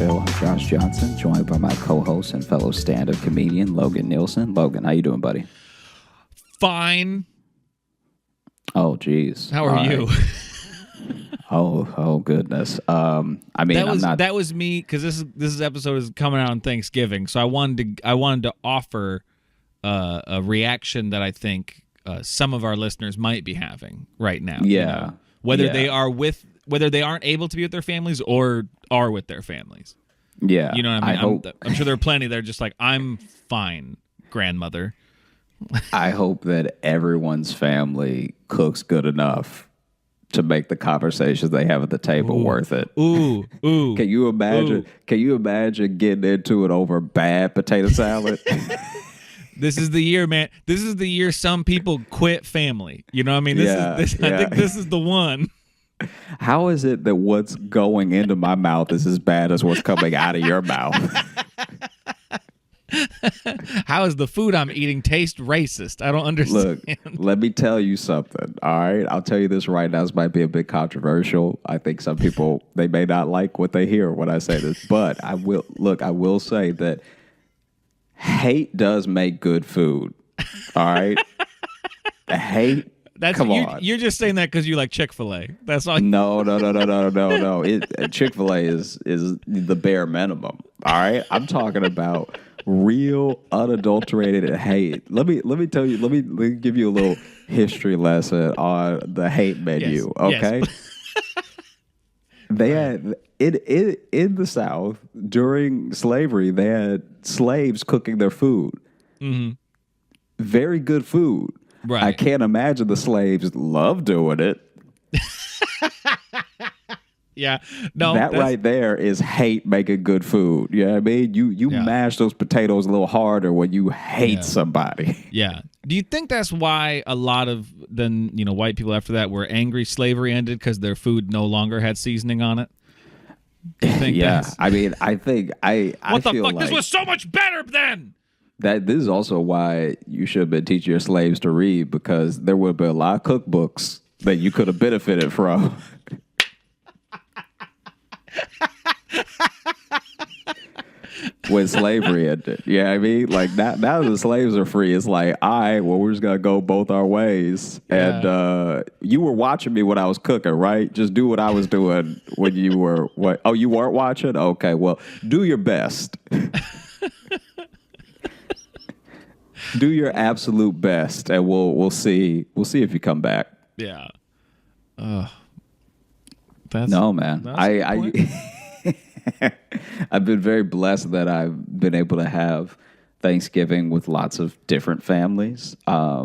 show. I'm Josh Johnson, joined by my co-host and fellow stand-up comedian, Logan Nielsen. Logan, how you doing, buddy? Fine. Oh, geez. How are you? Oh, goodness. That was me because this episode is coming out on Thanksgiving, so I wanted to offer a reaction that I think some of our listeners might be having right now. Yeah. You know? Whether they aren't able to be with their families or are with their families. Yeah. You know what I mean? hope, I'm sure there are plenty that are just like, I'm fine, grandmother. I hope that everyone's family cooks good enough to make the conversations they have at the table worth it. Ooh. Can you imagine? Ooh. Can you imagine getting into it over bad potato salad? This is the year, man. This is the year some people quit family. You know what I mean? I think this is the one. How is it that what's going into my mouth is as bad as what's coming out of your mouth? How is the food I'm eating taste racist? I don't understand. Look, let me tell you something. All right, I'll tell you this right now. This might be a bit controversial. I think some people, they may not like what they hear when I say this, but I will say that hate does make good food. All right, hate. Come on. You're just saying that because you like Chick-fil-A. That's all. No. Chick-fil-A is the bare minimum. All right, I'm talking about real unadulterated hate. Let me tell you. Let me give you a little history lesson on the hate menu. Yes. Okay. Yes. They had in the South during slavery. They had slaves cooking their food. Mm-hmm. Very good food. Right. I can't imagine the slaves love doing it. Yeah. No. That right there is hate making good food. You know what I mean? You mash those potatoes a little harder when you hate somebody. Yeah. Do you think that's why a lot of white people after that were angry slavery ended because their food no longer had seasoning on it? Do you think I mean, I think what the feel fuck? like This was so much better then. That this is also why you should have been teaching your slaves to read, because there would have been a lot of cookbooks that you could have benefited from. When slavery ended. Yeah, I mean, like now the slaves are free. It's like, all right, well, we're just gonna go both our ways. Yeah. And you were watching me when I was cooking, right? Just do what I was doing when you were what? Oh, you weren't watching? Okay, well, do your best. Do your absolute best, and we'll see if you come back. Yeah. No, man. I've been very blessed that I've been able to have Thanksgiving with lots of different families. I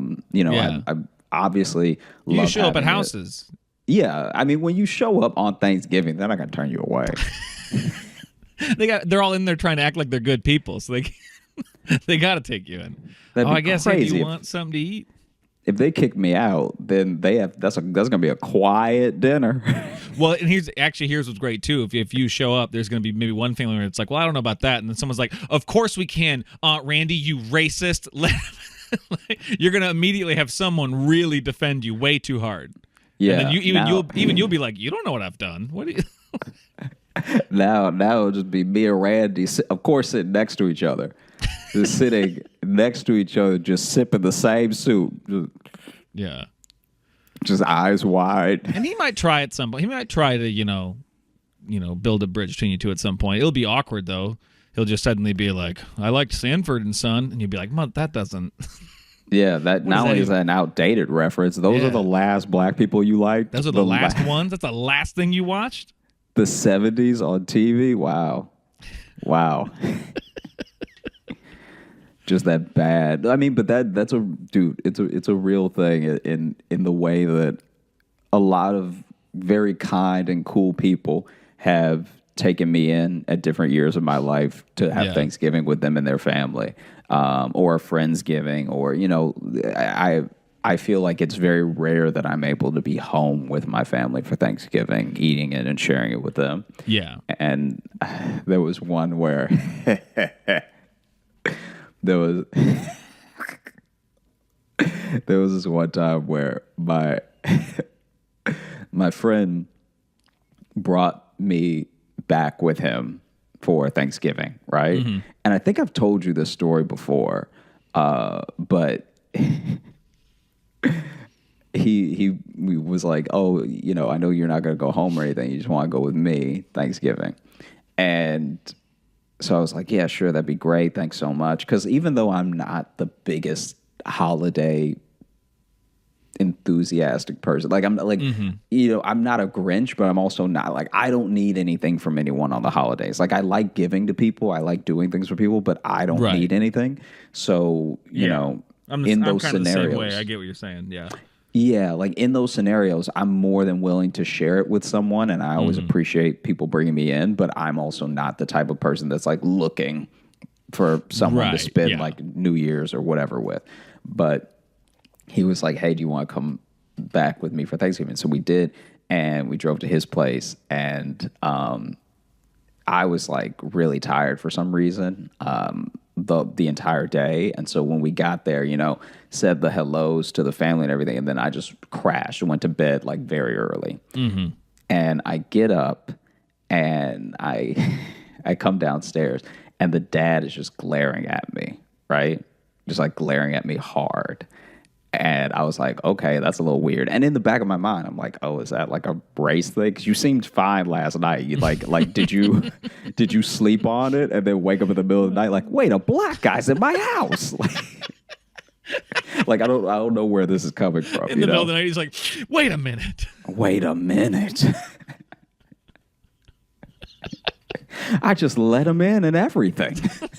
obviously love you show up at having houses. Yeah, I mean, when you show up on Thanksgiving, they're not gonna turn you away. They're all in there trying to act like they're good people, so they got to take you in. I guess if you want something to eat. If they kick me out, then that's gonna be a quiet dinner. Well, and here's what's great too. If you show up, there's gonna be maybe one family where it's like, well, I don't know about that, and then someone's like, of course we can, Aunt Randy, you racist. You're gonna immediately have someone really defend you way too hard. Yeah. And then you'll be like, you don't know what I've done. What do you? Now it'll just be me and Randy, of course, sitting next to each other. Just sitting next to each other, just sipping the same soup. Yeah. Just eyes wide. And he might try at some point. He might try to, build a bridge between you two at some point. It'll be awkward, though. He'll just suddenly be like, I liked Sanford and Son. And you'll be like, that doesn't. Yeah, that not only is that an outdated reference, those are the last black people you liked. Those are the last ones? That's the last thing you watched? The 70s on TV? Wow. Just that bad. I mean, but that's it's a real thing in the way that a lot of very kind and cool people have taken me in at different years of my life to have Thanksgiving with them and their family, or a Friendsgiving, or I feel like it's very rare that I'm able to be home with my family for Thanksgiving, eating it and sharing it with them. Yeah. And there was one where there was this one time where my friend brought me back with him for Thanksgiving, right? And I think I've told you this story before, but he was like, oh, you know, I know you're not going to go home or anything. You just want to go with me Thanksgiving. And so I was like, yeah, sure, that'd be great. Thanks so much. Because even though I'm not the biggest holiday enthusiastic person, like I'm like, you know, I'm not a Grinch, but I'm also not like, I don't need anything from anyone on the holidays. Like I like giving to people. I like doing things for people, but I don't need anything. So, you know, I'm those kind of the scenarios. same way. I get what you're saying. Yeah. Yeah, like in those scenarios, I'm more than willing to share it with someone, and I always appreciate people bringing me in, but I'm also not the type of person that's like looking for someone to spend like New Year's or whatever with. But he was like, hey, do you want to come back with me for Thanksgiving? So we did, and we drove to his place, and I was like really tired for some reason. The entire day. And so when we got there, you know, said the hellos to the family and everything, and then I just crashed and went to bed like very early. And I get up and I I come downstairs and the dad is just glaring at me, right? Just like glaring at me hard. And I was like, okay, that's a little weird. And in the back of my mind, I'm like, oh, is that like a race thing? Because you seemed fine last night. You like, did you sleep on it and then wake up in the middle of the night like, wait, a black guy's in my house? Like I don't know where this is coming from. In the middle of the night, he's like, wait a minute. Wait a minute. I just let him in and everything. I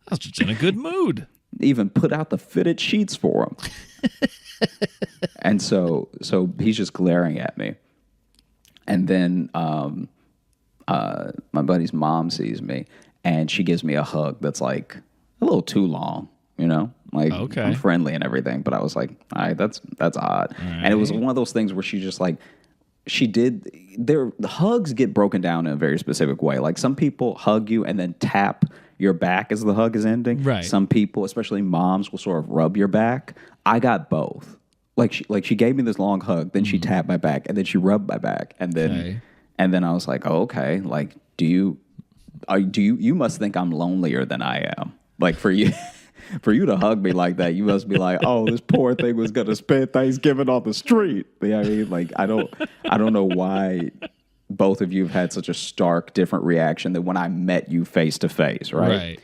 was just in a good mood. Even put out the fitted sheets for him. And so he's just glaring at me. And then my buddy's mom sees me and she gives me a hug that's like a little too long, you know? Like I'm friendly and everything, but I was like, all right, that's odd. And it was one of those things where she just like the hugs get broken down in a very specific way. Like some people hug you and then tap your back as the hug is ending. Right. Some people, especially moms, will sort of rub your back. I got both. Like she gave me this long hug, then she tapped my back, and then she rubbed my back, and then I was like, oh, okay. Like, you must think I'm lonelier than I am. Like for you. For you to hug me like that, you must be like, "Oh, this poor thing was gonna spend Thanksgiving on the street." You know what I mean? Like, I don't know why both of you have had such a stark, different reaction than when I met you face to face, right? Right.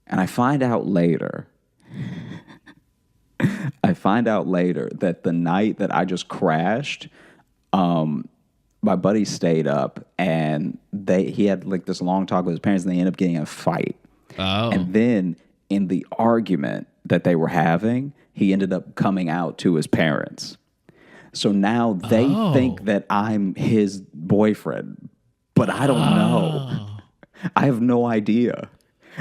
And I find out later that the night that I just crashed, my buddy stayed up and he had like this long talk with his parents, and they ended up getting in a fight. Oh. And then in the argument that they were having, he ended up coming out to his parents. So now they think that I'm his boyfriend, but I don't know. I have no idea.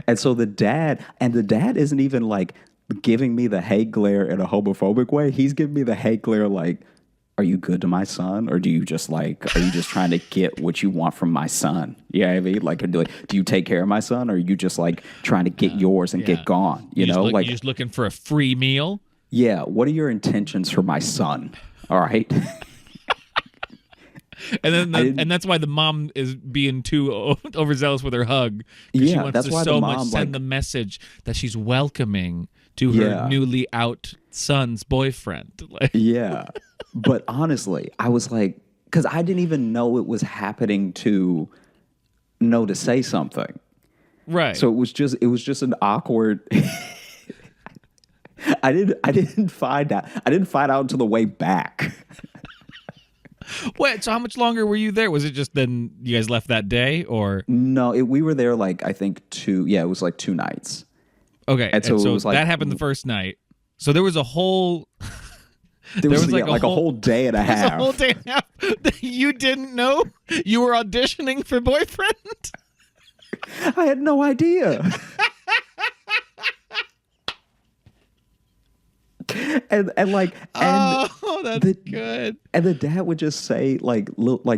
And so the dad isn't even like giving me the hate glare in a homophobic way. He's giving me the hate glare like, are you good to my son? Or are you just trying to get what you want from my son? You know what I mean? Like, do you take care of my son? Or are you just like trying to get yours and get gone? You know, like you're just looking for a free meal? Yeah. What are your intentions for my son? All right. And then and that's why the mom is being too overzealous with her hug. Yeah, she wants that's to why so the much mom, send the message that she's welcoming to her newly out son's boyfriend. Yeah. But honestly, I was like, because I didn't even know it was happening to know to say something. Right. So it was just an awkward. I didn't find out until the way back. Wait, so how much longer were you there? Was it just then you guys left that day, or no? We were there like I think 2. Yeah, it was like 2 nights. Okay, and so it was like that happened the first night. So there was a whole. There was like a whole day and a half. A whole day and a half that you didn't know you were auditioning for boyfriend. I had no idea. and that's good. And the dad would just say like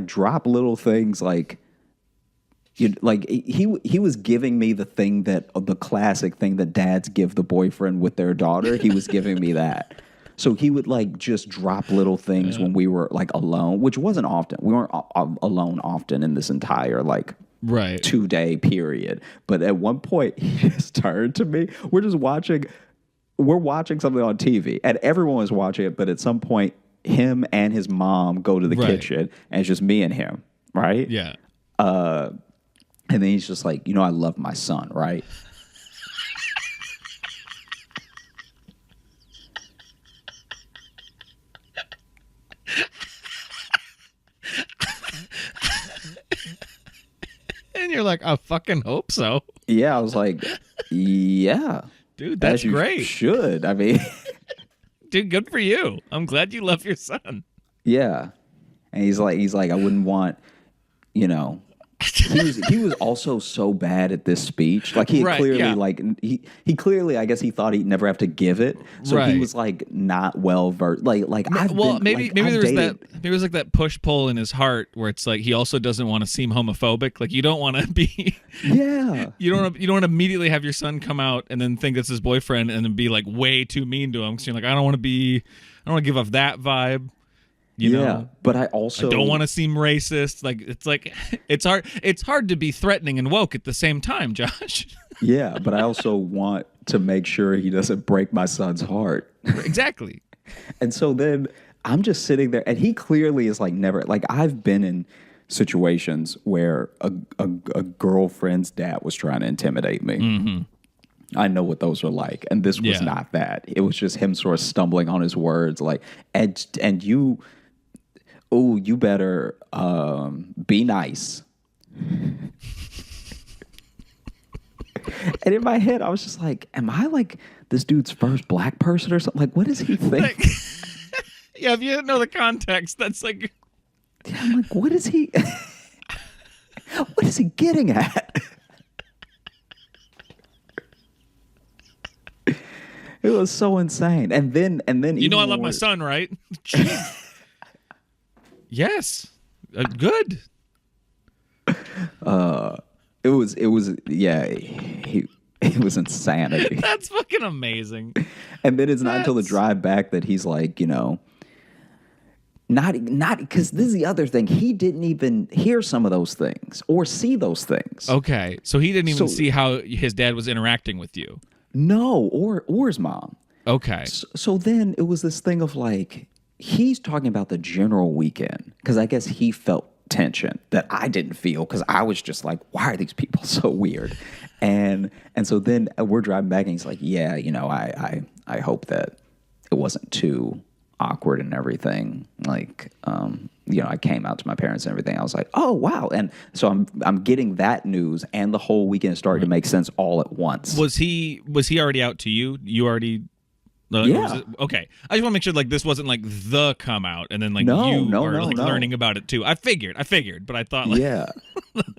drop little things like. He was giving me the thing the classic thing that dads give the boyfriend with their daughter. He was giving me that. So he would like just drop little things when we were like alone, which wasn't often. We weren't alone often in this entire like Right. 2-day period. But at one point, he just turned to me. We're watching something on TV, and everyone was watching it. But at some point, him and his mom go to the Right. kitchen, and it's just me and him, right? Yeah. And then he's just like, I love my son, right? And you're like, I fucking hope so. Yeah, I was like, yeah. Dude, that's as you great. Should. I mean, Dude, good for you. I'm glad you love your son. yeah. And he's like, I wouldn't want, he was also so bad at this speech. Like he had Right, clearly yeah. like he clearly, I guess he thought he'd never have to give it. So Right. he was like not well versed. Like I've Well, been, maybe like, maybe I've there's dated- maybe there's like that push pull in his heart where it's like he also doesn't want to seem homophobic. Like you don't want to be Yeah. you don't want to immediately have your son come out and then think that's his boyfriend and then be like way too mean to him. So you're like, I don't want to give off that vibe. You know? But I also I don't want to seem racist. Like it's hard to be threatening and woke at the same time, Josh. Yeah, but I also want to make sure he doesn't break my son's heart. Exactly. And so then I'm just sitting there, and he clearly is like never, like I've been in situations where a girlfriend's dad was trying to intimidate me. Mm-hmm. I know what those are like, and this was Yeah. not that. It was just him sort of stumbling on his words, like, and you, oh, you better be nice. And in my head, I was just like, am I like this dude's first black person or something? Like, what does he think? Yeah, if you didn't know the context, that's like Yeah, I'm like, what is he? What is he getting at? It was so insane. And then you know I love my more- son, right? Jeez. Yes. Good. It was yeah. It was insanity. That's fucking amazing. And then it's not until the That's- drive back that he's like, not because this is the other thing. He didn't even hear some of those things or see those things. Okay. So he didn't even So- see how his dad was interacting with you. No, or his mom. Okay. So then it was this thing of like, he's talking about the general weekend because I guess he felt tension that I didn't feel because I was just like, why are these people so weird? And so then we're driving back and he's like, yeah, I hope that it wasn't too awkward and everything. Like, I came out to my parents and everything. I was like, oh wow. And so I'm getting that news and the whole weekend started to make sense all at once. Was he already out to you? You already Yeah. okay. I just want to make sure like this wasn't like the come out and then like No, you no, are no, like no. learning about it too. I figured, but I thought like Yeah.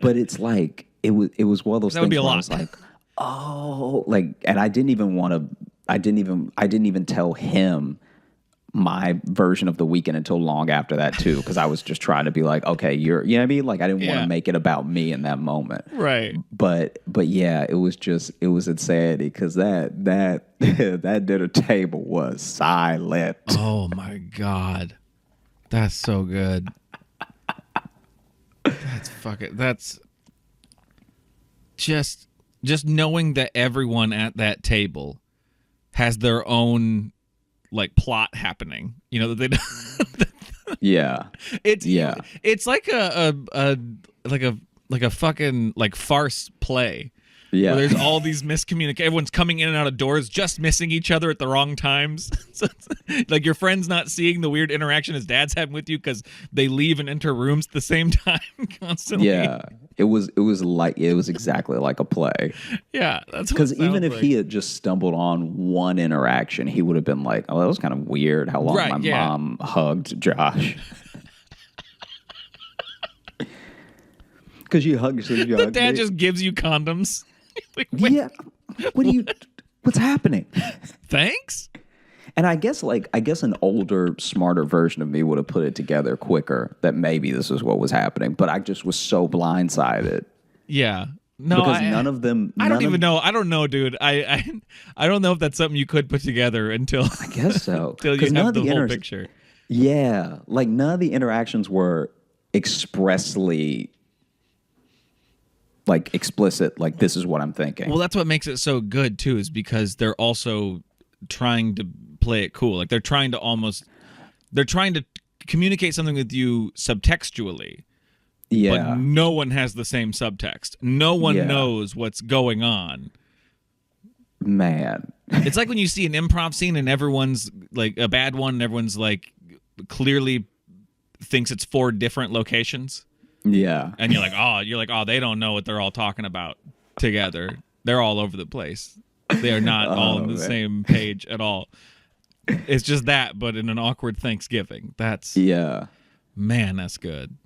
But it's like it was one of those That would things be a where I lot. was like, oh, like, and I didn't even tell him my version of the weekend until long after that too, because I was just trying to be like, okay, you know what I mean? Like I didn't want Yeah. to make it about me in that moment. right. But yeah, it was insanity because that that dinner table was silent. Oh my god. That's so good. That's just knowing that everyone at that table has their own like plot happening. You know that they don't Yeah. it's like a fucking like farce play. Yeah. Where there's all these miscommunications. Everyone's coming in and out of doors, just missing each other at the wrong times. So it's like your friend's not seeing the weird interaction his dad's having with you because they leave and enter rooms at the same time constantly. Yeah. It was exactly like a play. Yeah. That's Because even if he had just stumbled on one interaction, he would have been like, oh, that was kind of weird how long Right, my yeah. mom hugged Josh. Because you hugged the dad me. just gives you condoms. Like, wait, Yeah. What's happening? thanks? And I guess an older, smarter version of me would have put it together quicker that maybe this is what was happening. But I just was so blindsided. Yeah. No, Because none of them. I don't even know. I don't know, dude. I don't know if that's something you could put together until I guess so. until you 'Cause none have of the whole inter- picture. Yeah. Like none of the interactions were expressly like explicit, like this is what I'm thinking. Well, that's what makes it so good too, is because they're also trying to play it cool. Like they're trying to communicate something with you subtextually. Yeah. But no one has the same subtext. No one knows what's going on. Man. It's like when you see an improv scene and everyone's like a bad one and everyone's like clearly thinks it's 4 different locations. Yeah. And you're like, oh, they don't know what they're all talking about together. They're all over the place. They are not all on the same page at all. It's just that, but in an awkward Thanksgiving. Man, that's good.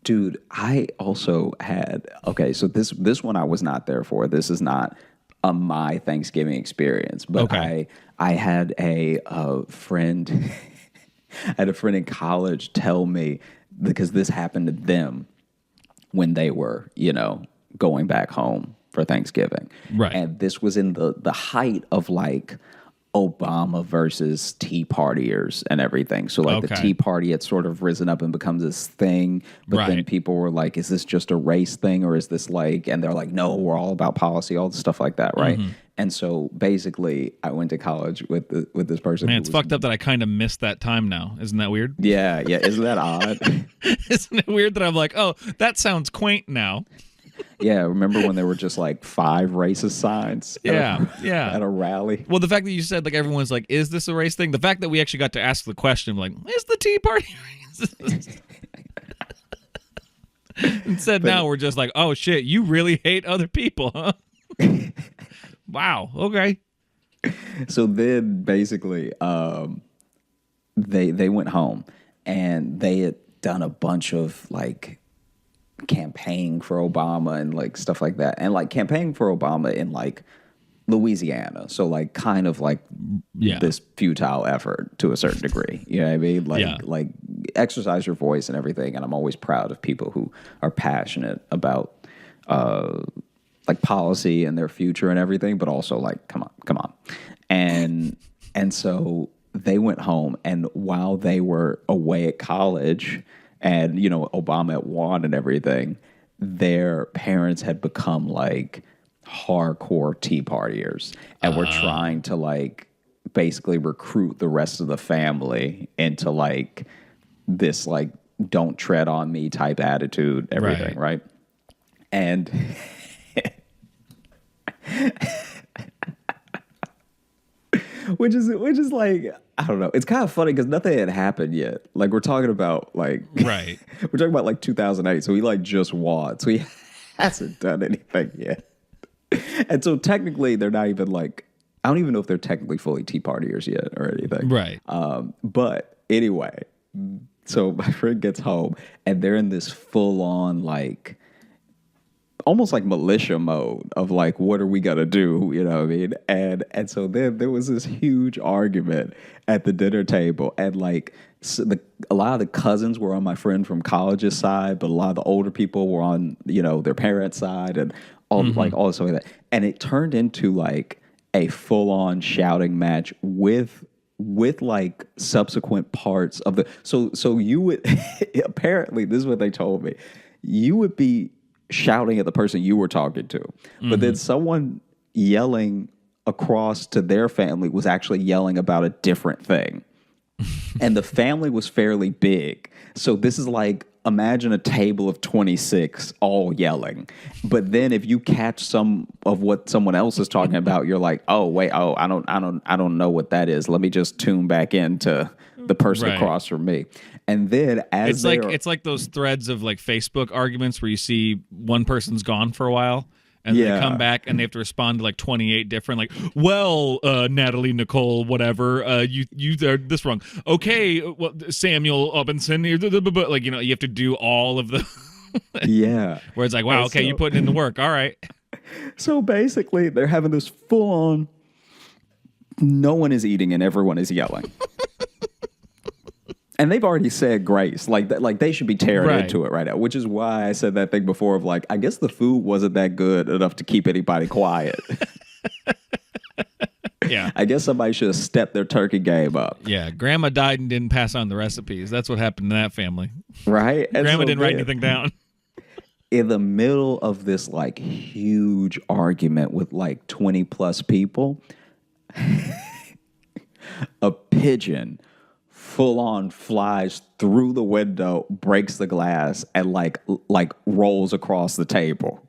Dude, I also had, so this one I was not there for. This is not my Thanksgiving experience, but I had a friend, I had a friend in college tell me, because this happened to them when they were, going back home for Thanksgiving. Right. And this was in the height of like Obama versus Tea Partiers and everything. So like the Tea Party had sort of risen up and become this thing, but then people were like, is this just a race thing or is this like, and they're like, no, we're all about policy, all the stuff like that, right? Mm-hmm. And so basically I went to college with this person. Man, it's fucked up that I kind of missed that time now. Isn't that weird? Yeah. Isn't that odd? Isn't it weird that I'm like, oh, that sounds quaint now? Yeah, remember when there were just like 5 racist signs? At a rally. Well, the fact that you said like everyone's like, is this a race thing? The fact that we actually got to ask the question, like, is the Tea Party racist? Instead, now we're just like, oh shit, you really hate other people, huh? Wow. Okay. So then, basically, they went home and they had done a bunch of like campaigning for Obama and like stuff like that, and like campaigning for Obama in like Louisiana, so like kind of like this futile effort to a certain degree, you know what I mean? Like exercise your voice and everything, and I'm always proud of people who are passionate about like policy and their future and everything, but also like come on. And so they went home, and while they were away at college and, Obama had won and everything, their parents had become like hardcore Tea Partiers and were trying to like basically recruit the rest of the family into like this like don't tread on me type attitude, everything, right? And which is like, I don't know. It's kind of funny because nothing had happened yet. Like we're talking about like we're talking about like 2008. So he like just won. So he hasn't done anything yet. And so technically they're not even like, I don't even know if they're technically fully Tea Partiers yet or anything. Right. But anyway, so my friend gets home and they're in this full on like almost like militia mode of like, what are we gonna do? You know what I mean? And so then there was this huge argument at the dinner table, and like a lot of the cousins were on my friend from college's side, but a lot of the older people were on their parents' side, and all like all this stuff like that. And it turned into like a full on shouting match with like subsequent parts of the. So you would apparently, this is what they told me, you would be shouting at the person you were talking to, but then someone yelling across to their family was actually yelling about a different thing. And the family was fairly big. So this is like, imagine a table of 26 all yelling. But then if you catch some of what someone else is talking about, you're like, oh wait, I don't know what that is. Let me just tune back into the person across from me. And then as it's like those threads of like Facebook arguments where you see one person's gone for a while and they come back and they have to respond to like 28 different like, well, Natalie, Nicole, whatever, you are this wrong. Okay, well, Samuel Robinson, like you have to do all of the where it's like, wow, okay, you're putting in the work, all right. So basically, they're having this full on. No one is eating and everyone is yelling. And they've already said grace, like they should be tearing into it right now, which is why I said that thing before of like, I guess the food wasn't that good enough to keep anybody quiet. Yeah. I guess somebody should have stepped their turkey game up. Yeah, Grandma died and didn't pass on the recipes. That's what happened to that family. Right? And Grandma didn't write anything down. in the middle of this like huge argument with like 20 plus people, a pigeon full on flies through the window, breaks the glass, and like rolls across the table.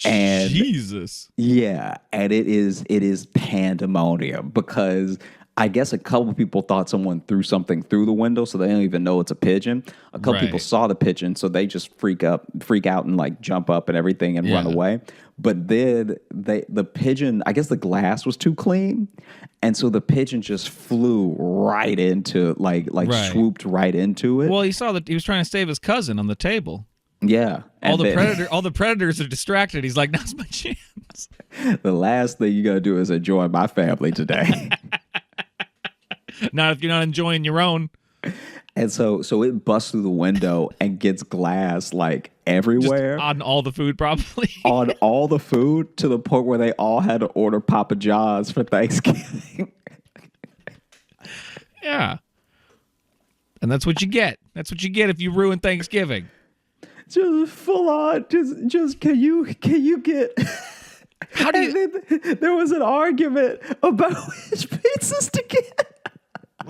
And Jesus. yeah, and it is pandemonium because I guess a couple people thought someone threw something through the window, so they don't even know it's a pigeon. A couple people Right. saw the pigeon, so they just freak out, and like jump up and everything and run Yeah. away. But then the pigeon, I guess the glass was too clean, and so the pigeon just flew right into like Right. swooped right into it. Well, he saw that he was trying to save his cousin on the table. Yeah, All and the then- all the predators are distracted. He's like, now's my chance. the last thing you gotta do is enjoy my family today. Not if you're not enjoying your own. And so it busts through the window and gets glass like Just everywhere on all the food, probably. on all the food to the point where they all had to order Papa John's for Thanksgiving. Yeah. And that's what you get. That's what you get if you ruin Thanksgiving. Just full on. Just can you get? How do And you? then there was an argument about which pizzas to get.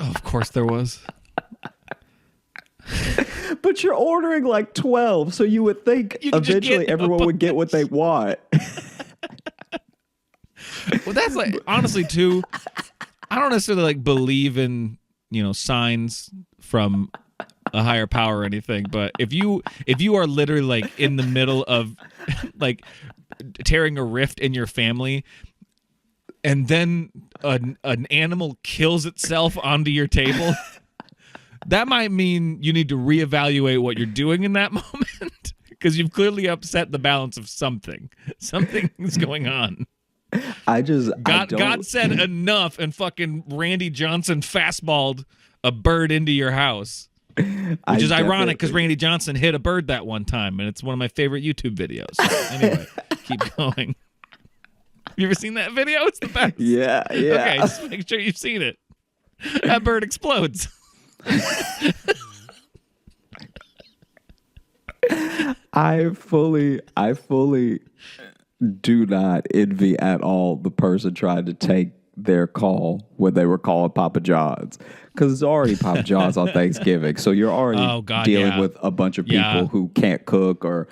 Oh, of course there was. But you're ordering like 12, so you would think You could just eventually get a everyone would get what they want. Well, that's like honestly too. I don't necessarily like believe in signs from a higher power or anything, but if you are literally like in the middle of like tearing a rift in your family, and then an animal kills itself onto your table, that might mean you need to reevaluate what you're doing in that moment because you've clearly upset the balance of something. Something is going on. God said enough, and fucking Randy Johnson fastballed a bird into your house, which is ironic because Randy Johnson hit a bird that one time, and it's one of my favorite YouTube videos. Anyway, keep going. Have you ever seen that video? It's the best. Yeah. Okay, just make sure you've seen it. That bird explodes. I fully do not envy at all the person trying to take their call when they were calling Papa John's, because it's already Papa John's on Thanksgiving, so you're already dealing with a bunch of people who can't cook or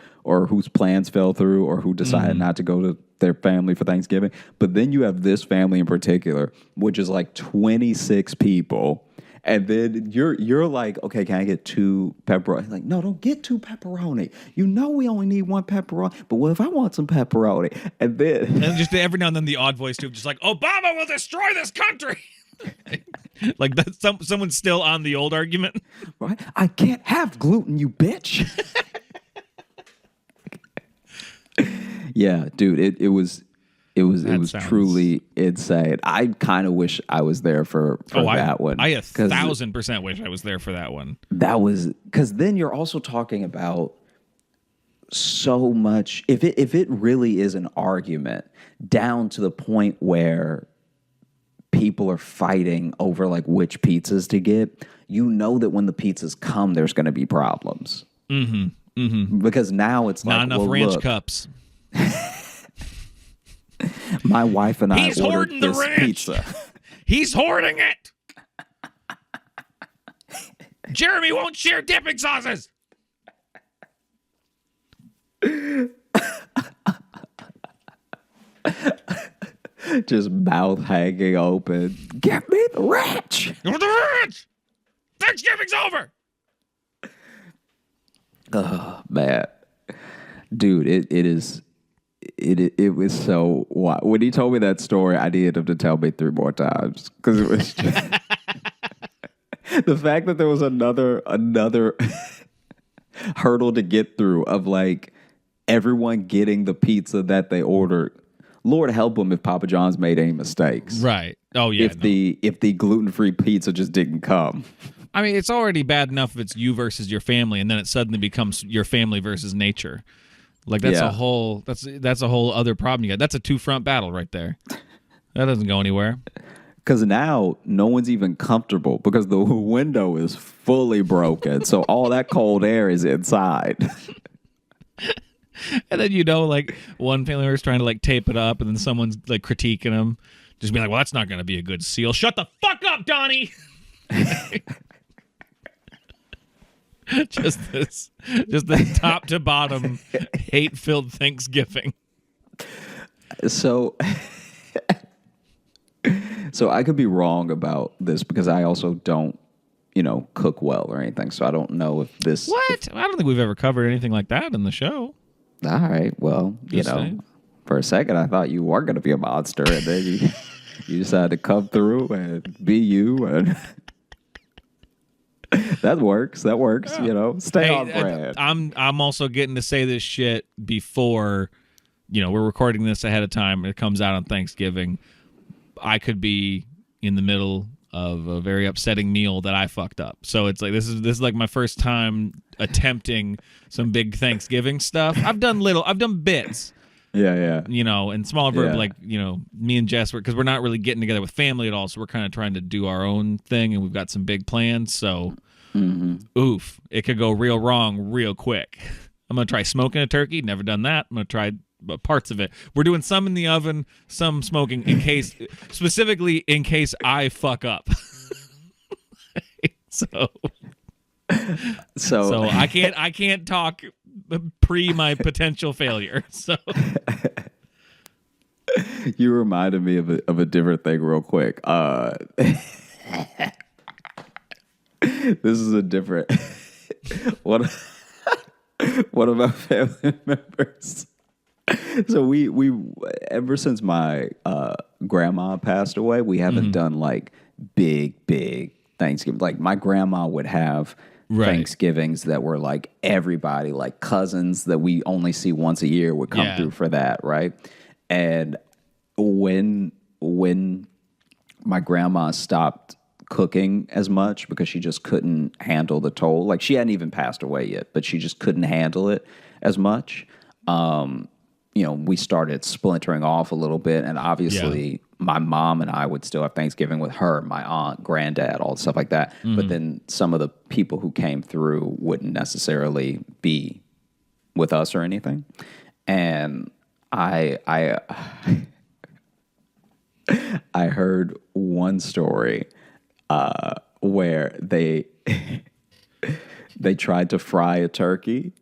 whose plans fell through or who decided not to go to their family for Thanksgiving. But then you have this family in particular, which is like 26 people. And then you're like, okay, can I get 2 pepperoni? Like, no, don't get 2 pepperoni. You know we only need 1 pepperoni. But what if I want some pepperoni? And then just every now and then the odd voice too, just like Obama will destroy this country. Like that's someone's still on the old argument. right? I can't have gluten, you bitch. Yeah, dude, it was Sounds- truly insane. I kind of wish I was there for that one. I 1,000% wish I was there for that one. That was because then you're also talking about so much. If it really is an argument down to the point where people are fighting over like which pizzas to get, you know that when the pizzas come, there's going to be problems. Because now it's like Not enough well, ranch look, cups. my wife and I He's ordered hoarding the this ranch. pizza. He's hoarding it. Jeremy won't share dipping sauces. Just mouth hanging open. Get me the ranch. You want the ranch? Thanksgiving's over. Oh man, dude, it was so wild. When he told me that story, I needed him to tell me 3 more times because it was just, the fact that there was another hurdle to get through of like everyone getting the pizza that they ordered. Lord help them if Papa John's made any mistakes. Right. Oh yeah. If the gluten-free pizza just didn't come. I mean, it's already bad enough if it's you versus your family, and then it suddenly becomes your family versus nature. Like that's Yeah. a whole other problem you got. That's a 2-front battle right there. That doesn't go anywhere. Because now no one's even comfortable because the window is fully broken. So all that cold air is inside. And then like one family member's trying to like tape it up, and then someone's like critiquing them, just being like, "Well, that's not going to be a good seal." Shut the fuck up, Donnie. just this top to bottom hate-filled Thanksgiving. So I could be wrong about this because I also don't, cook well or anything. So I don't know if this. What? I don't think we've ever covered anything like that in the show. All right. Well, Just saying. for a second I thought you were going to be a monster, and then you decided to come through and be you, and that works. Yeah. Stay on brand. I'm also getting to say this shit before, we're recording this ahead of time. It comes out on Thanksgiving. I could be in the middle of a very upsetting meal that I fucked up. So it's like this is like my first time attempting some big Thanksgiving stuff. I've done bits. Yeah. And smaller verb, like, me and Jess, because we're not really getting together with family at all, so we're kind of trying to do our own thing, and we've got some big plans, so oof, it could go real wrong real quick. I'm going to try smoking a turkey. Never done that. I'm going to try parts of it. We're doing some in the oven, some smoking, specifically in case I fuck up. So I can't talk pre my potential failure. So you reminded me of a different thing real quick. This is a different one of my family members. So we ever since my grandma passed away, we haven't done like big Thanksgiving. Like my grandma would have Thanksgivings that were like everybody, like cousins that we only see once a year would come through for that, right? And when my grandma stopped cooking as much because she just couldn't handle the toll, like she hadn't even passed away yet, but she just couldn't handle it as much. We started splintering off a little bit, and obviously my mom and I would still have Thanksgiving with her, my aunt, granddad, all stuff like that. But then some of the people who came through wouldn't necessarily be with us or anything. And I heard one story where they tried to fry a turkey.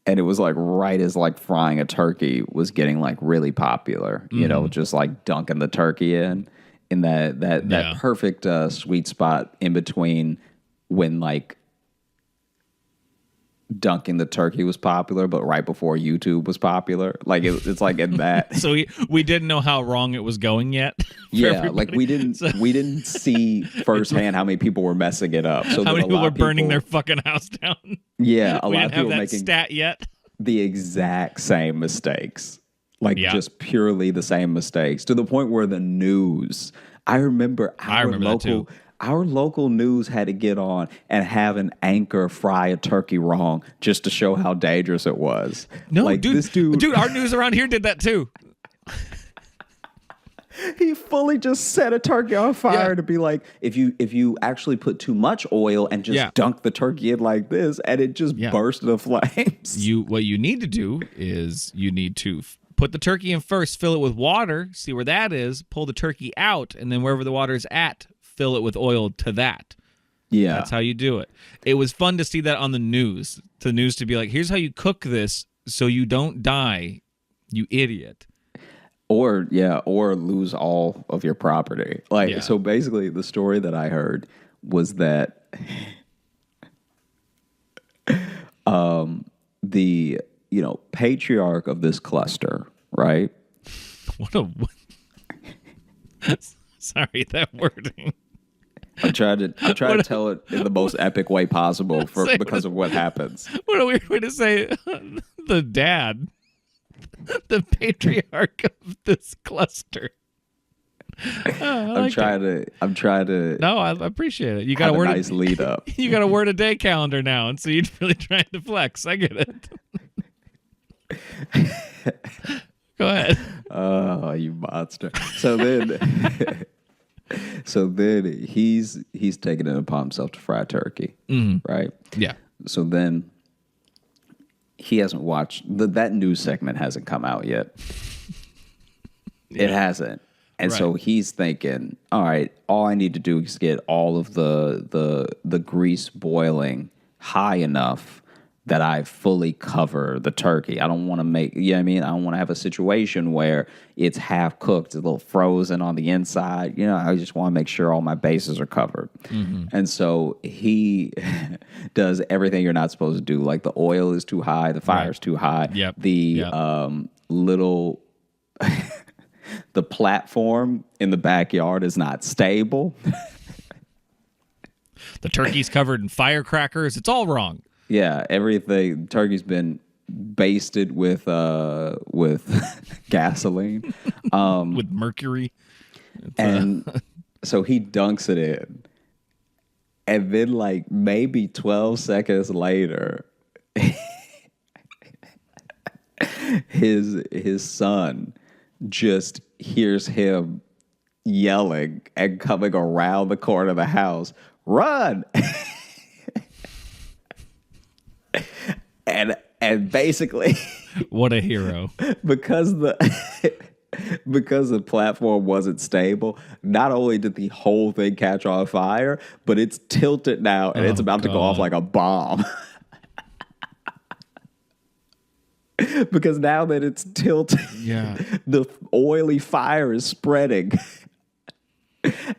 And it was like right as like frying a turkey was getting like really popular, just like dunking the turkey in that perfect sweet spot in between when like dunking the turkey was popular, but right before YouTube was popular. Like it's like in that. So we didn't know how wrong it was going yet. Like we didn't see firsthand how many people were messing it up. So how many people were burning their fucking house down. Yeah, a we lot didn't of people have that making stat yet. The exact same mistakes. Like just purely the same mistakes to the point where the news. I remember our local news had to get on and have an anchor fry a turkey wrong just to show how dangerous it was. No, like, dude, our news around here did that too. He fully just set a turkey on fire to be like, if you actually put too much oil and just dunk the turkey in like this, and it just burst into flames. What you need to do is you need to put the turkey in first, fill it with water, see where that is, pull the turkey out, and then wherever the water is at, fill it with oil to that. Yeah. That's how you do it. It was fun to see that on the news. The news to be like, here's how you cook this so you don't die, you idiot. Or lose all of your property. So basically the story that I heard was that the patriarch of this cluster, right? Sorry, that wording. I try to tell it in the most epic way possible because of what happens. What a weird way to say the dad. The patriarch of this cluster. I'm trying to. No, I appreciate it. You got a nice lead up. You got a word a day calendar now, and so you're really trying to flex. I get it. Go ahead. Oh, you monster! So then, he's taking it upon himself to fry turkey, right? Yeah. So then he hasn't watched that news segment hasn't come out yet. Yeah. It hasn't. And Right. so he's thinking, all right, all I need to do is get all of the grease boiling high enough that I fully cover the turkey. I don't want to make, you know what I mean? I don't want to have a situation where it's half cooked, a little frozen on the inside. You know, I just want to make sure all my bases are covered. And so he does everything you're not supposed to do. Like the oil is too high, the fire's too high. Yep. The little the platform in the backyard is not stable. The turkey's covered in firecrackers. It's all wrong. Yeah, everything. Turkey's been basted with gasoline, With mercury. and so he dunks it in, and then like maybe 12 seconds later, his son just hears him yelling and coming around the corner of the house, "Run!" and basically, What a hero. because the platform wasn't stable, not only did the whole thing catch on fire, but it's tilted now and it's about to go off like a bomb. Because now that it's tilted, Yeah. the oily fire is spreading.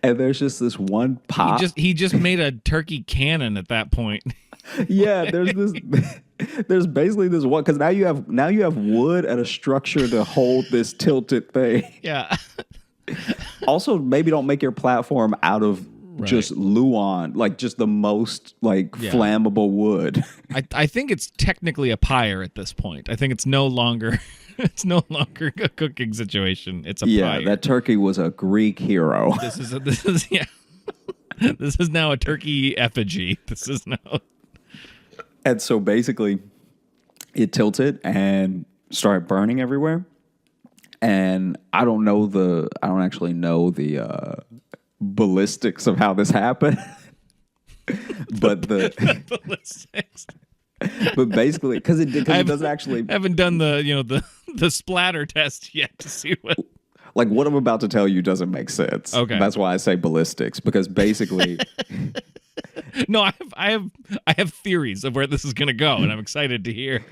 And there's just this one pop. He just made a turkey cannon at that point. Yeah, there's basically this one, because now you have wood and a structure to hold this tilted thing. Yeah. Also, maybe don't make your platform out of just Luan, like just the most flammable wood. I think it's technically a pyre at this point. I think it's no longer a cooking situation. It's a pyre. That turkey was a Greek hero. This is now a turkey effigy. This is now. And so basically, it tilted and started burning everywhere. And I don't actually know the ballistics of how this happened. But the ballistics. But basically, because it doesn't actually. I haven't done the splatter test yet to see what. Like what I'm about to tell you doesn't make sense. Okay, that's why I say ballistics, because basically. No, I have theories of where this is going to go, and I'm excited to hear.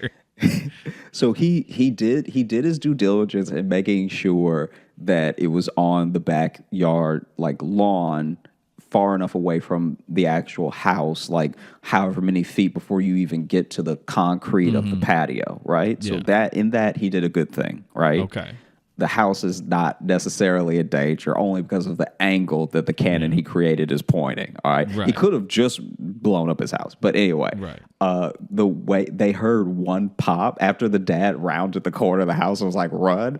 So he did his due diligence in making sure that it was on the backyard lawn, far enough away from the actual house, like however many feet before you even get to the concrete of the patio, right? So that he did a good thing, right? Okay. The house is not necessarily in danger only because of the angle that the cannon he created is pointing. All right. He could have just blown up his house. But anyway, the way they heard one pop after the dad rounded the corner of the house and was like, run.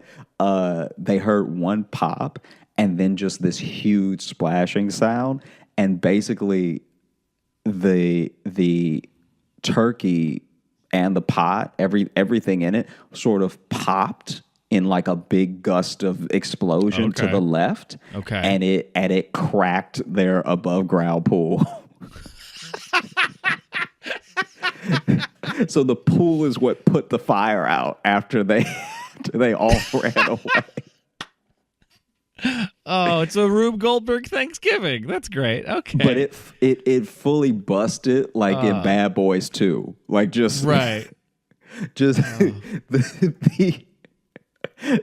They heard one pop and then just this huge splashing sound. And basically the turkey and the pot, everything in it sort of popped in like a big gust of explosion to the left. Okay. And it cracked their above ground pool. So the pool is what put the fire out after they all ran away. Oh, it's a Rube Goldberg Thanksgiving. That's great. Okay. But it fully busted like in Bad Boys 2. Like just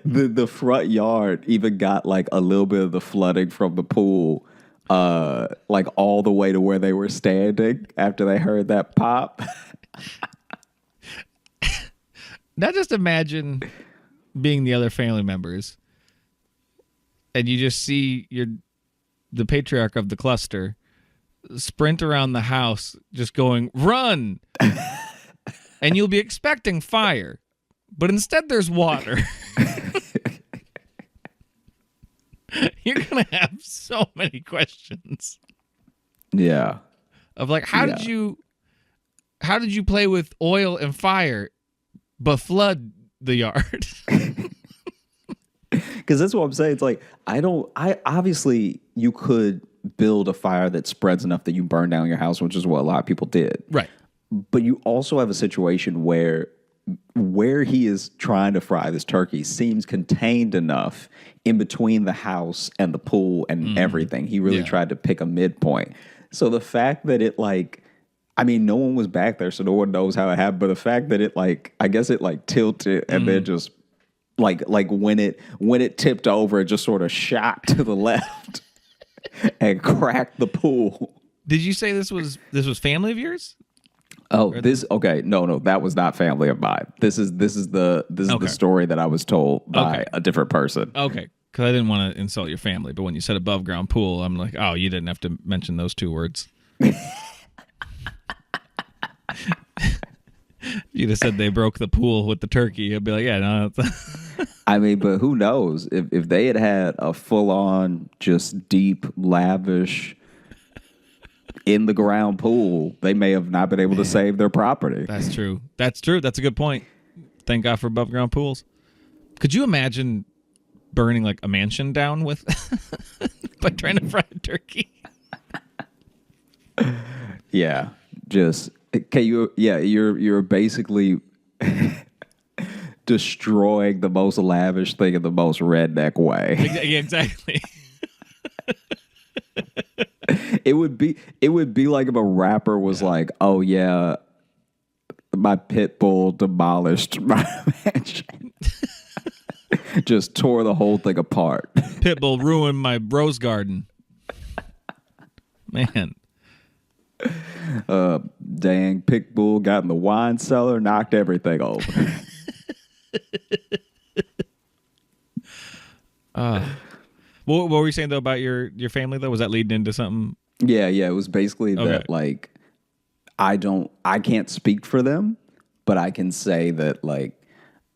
the front yard even got like a little bit of the flooding from the pool, like all the way to where they were standing after they heard that pop. Now just imagine being the other family members and you just see the patriarch of the cluster sprint around the house just going, run! And you'll be expecting fire. But instead there's water. You're going to have so many questions. Yeah. Of like, how did you play with oil and fire but flood the yard? Because that's what I'm saying. It's like, I obviously you could build a fire that spreads enough that you burn down your house, which is what a lot of people did. Right. But you also have a situation where where he is trying to fry this turkey seems contained enough in between the house and the pool and everything. He really tried to pick a midpoint. So the fact that it like, I mean, no one was back there, so no one knows how it happened. But the fact that it like, I guess it like tilted and then just like when it tipped over, it just sort of shot to the left and cracked the pool. Did you say this was family of yours? Oh, no, that was not family of mine. This is the story that I was told by a different person. Okay, because I didn't want to insult your family, but when you said above ground pool, I'm like, oh, you didn't have to mention those two words. You'd have said they broke the pool with the turkey. I'd be like, yeah, no. I mean, but who knows if they had a full on, just deep, lavish, in the ground pool, they may have not been able to save their property. That's true. That's a good point. Thank God for above ground pools. Could you imagine burning like a mansion down with by trying to fry a turkey? Yeah, just can you? Yeah, you're basically destroying the most lavish thing in the most redneck way. Yeah, exactly. It would be like if a rapper was like, "Oh yeah, my pit bull demolished my mansion." Just tore the whole thing apart. Pitbull ruined my rose garden. Man. Dang, Pitbull got in the wine cellar, knocked everything over. What were you saying though about your family though? Was that leading into something? Yeah, it was basically that like I can't speak for them, but I can say that like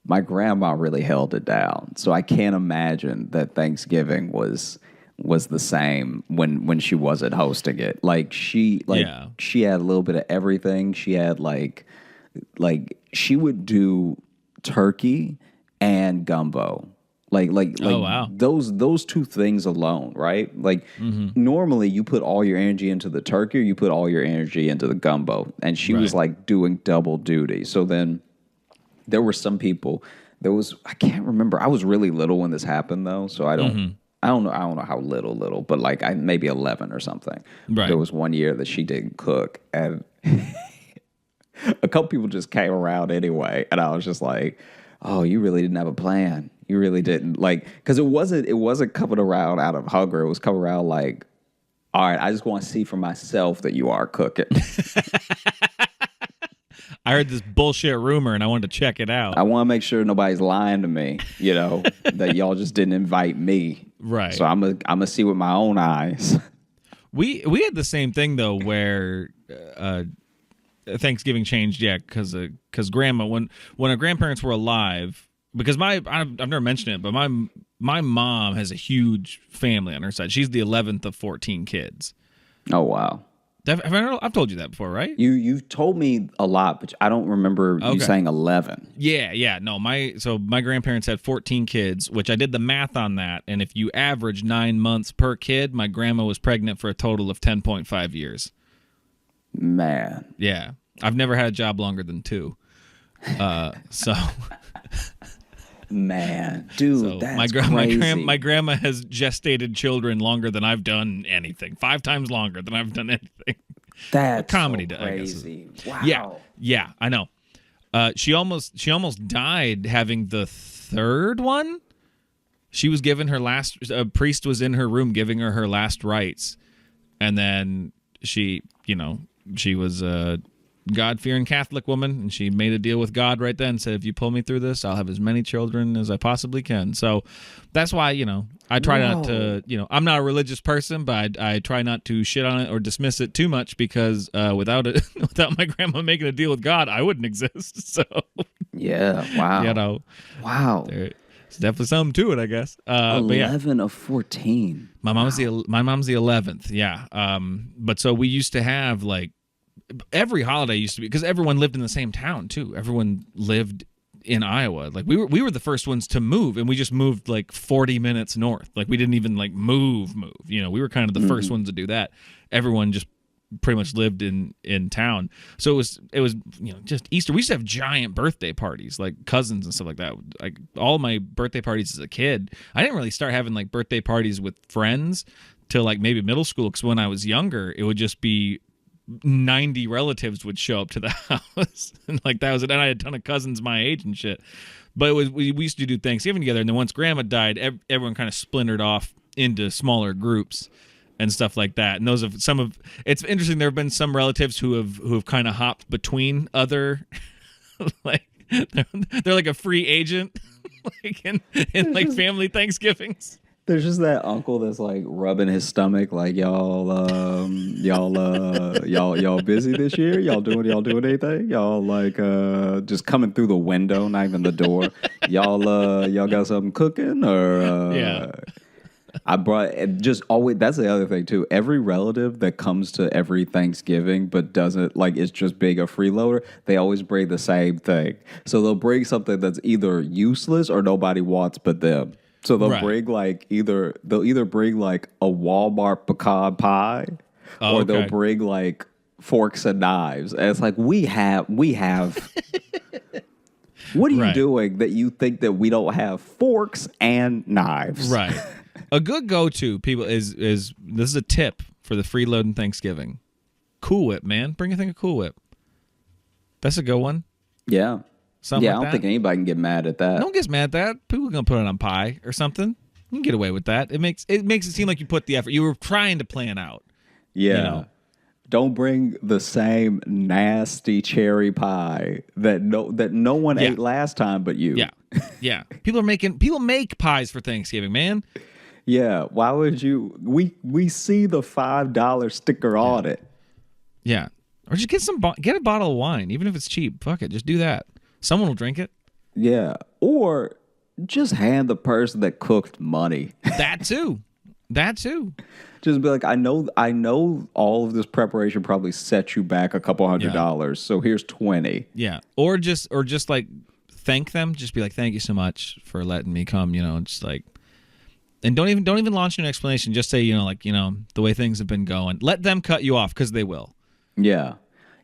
my grandma really held it down. So I can't imagine that Thanksgiving was the same when she wasn't hosting it. Like she had a little bit of everything. She had like she would do turkey and gumbo. Like oh, wow. those two things alone, right? Like normally you put all your energy into the turkey or you put all your energy into the gumbo. And she was like doing double duty. So then there were some people, I can't remember. I was really little when this happened though. So I don't know how little, but like maybe 11 or something. Right. There was one year that she didn't cook and a couple people just came around anyway. And I was just like, oh, you really didn't have a plan. You really didn't because it wasn't coming around out of hunger. It was coming around like, all right, I just want to see for myself that you are cooking. I heard this bullshit rumor and I wanted to check it out. I want to make sure nobody's lying to me, that y'all just didn't invite me. Right. So I'm gonna see with my own eyes. We had the same thing though, where Thanksgiving changed, because grandma when our grandparents were alive. Because I've never mentioned it, but my mom has a huge family on her side. She's the 11th of 14 kids. Oh wow! I've told you that before, right? You've told me a lot, but I don't remember you saying 11. Yeah. No, my grandparents had 14 kids, which I did the math on that, and if you average 9 months per kid, my grandma was pregnant for a total of 10.5 years. Man, yeah, I've never had a job longer than 2. So. Man, dude, so that's crazy. My grandma has gestated children longer than I've done anything. 5 times longer than I've done anything. That's comedy, so crazy. I guess. Wow. Yeah, I know. She almost died having the 3rd one. She was given her last. A priest was in her room giving her last rites, and then she was God-fearing Catholic woman, and she made a deal with God right then and said, if you pull me through this, I'll have as many children as I possibly can. So that's why, I try not to, I'm not a religious person, but I try not to shit on it or dismiss it too much because without my grandma making a deal with God, I wouldn't exist. So yeah, wow. Wow. There's definitely something to it, I guess. 11 of 14. My mom's the 11th, yeah. But so we used to have like every holiday used to be, because everyone lived in the same town too. Everyone lived in Iowa. Like we were the first ones to move, and we just moved like 40 minutes north. Like we didn't even like move. We were kind of the first ones to do that. Everyone just pretty much lived in town. So it was just Easter. We used to have giant birthday parties, like cousins and stuff like that. Like all my birthday parties as a kid, I didn't really start having like birthday parties with friends till like maybe middle school, because when I was younger, it would just be 90 relatives would show up to the house, and like that was it. And I had a ton of cousins my age and shit. But we used to do Thanksgiving together, and then once Grandma died, everyone kind of splintered off into smaller groups and stuff like that. And those have it's interesting. There have been some relatives who have kind of hopped between other, like they're like a free agent, like in like family Thanksgivings. There's just that uncle that's like rubbing his stomach, like y'all busy this year? Y'all doing anything? Y'all like just coming through the window, not even the door. Y'all got something cooking or Yeah. I brought just always. That's the other thing too. Every relative that comes to every Thanksgiving but doesn't like is just being a freeloader. They always bring the same thing. So they'll bring something that's either useless or nobody wants but them. So they'll bring like either bring like a Walmart pecan pie, or they'll bring like forks and knives. And it's like we have. What are you doing that you think that we don't have forks and knives? Right. A good go-to, people, is this is a tip for the freeloading Thanksgiving. Cool Whip, man. Bring a thing of Cool Whip. That's a good one. Yeah. Something like I don't think anybody can get mad at that. No one gets mad at that. People are gonna put it on pie or something. You can get away with that. It makes it seem like you put the effort. You were trying to plan out. Yeah. You know? Don't bring the same nasty cherry pie that no one ate last time but you. Yeah. Yeah. People make pies for Thanksgiving, man. Yeah. Why would you? We see the $5 sticker on it. Yeah. Or just get a bottle of wine, even if it's cheap. Fuck it. Just do that. Someone will drink it. Yeah. Or just hand the person that cooked money. That too. Just be like, I know all of this preparation probably set you back a couple $100. So here's 20. Yeah. Or just like thank them. Just be like, thank you so much for letting me come, just like, and don't even launch an explanation. Just say, the way things have been going. Let them cut you off, because they will. Yeah.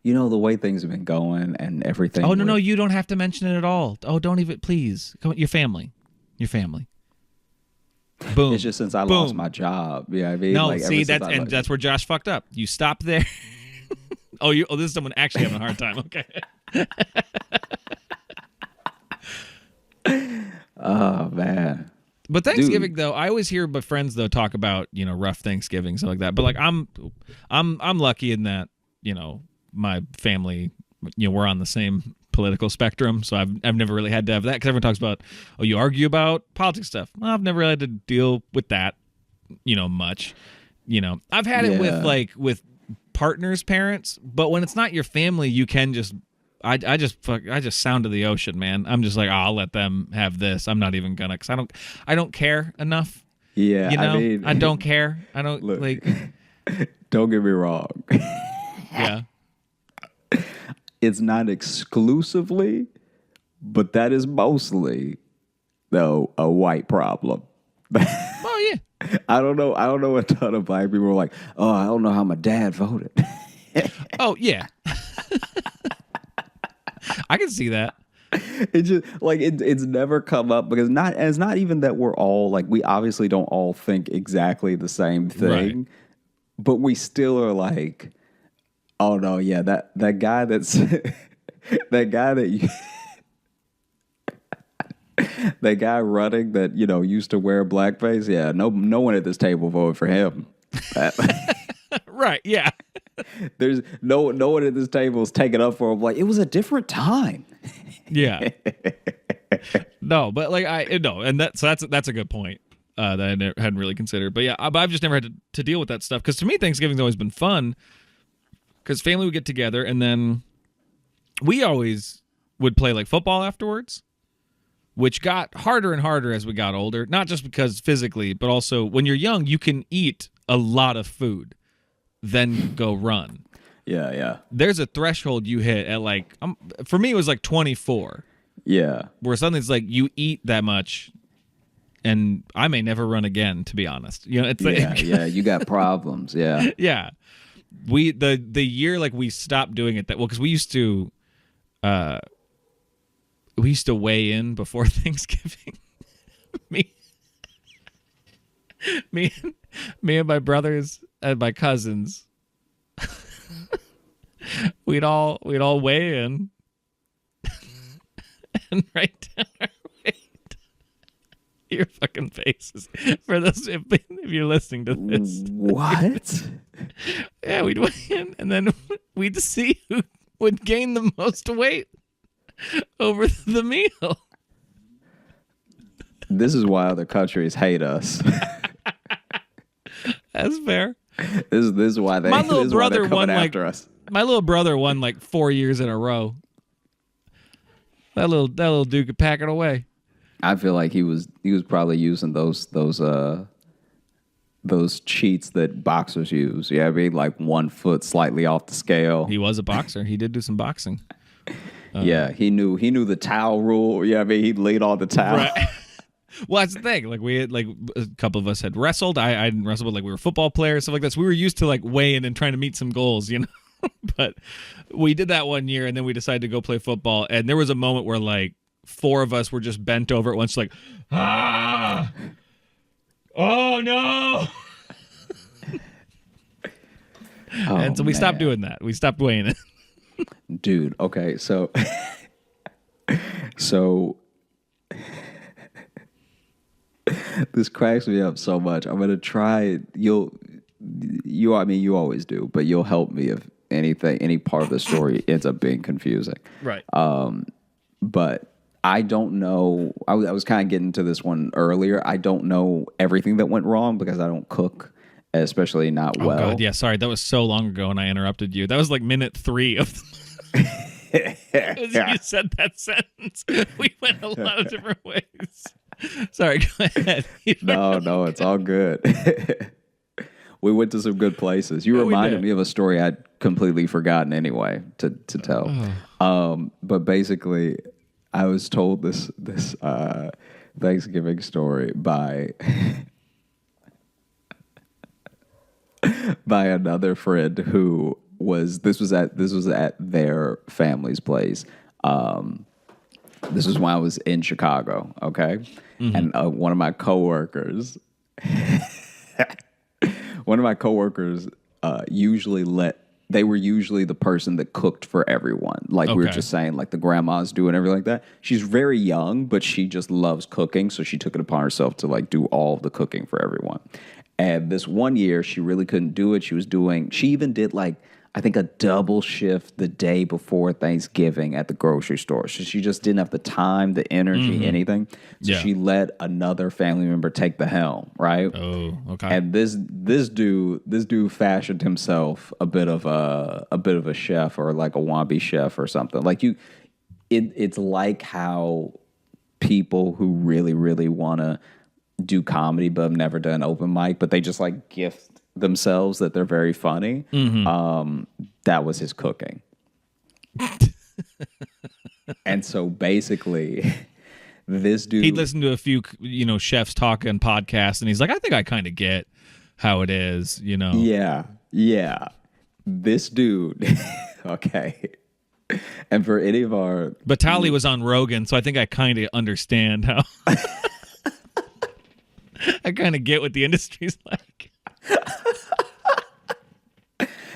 The way things have been going and everything. Oh, no, you don't have to mention it at all. Oh, don't even, please. Come on, your family. Boom. It's just since I lost my job. Yeah, I mean, no, like, see, that's where Josh fucked up. You stop there. This is someone actually having a hard time. Okay. Oh man. But Thanksgiving, though, I always hear my friends though talk about rough Thanksgiving, stuff like that. But like I'm lucky in that my family, we're on the same political spectrum, so I've never really had to have that, because everyone talks about, you argue about politics stuff. Well, I've never really had to deal with that, much. I've had it with partners' parents, but when it's not your family, you can just I just sound to the ocean, man. I'm just like, I'll let them have this. I'm not even gonna, because I don't care enough. Yeah, I mean, I don't care. I don't look, like. Don't get me wrong. Yeah. It's not exclusively, but that is mostly, though, a white problem. Oh yeah. I don't know a ton of black people are like, oh, I don't know how my dad voted. Oh yeah. I can see that. It's just like it's never come up, because it's not even that we're all like, we obviously don't all think exactly the same thing, right. But we still are like, oh no, yeah, that guy that's that guy that you that guy running that used to wear blackface. Yeah, no one at this table voted for him. Right? Yeah. There's no one at this table is taking up for him. Like, it was a different time. Yeah. No, but like and that's a good point that I hadn't really considered. But yeah, I've just never had to deal with that stuff, because to me Thanksgiving's always been fun, because family would get together, and then we always would play like football afterwards, which got harder and harder as we got older. Not just because physically, but also when you're young, you can eat a lot of food, then go run. Yeah. There's a threshold you hit at like, for me, it was like 24. Yeah. Where suddenly it's like you eat that much, and I may never run again, to be honest. It's like, yeah, you got problems. Yeah. Yeah. the year like we stopped doing it because we used to weigh in before Thanksgiving. me and my brothers and my cousins, we'd all weigh in and write down our weight. Your fucking faces for those if you're listening to this. What? Yeah, we'd weigh in and then we'd see who would gain the most weight over the meal. This is why other countries hate us. That's fair. This is why they. My little this is why they're brother coming won after like us. my little brother won like 4 years in a row. That little dude could pack it away. I feel like he was probably using those cheats that boxers use. Yeah, I mean, like 1 foot slightly off the scale. He was a boxer. He did do some boxing. Yeah, he knew the towel rule. Yeah, I mean, he'd lead on the towel. Right. Well, that's the thing. Like we had like a couple of us had wrestled. I didn't wrestle, but like we were football players, stuff like that. So we were used to like weighing and trying to meet some goals, you know. But we did that 1 year, and then we decided to go play football. And there was a moment where like 4 of us were just bent over at once, like, oh no. And so we stopped doing that. We stopped weighing it. Dude, okay, so this cracks me up so much. I'm gonna try. I mean, you always do, but you'll help me if any part of the story ends up being confusing. Right. But I don't know. I was kind of getting to this one earlier. I don't know everything that went wrong because I don't cook, especially not well. Oh God, yeah. Sorry, that was so long ago, and I interrupted you. That was like minute 3 of. You said that sentence. We went a lot of different ways. Sorry, go ahead. No, it's all good. We went to some good places. You reminded me of a story I'd completely forgotten anyway to tell. But basically, I was told this Thanksgiving story by another friend who was at their family's place. This was when I was in Chicago, okay? Mm-hmm. And one of my coworkers they were usually the person that cooked for everyone. Like we were just saying, like the grandmas do and everything like that. She's very young, but she just loves cooking, so she took it upon herself to like do all of the cooking for everyone. And this one year, she really couldn't do it. She even did like, I think a double shift the day before Thanksgiving at the grocery store. So she just didn't have the time, the energy, anything. So she let another family member take the helm, right? Oh, okay. And this dude fashioned himself a bit of a chef or like a wannabe chef or something. Like it's like how people who really, really want to do comedy but have never done open mic, but they just like gift themselves that they're very funny. That was his cooking. And so basically this dude, he'd listen to a few chefs talking podcasts, and he's like, I think I kind of get how it is, yeah this dude okay. And for any of our but Tally was on Rogan, so I think I kind of understand how I kind of get what the industry's like.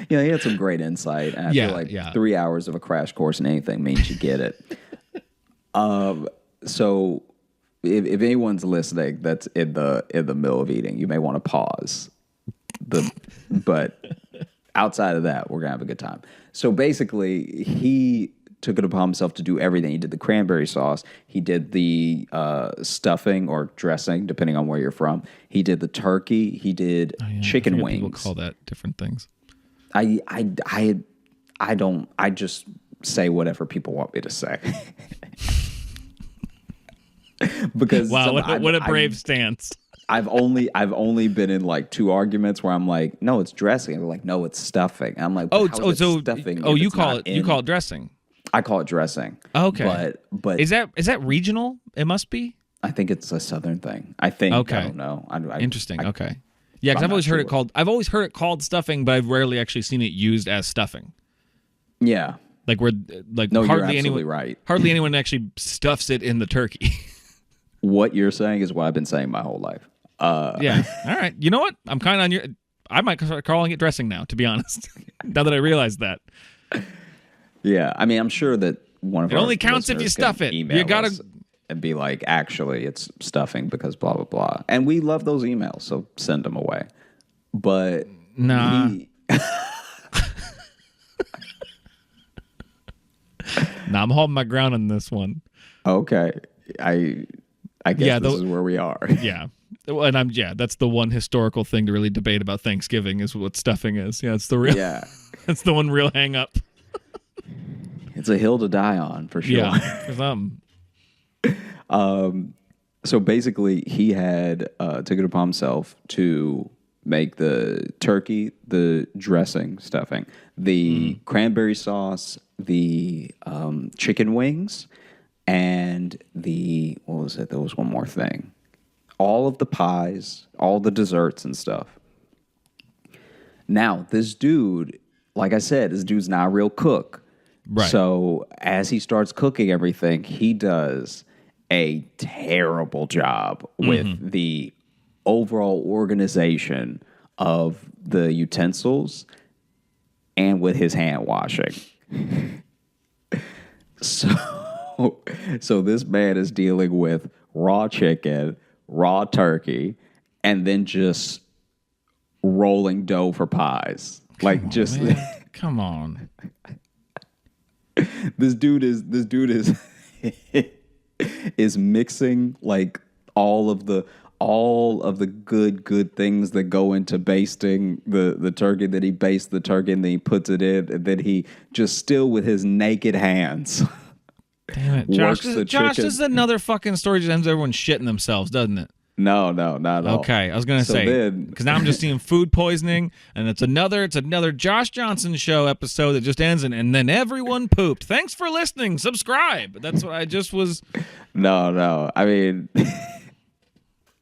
He had some great insight. And I feel like 3 hours of a crash course in anything means you get it. So if anyone's listening that's in the middle of eating, you may want to pause. But outside of that, we're gonna have a good time. So basically, he took it upon himself to do everything. He did the cranberry sauce. He did the stuffing or dressing, depending on where you're from. He did the turkey. He did chicken wings. People call that different things. I don't. I just say whatever people want me to say. Because wow, what a brave stance. I've only been in like 2 arguments where I'm like, no, it's dressing. And they're like, no, it's stuffing. And I'm like, so stuffing. You call it dressing. I call it dressing. Okay, but is that regional? It must be. I think it's a Southern thing. I think. Okay. I don't know. Interesting. Okay. Yeah, because I'm I've always not heard it sure. called. I've always heard it called stuffing, but I've rarely actually seen it used as stuffing. Yeah. Like where, like No, you're hardly absolutely anyone, right. hardly anyone actually stuffs it in the turkey. What you're saying is what I've been saying my whole life. Yeah. All right. You know what? I'm kind of on your. I might start calling it dressing now. To be honest, now that I realize that Yeah, I mean, I'm sure that one of it our only counts if you listeners stuff can it. email You gotta. us and be like, actually, it's stuffing because blah blah blah. And we love those emails, so send them away. But Nah. he, Nah, I'm holding my ground on this one. okay, I guess Yeah, this is where we are. Yeah. And that's the one historical thing to really debate about Thanksgiving is what stuffing is. Yeah, it's the real Yeah, that's the one real hang up. it's a hill to die on for sure. Yeah. For some. So basically, he had took it upon himself to make the turkey, the dressing, stuffing, the cranberry sauce, the chicken wings, and the what was it? There was one more thing. All of the pies, all the desserts and stuff. Now, this dude, like I said, this dude's not a real cook. Right. So as he starts cooking everything, he does a terrible job with the overall organization of the utensils and with his hand washing. So this man is dealing with raw chicken, raw turkey, and then just rolling dough for pies. Come on. This dude is is mixing like all of the good things that go into basting the turkey. That he bastes the turkey and then he puts it in, and then he just still with his naked hands. Damn it, Josh. Works the Josh, chicken. this is another fucking story. Just ends everyone shitting themselves, doesn't it? No, not at all. Okay, I was gonna So say then- because now I'm just seeing food poisoning, and it's another Josh Johnson show episode that just ends, and then everyone pooped. Thanks for listening. Subscribe. That's what I just was. No. I mean,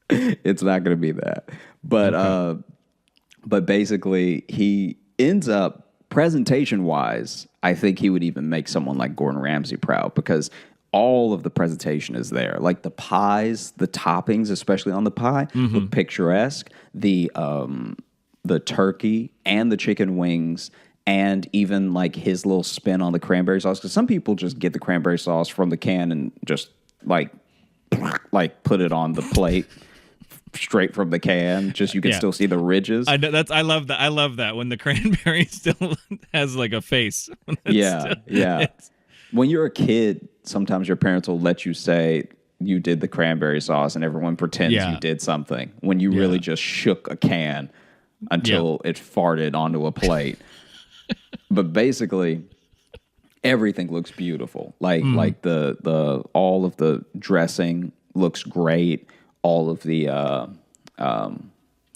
it's not going to be that. But basically, he ends up presentation wise. I think he would even make someone like Gordon Ramsay proud because all of the presentation is there. Like the pies, the toppings, especially on the pie, look picturesque. The turkey and the chicken wings. And even like his little spin on the cranberry sauce, because some people just get the cranberry sauce from the can and just like put it on the plate straight from the can. Just you can still see the ridges. I know I love that. I love that when the cranberry still has like a face. Yeah. When you're a kid, sometimes your parents will let you say you did the cranberry sauce, and everyone pretends you did something when you really just shook a can until it farted onto a plate. But basically, everything looks beautiful. Like the all of the dressing looks great. All of the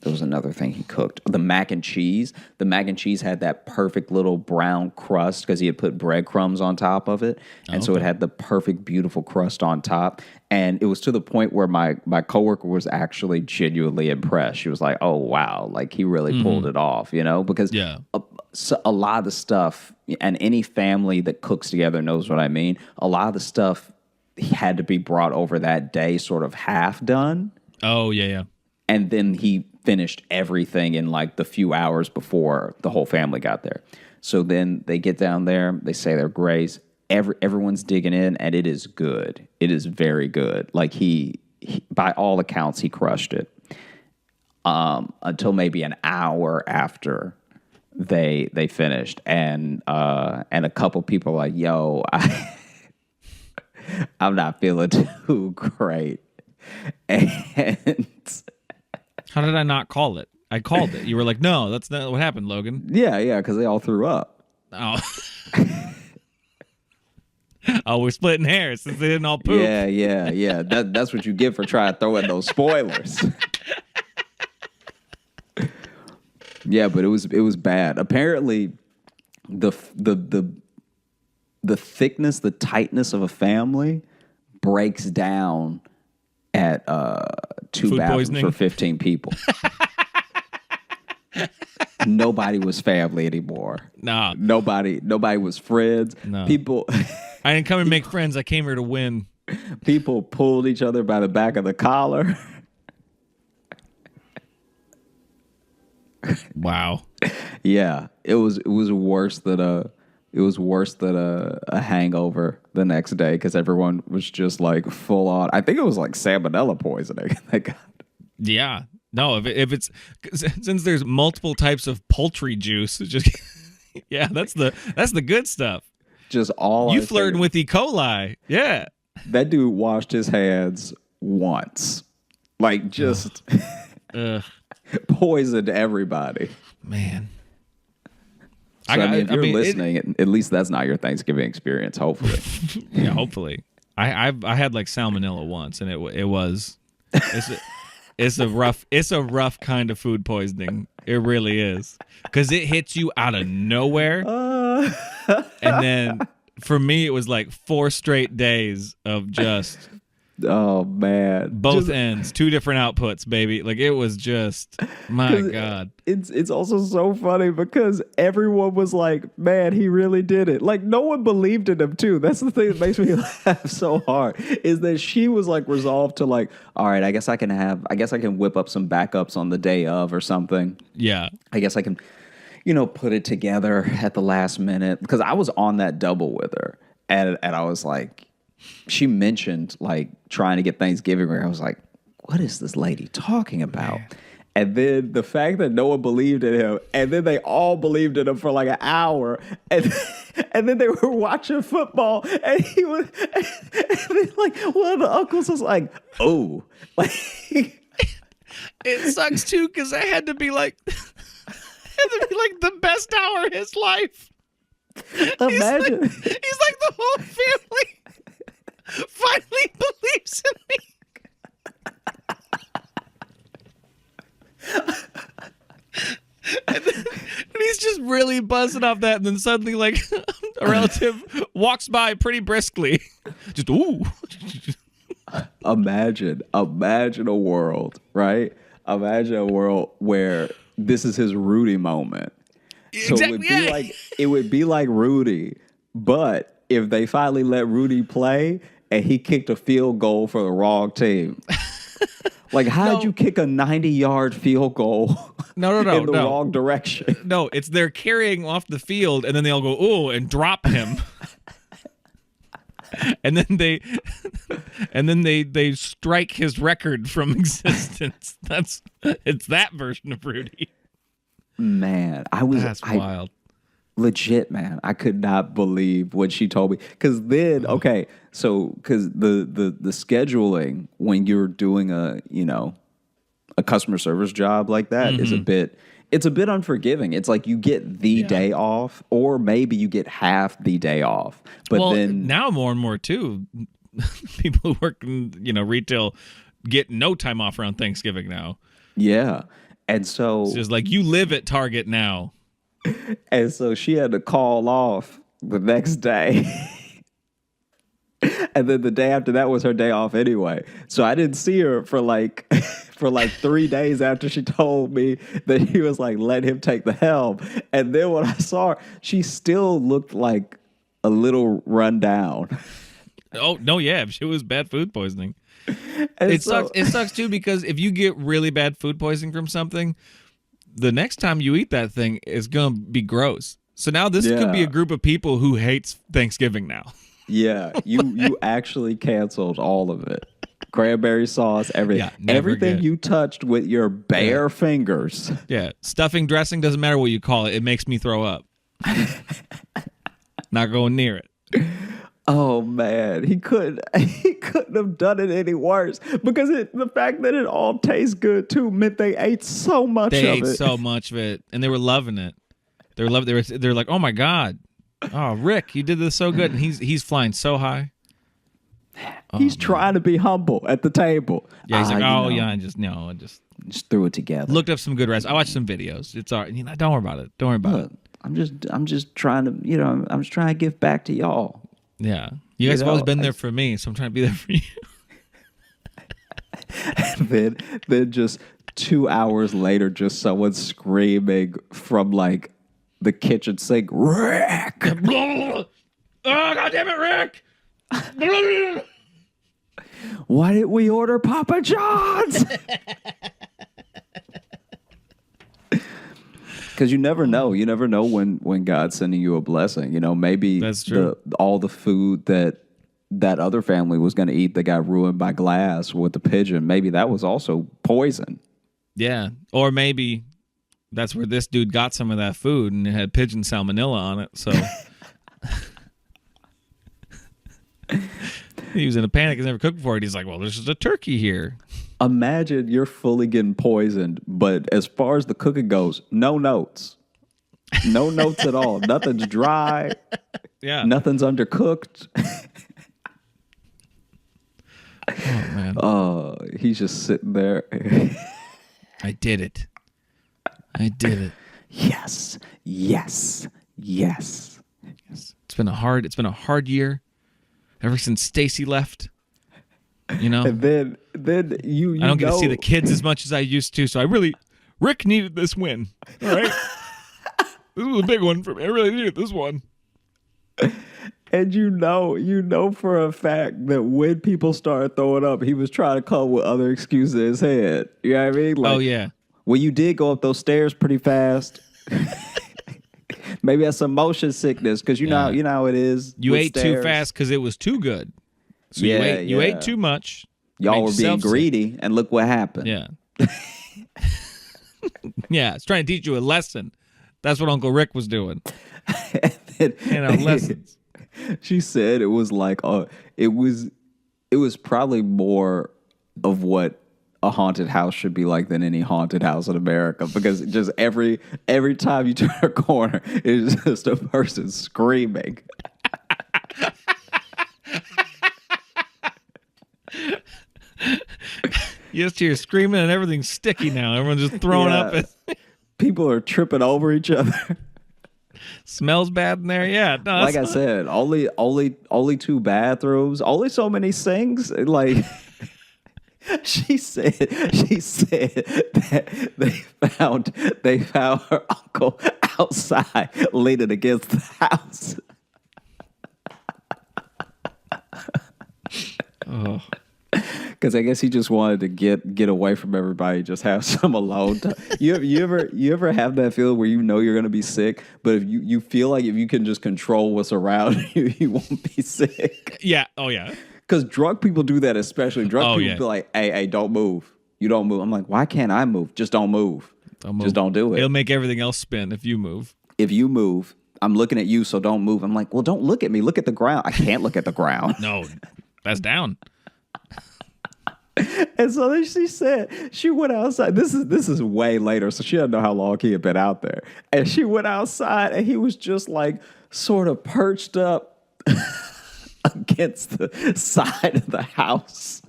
there was another thing he cooked. The mac and cheese. The mac and cheese had that perfect little brown crust because he had put breadcrumbs on top of it. And so it had the perfect, beautiful crust on top. And it was to the point where my coworker was actually genuinely impressed. She was like, oh, wow, like he really pulled it off, you know? Because a lot of the stuff, and any family that cooks together knows what I mean, a lot of the stuff had to be brought over that day sort of half done. Oh, yeah. And then he finished everything in like the few hours before the whole family got there. So then they get down there, they say their grace. Everyone's digging in, and it is good. It is very good. Like he by all accounts, he crushed it. Until maybe an hour after they finished, and a couple people were like, "Yo, I'm not feeling too great," and. How did I not call it? I called it. You were like, no, that's not what happened, Logan. Yeah, because they all threw up. Oh. Oh, we're splitting hairs since they didn't all poop. Yeah. That's what you get for trying to throw in those spoilers. Yeah, but it was bad. Apparently, the thickness, the tightness of a family breaks down at two Food bathrooms poisoning? for 15 people. Nobody was family anymore. Nah, Nobody was friends. no. People I didn't come and make friends. I came here to win. people pulled each other by the back of the collar. Wow. Yeah, it was worse than a hangover the next day because everyone was just like full on. I think it was like salmonella poisoning. They got. Yeah. No, if it's since there's multiple types of poultry juice, it's just yeah, that's the good stuff. Just all You flirting with E. coli. Yeah. that dude washed his hands once, like just Ugh. poisoned everybody. Man. So, if you're listening, at least that's not your Thanksgiving experience. Hopefully, yeah, hopefully. I had like salmonella once, and it was it's a rough kind of food poisoning. It really is, because it hits you out of nowhere, and then for me it was like 4 straight days of just oh man, both ends, 2 different outputs, baby. Like it was just my God. It's also so funny because everyone was like, "Man, he really did it." Like no one believed in him too. That's the thing that makes me laugh so hard is that she was like resolved to like, "All right, I guess I can whip up some backups on the day of or something." Yeah. I guess I can, put it together at the last minute because I was on that double with her and I was like, she mentioned like trying to get Thanksgiving where I was like, what is this lady talking about? Man. And then the fact that no one believed in him, and then they all believed in him for like an hour, and then they were watching football, and he was, and then like one of the uncles was like, "Oh, like it sucks too because I had to be like the best hour of his life." Imagine he's like the whole family finally believes in me. and he's just really buzzing off that, and then suddenly, like, a relative walks by pretty briskly. Just ooh. Imagine a world, right? Imagine a world where this is his Rudy moment. So exactly, it would be like Rudy, but if they finally let Rudy play and he kicked a field goal for the wrong team. Like, how'd you kick a 90-yard field goal in the wrong direction? No, it's they're carrying off the field, and then they all go, ooh, and drop him. and then they strike his record from existence. It's that version of Rudy. Man, That's wild. Legit, man. I could not believe what she told me. Because then, okay, so because the scheduling when you're doing a customer service job like that is it's a bit unforgiving. It's like you get the day off, or maybe you get half the day off. But then now more and more too, people who work in retail get no time off around Thanksgiving now. Yeah, and so it's just like you live at Target now. And so she had to call off the next day. And then the day after that was her day off anyway. So I didn't see her for like 3 days after she told me that he was like, let him take the helm. And then when I saw her, she still looked like a little run down. Oh, no, yeah. It was bad food poisoning. It sucks too because if you get really bad food poisoning from something, the next time you eat that thing is going to be gross. So now this could be a group of people who hates Thanksgiving now. Yeah, you actually canceled all of it. Cranberry sauce, everything. Yeah, everything you touched with your bare fingers. Yeah, stuffing, dressing, doesn't matter what you call it. It makes me throw up. Not going near it. Oh man, he couldn't have done it any worse because the fact that it all tastes good too meant they ate so much of it. They ate so much of it, and they were loving it. They're like, oh my God, oh Rick, you did this so good, and he's flying so high. He's trying to be humble at the table. Yeah, he's like, I just threw it together. Looked up some good recipes. I watched some videos. It's all right. Don't worry about it. Don't worry about it. I'm just trying to, I'm just trying to give back to y'all. Yeah. You guys have always been there for me, so I'm trying to be there for you. then just 2 hours later, just someone screaming from like the kitchen sink, Rick! Oh, God damn it, Rick! Why didn't we order Papa John's? Because you never know. You never know when God's sending you a blessing. You know, maybe That's true. all the food that other family was going to eat that got ruined by glass with the pigeon, maybe that was also poison. Yeah. Or maybe that's where this dude got some of that food and it had pigeon salmonella on it. So he was in a panic. He's never cooked before. And he's like, well, there's just a turkey here. Imagine you're fully getting poisoned, but as far as the cooking goes, no notes. No notes at all. Nothing's dry. Yeah. Nothing's undercooked. Oh, man. Oh, he's just sitting there. I did it. I did it. Yes. Yes. Yes. It's been a hard year ever since Stacy left. You know? And then you I don't get to see the kids as much as I used to, so Rick needed this win. All right. This was a big one for me. I really needed this one. And you know for a fact that when people started throwing up, he was trying to come up with other excuses in his head. You know what I mean? Like, Oh, yeah. well, you did go up those stairs pretty fast. Maybe that's some motion sickness because you know how it is. You with ate stairs. too fast because it was too good. So Yeah, you ate too much. Y'all made were being yourself sick. greedy, and look what happened. Yeah. Yeah, it's trying to teach you a lesson. That's what Uncle Rick was doing. Lessons. She said it was like it was probably more of what a haunted house should be like than any haunted house in America, because just every time you turn a corner, it's just a person screaming. You just hear screaming and everything's sticky now. Everyone's just throwing up. People are tripping over each other. Smells bad in there. Yeah. No, Like I said, only 2 bathrooms, only so many sinks. Like she said that they found her uncle outside leaning against the house. Oh. Because I guess he just wanted to get away from everybody, just have some alone time. You ever have that feeling where you know you're gonna be sick, but if you feel like if you can just control what's around you, you won't be sick. Yeah. Oh yeah. Because drunk people do that, especially drunk people yeah. be like, hey, don't move. You don't move. I'm like, why can't I move? Just don't move. Just don't do it. It'll make everything else spin if you move. If you move, I'm looking at you, so don't move. I'm like, well, don't look at me. Look at the ground. I can't look at the ground. No, that's down. And so then she said she went outside. This is way later, so she doesn't know how long he had been out there. And she went outside, and he was just like sort of perched up against the side of the house,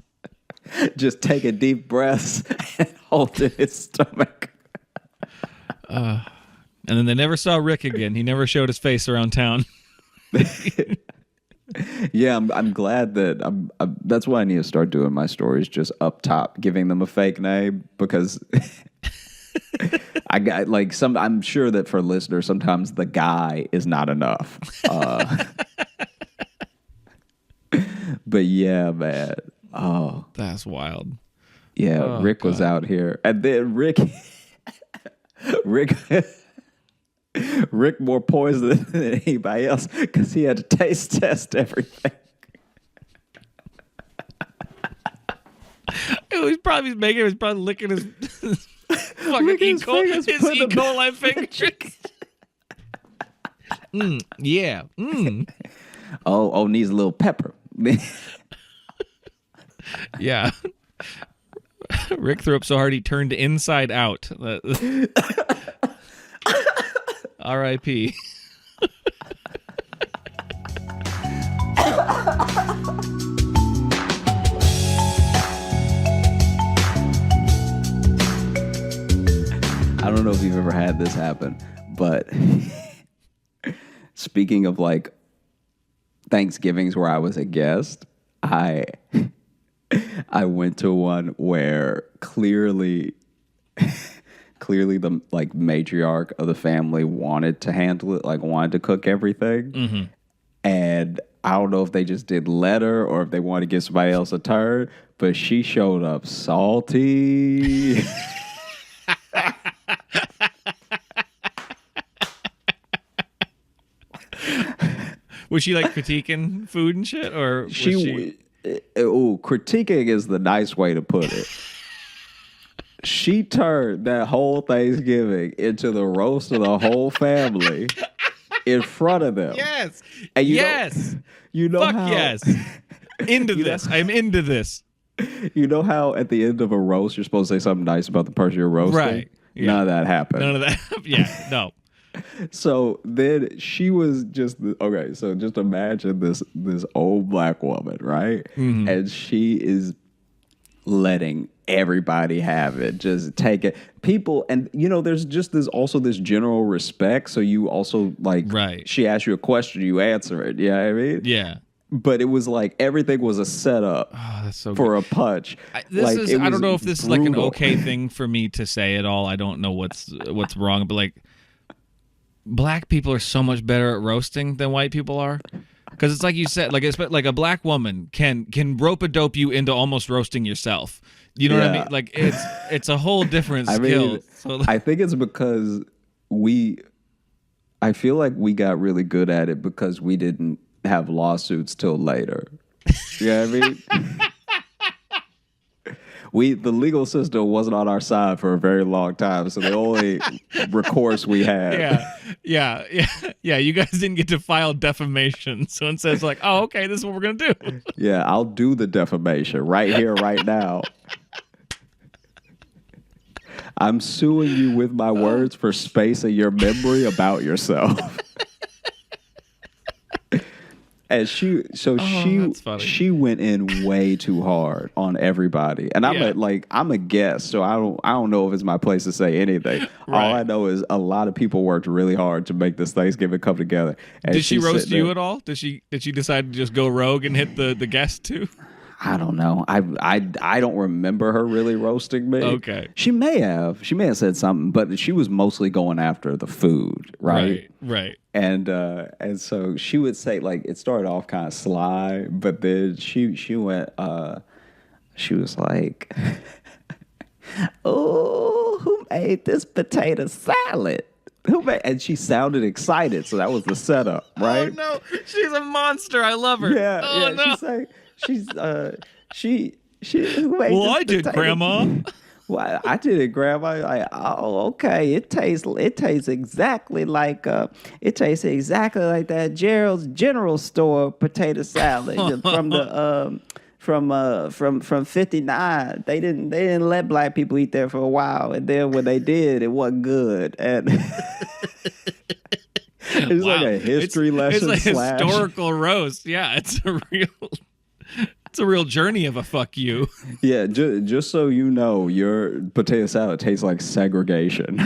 just taking deep breaths and holding his stomach. And then they never saw Rick again. He never showed his face around town. Yeah, I'm glad that that's why I need to start doing my stories just up top, giving them a fake name, because I got like I'm sure that for listeners sometimes the guy is not enough. But yeah, man. Oh, That's wild. yeah. Oh, Rick was out here, and then Rick more poison than anybody else because he had to taste test everything. He was probably licking his fucking Licking his fingers, his putting E. them- coli fingers. Yeah. Oh, needs a little pepper. Yeah. Rick threw up so hard he turned inside out. R.I.P. I don't know if you've ever had this happen, but speaking of like Thanksgivings where I was a guest, I went to one where clearly clearly the like matriarch of the family wanted to handle it, like wanted to cook everything. And I don't know if they just did let her or if they wanted to give somebody else a turn, but she showed up salty. Was she like critiquing food and shit, or was she? Critiquing is the nice way to put it. She turned that whole Thanksgiving into the roast of the whole family in front of them. Yes. And yes. You know Fuck how, yes. Into this. I'm into this. You know how at the end of a roast you're supposed to say something nice about the person you're roasting? Right. Yeah. None of that happened. None of that. Yeah. No. So then she was just okay. So just imagine this old black woman, right? And she is letting everybody have it, just take it. People, and there's just this general respect. So you also like, right? She asks you a question, you answer it. You know what I mean? Yeah. But it was like everything was a setup that's so for good. a punch. I don't know if this is like an okay thing for me to say at all. I don't know what's wrong, but like, black people are so much better at roasting than white people are, because it's like you said, like a black woman can rope-a-dope you into almost roasting yourself. You know what I mean? Like it's a whole different skill. I think it's because I feel like we got really good at it because we didn't have lawsuits till later. You know what I mean? The legal system wasn't on our side for a very long time, so the only recourse we had. Yeah. You guys didn't get to file defamation, so it says like, oh, okay, this is what we're gonna do. Yeah, I'll do the defamation right here, right now. I'm suing you with my words for space in your memory about yourself. And she went in way too hard on everybody, and I'm a guest, so I don't know if it's my place to say anything. Right. All I know is a lot of people worked really hard to make this Thanksgiving come together. And did she roast you at all? Did she decide to just go rogue and hit the guest too? I don't know. I don't remember her really roasting me. Okay. She may have said something, but she was mostly going after the food, right? Right. And so she would say, like, it started off kind of sly, but then she went she was like, "Oh, who made this potato salad?" And she sounded excited, so that was the setup, right? Oh no, she's a monster. I love her. Yeah, oh, yeah. No. She who made well, this I did, potato? Grandma. Well, I did it, Grandma. Like, oh, okay. It tastes exactly like that Gerald's General Store potato salad from the from 59. They didn't let black people eat there for a while, and then when they did, it wasn't good. And it's like a history lesson. It's like historical roast. Yeah, it's a real journey of a fuck you. Yeah, just so you know, your potato salad tastes like segregation.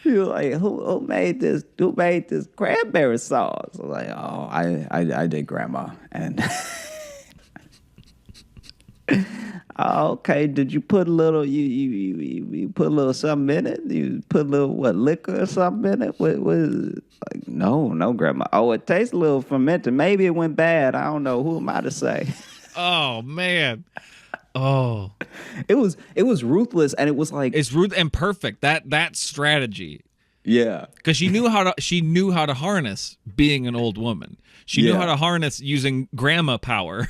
You're like, who made this? Who made this cranberry sauce? I'm like, oh, I did, Grandma. And oh, okay. Did you put a little? You put a little something in it? You put a little liquor or something in it? What is it? Like, no, Grandma. Oh, it tastes a little fermented. Maybe it went bad. I don't know. Who am I to say? Oh man. Oh, it was ruthless, and it was like it's and perfect. That strategy. Yeah, because she knew how to harness being an old woman. She knew how to harness using grandma power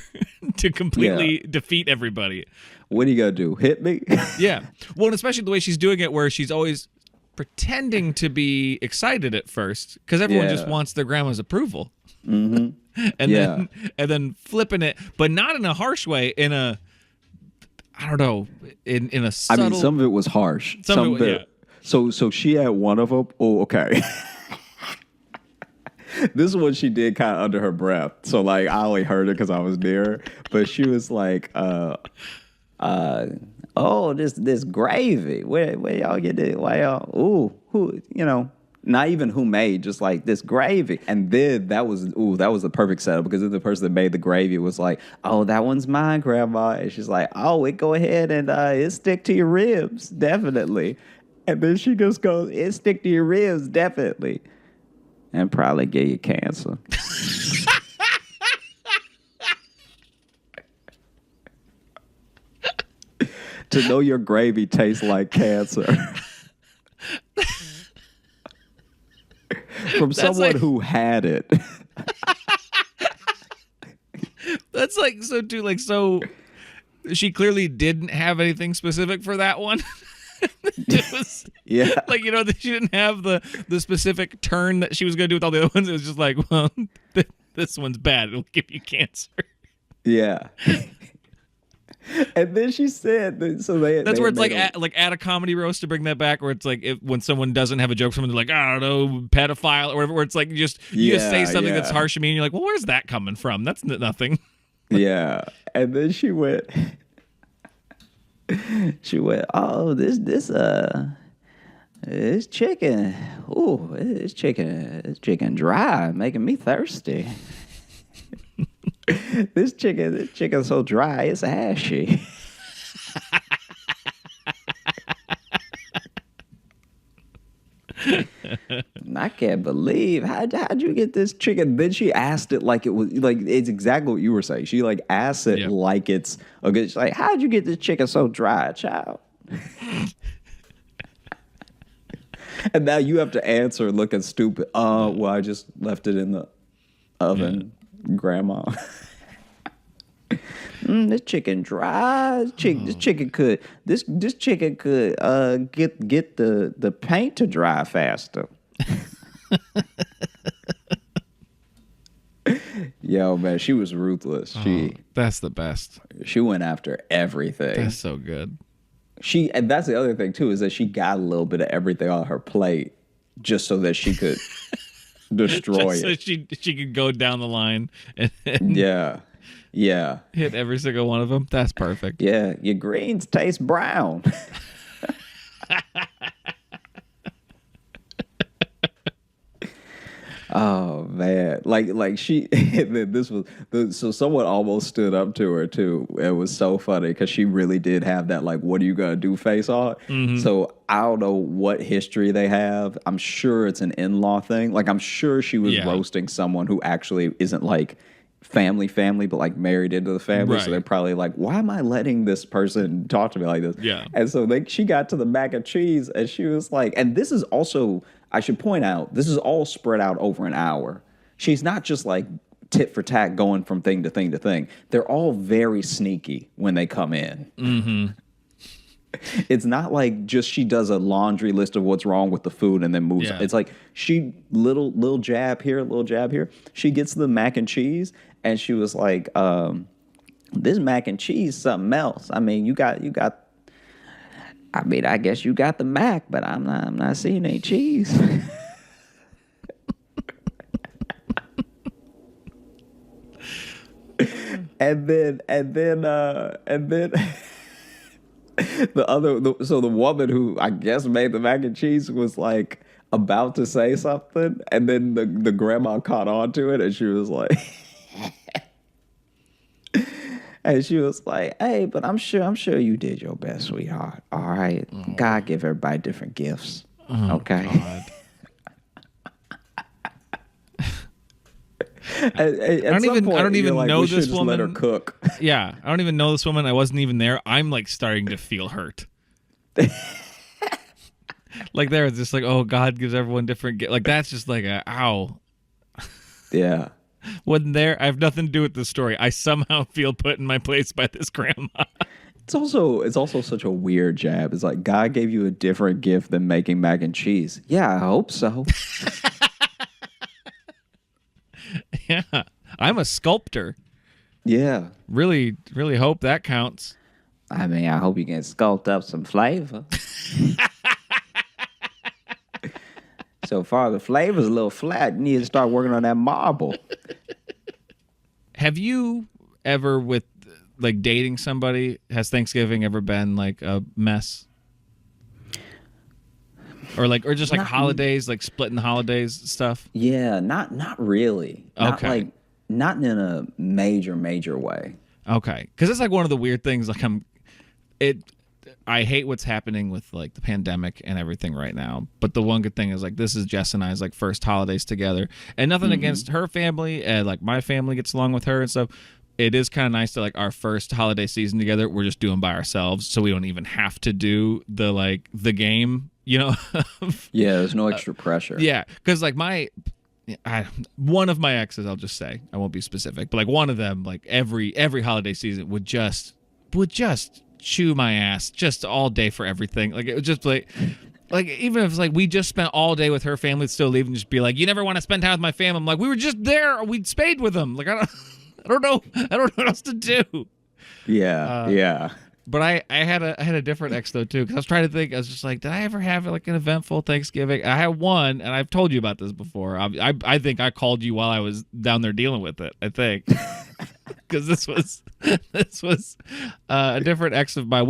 to completely defeat everybody. What are you gonna do? Hit me? Yeah. Well, and especially the way she's doing it, where she's always pretending to be excited at first, because everyone just wants their grandma's approval. Mm-hmm. and then flipping it, but not in a harsh way. In a, I don't know, in a subtle. I mean, some of it was harsh. Some of it. So she had one of them. Oh, okay. This is what she did kind of under her breath. So like I only heard it because I was near. But she was like, oh, this gravy. Where y'all get it? Why y'all? Ooh, who? Not even who made, just like this gravy. And then that was the perfect setup because then the person that made the gravy was like, oh, that one's mine, Grandma. And she's like, oh, it go ahead and it stick to your ribs, definitely. And then she just goes, it stick to your ribs, definitely. And probably give you cancer. To know your gravy tastes like cancer. From someone who had it. That's like so too like so. She clearly didn't have anything specific for that one. It was, yeah, like she didn't have the specific turn that she was going to do with all the other ones. It was just like, well, this one's bad. It'll give you cancer. Yeah. And then she said, so that's where it's like at a comedy roast to bring that back, where it's like when someone doesn't have a joke, someone like, I don't know, pedophile or whatever, where it's like you just say something that's harsh to me, and you're like, well, where's that coming from? That's nothing. Yeah. And then she went, oh, this chicken, ooh, this chicken dry, making me thirsty. This chicken's so dry, it's ashy. I can't believe how'd you get this chicken? Then she asked it like it was like it's exactly what you were saying. She like asked it like it's a good. She's like, how'd you get this chicken so dry, child? And now you have to answer looking stupid. Well, I just left it in the oven, Grandma. This chicken dry. This chicken could get the paint to dry faster. Yo, man, she was ruthless. That's the best. She went after everything. That's so good. And that's the other thing too, is that she got a little bit of everything on her plate just so that she could destroy it. So she could go down the line and yeah. hit every single one of them. That's perfect. Yeah, your greens taste brown. Oh man, like she. This was so someone almost stood up to her too. It was so funny because she really did have that like, "What are you gonna do?" face on. Mm-hmm. So I don't know what history they have. I'm sure it's an in-law thing. Like I'm sure she was roasting someone who actually isn't like family, but like married into the family. Right. So they're probably like, "Why am I letting this person talk to me like this?" Yeah. And so she got to the mac and cheese, and she was like, and this is also. I should point out, this is all spread out over an hour. She's not just like tit for tat going from thing to thing to thing. They're all very sneaky when they come in. Mm-hmm. It's not like just she does a laundry list of what's wrong with the food and then moves. Yeah. It's like she little jab here, little jab here. She gets the mac and cheese and she was like, this mac and cheese something else. I mean, you got I mean, I guess you got the mac, but I'm not seeing any cheese. and then so the woman who I guess made the mac and cheese was like about to say something, and then the grandma caught on to it, and she was like. And she was like, "Hey, but I'm sure you did your best, sweetheart. All right, God give everybody different gifts. Okay." I don't even like, know this woman. Let her cook. Yeah, I don't even know this woman. I wasn't even there. I'm like starting to feel hurt. Like there, it's just like, oh, God gives everyone different gifts. Like that's just like ow. Yeah. Wasn't there. I have nothing to do with this story. I somehow feel put in my place by this grandma. It's also such a weird jab. It's like God gave you a different gift than making mac and cheese. Yeah, I hope so. Yeah, I'm a sculptor. Yeah, really hope that counts. I mean, I hope you can sculpt up some flavor. So far, the flavor's a little flat. You need to start working on that marble. Have you ever, with like dating somebody, has Thanksgiving ever been like a mess? or just like holidays, like splitting the holidays stuff. Yeah, not really. Not Okay. like not in a major way. Okay, because it's like one of the weird things. Like I hate what's happening with like the pandemic and everything right now. But the one good thing is like this is Jess and I's like first holidays together, and nothing against her family, and like my family gets along with her and stuff. It is kind of nice to like our first holiday season together. We're just doing by ourselves, so we don't even have to do the game. You know? Yeah, there's no extra pressure. Yeah, because like one of my exes, I'll just say, I won't be specific, but like one of them, like every holiday season would just chew my ass just all day for everything. Like it was just like even if it's like we just spent all day with her family, it'd still leave and just be like, you never want to spend time with my family. I'm like, we were just there, we spayed with them. Like I don't know what else to do. Yeah, yeah. But I had a different ex though too, because I was trying to think. I was just like, did I ever have like an eventful Thanksgiving? I had one, and I've told you about this before. I think I called you while I was down there dealing with it. I think because this was a different ex of mine.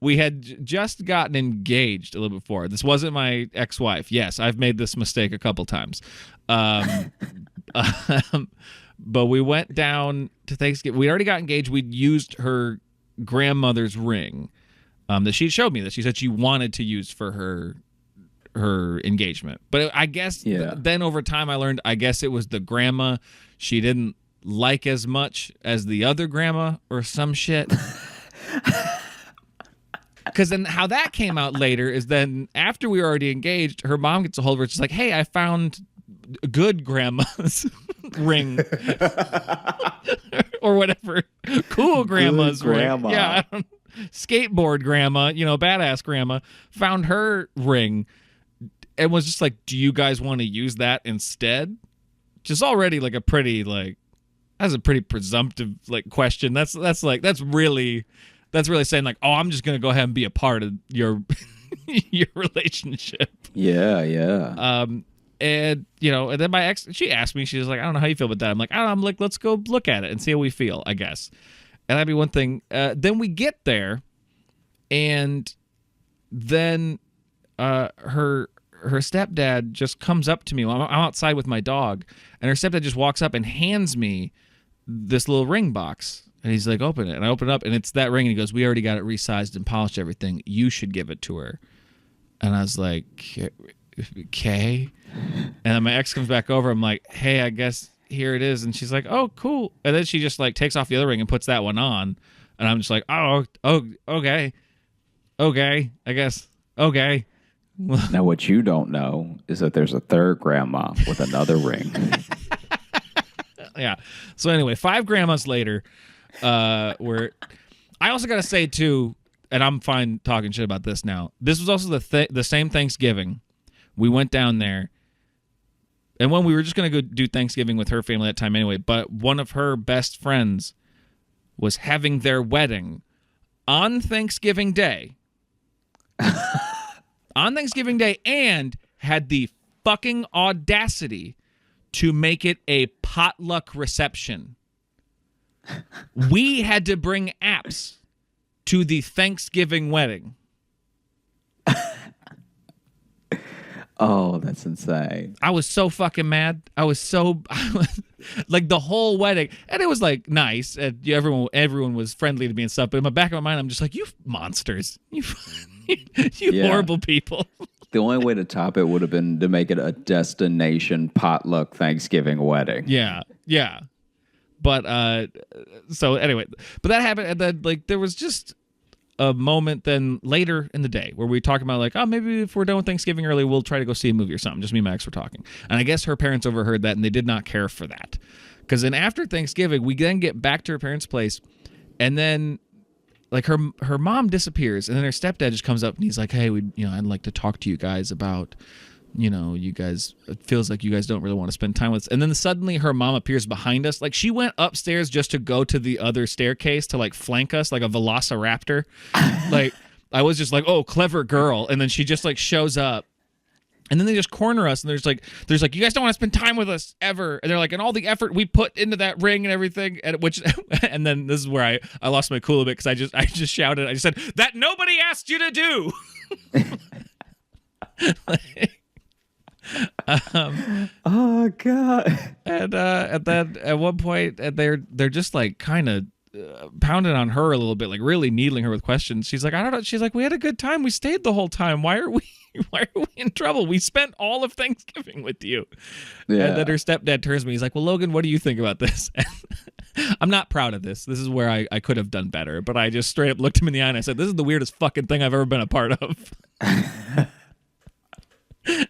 We had just gotten engaged a little before. This wasn't my ex-wife. Yes, I've made this mistake a couple times. But we went down to Thanksgiving. We already got engaged. We'd used her grandmother's ring that she showed me that she said she wanted to use for her engagement. But I guess then over time I learned, I guess it was the grandma she didn't like as much as the other grandma or some shit. Because then how that came out later is then after we were already engaged, her mom gets a hold of her. She's like, hey, I found good grandma's ring or whatever, cool grandma's ring. Yeah, skateboard grandma, badass grandma found her ring and was just like, do you guys want to use that instead? Just already like a pretty that's a pretty presumptive like question. That's really saying like, oh, I'm just gonna go ahead and be a part of your your relationship. Yeah. And and then my ex, she asked me, she was like, I don't know how you feel about that. I'm like, I don't know. I'm like, let's go look at it and see how we feel, I guess. And that'd be one thing. Then we get there, and then her stepdad just comes up to me. I'm outside with my dog, and her stepdad just walks up and hands me this little ring box. And he's like, open it. And I open it up, and it's that ring. And he goes, we already got it resized and polished, everything. You should give it to her. And I was like, okay. And then my ex comes back over. I'm like, hey, I guess here it is. And she's like, oh, cool. And then she just like takes off the other ring and puts that one on. And I'm just like, oh, okay, I guess, okay. Now what you don't know is that there's a third grandma with another ring. Yeah. So anyway, 5 grandmas later, where I also got to say too, and I'm fine talking shit about this now. This was also the same Thanksgiving. We went down there, and when we were just going to go do Thanksgiving with her family that time anyway, but one of her best friends was having their wedding on Thanksgiving Day. On Thanksgiving Day, and had the fucking audacity to make it a potluck reception. We had to bring apps to the Thanksgiving wedding. Oh, that's insane. I was so fucking mad. I was like the whole wedding, and it was like nice, and everyone was friendly to me and stuff. But in the back of my mind, I'm just like, you monsters, you horrible people. The only way to top it would have been to make it a destination potluck Thanksgiving wedding. Yeah. But so anyway, but that happened, and then like there was just a moment then later in the day where we talking about like, oh, maybe if we're done with Thanksgiving early, we'll try to go see a movie or something. Just me and my ex were talking. And I guess her parents overheard that, and they did not care for that. Because then after Thanksgiving, we then get back to her parents' place, and then like her mom disappears, and then her stepdad just comes up, and he's like, hey, I'd like to talk to you guys about, you guys, it feels like you guys don't really want to spend time with us. And then suddenly her mom appears behind us. Like she went upstairs just to go to the other staircase to like flank us like a velociraptor. Like I was just like, oh, clever girl. And then she just like shows up, and then they just corner us, and there's like, you guys don't want to spend time with us ever. And they're like, and all the effort we put into that ring and everything. And then this is where I lost my cool a bit, because I just shouted, I just said, that nobody asked you to do. Oh God. And then at one point, and they're just like kind of pounding on her a little bit, like really needling her with questions. She's like, I don't know. She's like, we had a good time. We stayed the whole time. Why are we in trouble? We spent all of Thanksgiving with you. Yeah. And then her stepdad turns to me. He's like, well, Logan, what do you think about this? I'm not proud of this. This is where I could have done better. But I just straight up looked him in the eye and I said, this is the weirdest fucking thing I've ever been a part of. And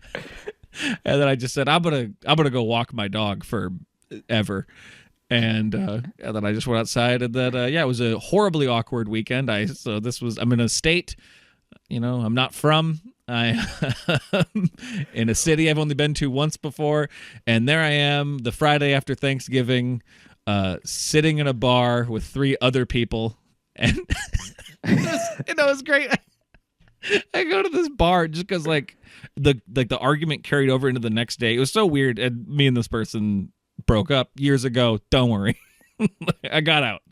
then I just said, I'm gonna go walk my dog forever. And then I just went outside, and then it was a horribly awkward weekend. I'm in a state, I'm not from. I in a city I've only been to once before, and there I am the Friday after Thanksgiving, sitting in a bar with 3 other people, and it was great. I go to this bar just because the argument carried over into the next day. It was so weird, and me and this person broke up years ago. Don't worry. I got out.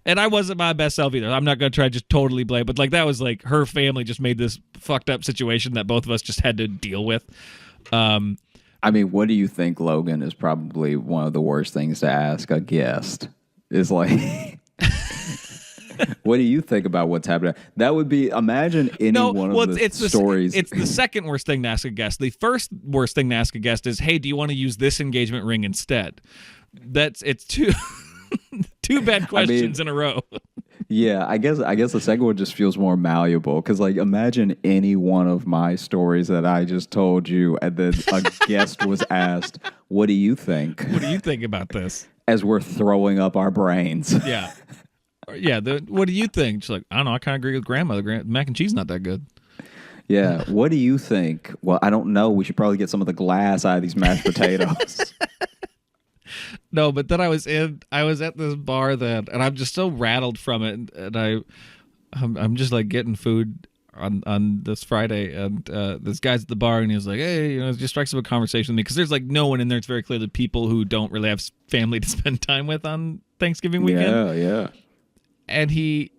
And I wasn't my best self either. I'm not going to try to just totally blame, but that was her family just made this fucked up situation that both of us just had to deal with. I mean, what do you think, Logan, is probably one of the worst things to ask a guest? Is like, what do you think about what's happening? That would be, imagine any one of the stories. It's the second worst thing to ask a guest. The first worst thing to ask a guest is, hey, do you want to use this engagement ring instead? It's two bad questions in a row. Yeah, I guess the second one just feels more malleable because, imagine any one of my stories that I just told you, and then a guest was asked, "What do you think?" What do you think about this? As we're throwing up our brains. Yeah, yeah. What do you think? She's like, I don't know. I kind of agree with Grandma. The mac and cheese not that good. Yeah. What do you think? Well, I don't know. We should probably get some of the glass out of these mashed potatoes. No, but then I was at this bar and I'm just so rattled from it, and I'm just getting food on this Friday, and this guy's at the bar, and he was like, hey, it just strikes up a conversation with me because there's no one in there. It's very clear that people who don't really have family to spend time with on Thanksgiving weekend. Yeah. And he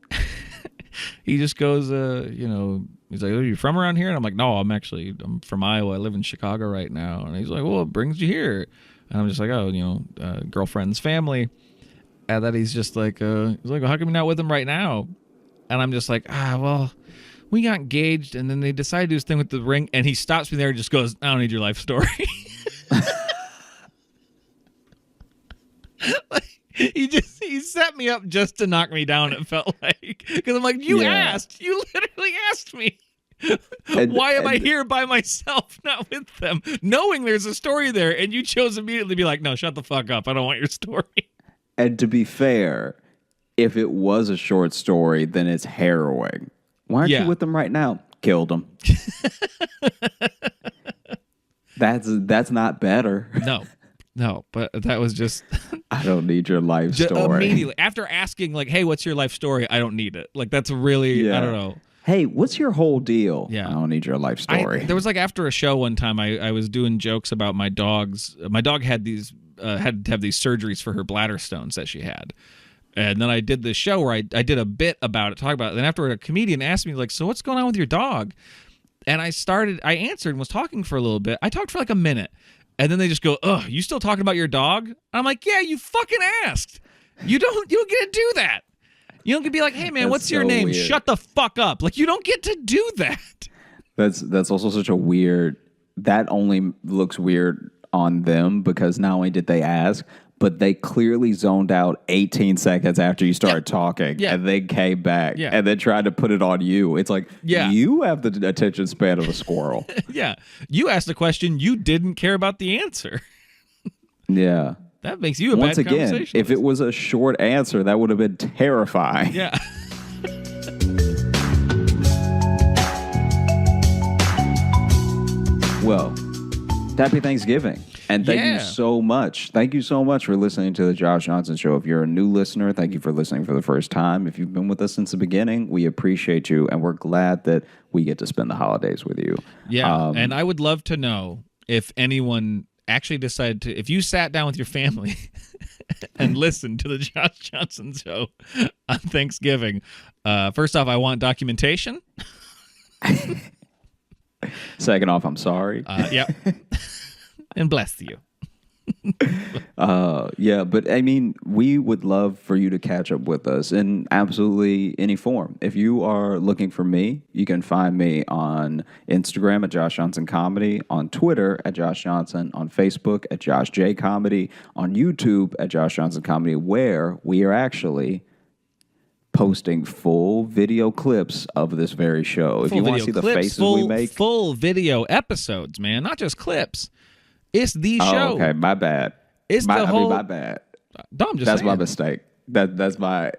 just goes, he's like, are you from around here? And I'm like, no, I'm from Iowa. I live in Chicago right now. And he's like, well, what brings you here? And I'm just like, girlfriend's family. And then he's just like, well, how come you're not with them right now? And I'm just like, well, we got engaged, and then they decided to do this thing with the ring. And he stops me there and just goes, I don't need your life story. He set me up just to knock me down, it felt like. Because I'm like, you literally asked me. Why am I here by myself, not with them, knowing there's a story there, and you chose immediately to be like, no, shut the fuck up. I don't want your story. And to be fair, if it was a short story, then it's harrowing. Why aren't you with them right now? Killed them. That's not better. No, but that was just... I don't need your life story. Immediately. After asking, hey, what's your life story? I don't need it. That's really, I don't know. Hey, what's your whole deal? Yeah. I don't need your life story. There was after a show one time, I was doing jokes about my dogs. My dog had had to have these surgeries for her bladder stones that she had. And then I did this show where I did a bit about it, talk about it. Then after a comedian asked me, so what's going on with your dog? And I answered and was talking for a little bit. I talked for a minute. And then they just go, ugh, you still talking about your dog? I'm like, yeah, you fucking asked. You don't get to do that. You don't get to be like, hey, man, what's your name? Weird. Shut the fuck up. You don't get to do that. That's also such a weird... That only looks weird on them because not only did they ask, but they clearly zoned out 18 seconds after you started talking, and they came back and then tried to put it on you. It's like, you have the attention span of a squirrel. Yeah. You asked a question. You didn't care about the answer. Yeah. That makes you a Once bad again, conversationalist. if it was a short answer, that would have been terrifying. Yeah. Well, happy Thanksgiving. And thank you so much. Thank you so much for listening to the Josh Johnson Show. If you're a new listener, thank you for listening for the first time. If you've been with us since the beginning, we appreciate you. And we're glad that we get to spend the holidays with you. Yeah. And I would love to know if anyone actually decided to, if you sat down with your family and listened to the Josh Johnson Show on Thanksgiving, first off, I want documentation. Second off, I'm sorry. Yep. And bless you. Yeah, but I mean, we would love for you to catch up with us in absolutely any form. If you are looking for me, you can find me on Instagram at Josh Johnson Comedy, on Twitter at Josh Johnson, on Facebook at Josh J Comedy, on YouTube at Josh Johnson Comedy, where we are actually posting full video clips of this very show. If you want to see the faces we make, full video episodes, man, not just clips. It's the oh, show. okay, my bad. It's the whole. my bad. No, I'm just That's saying. my mistake. That's my.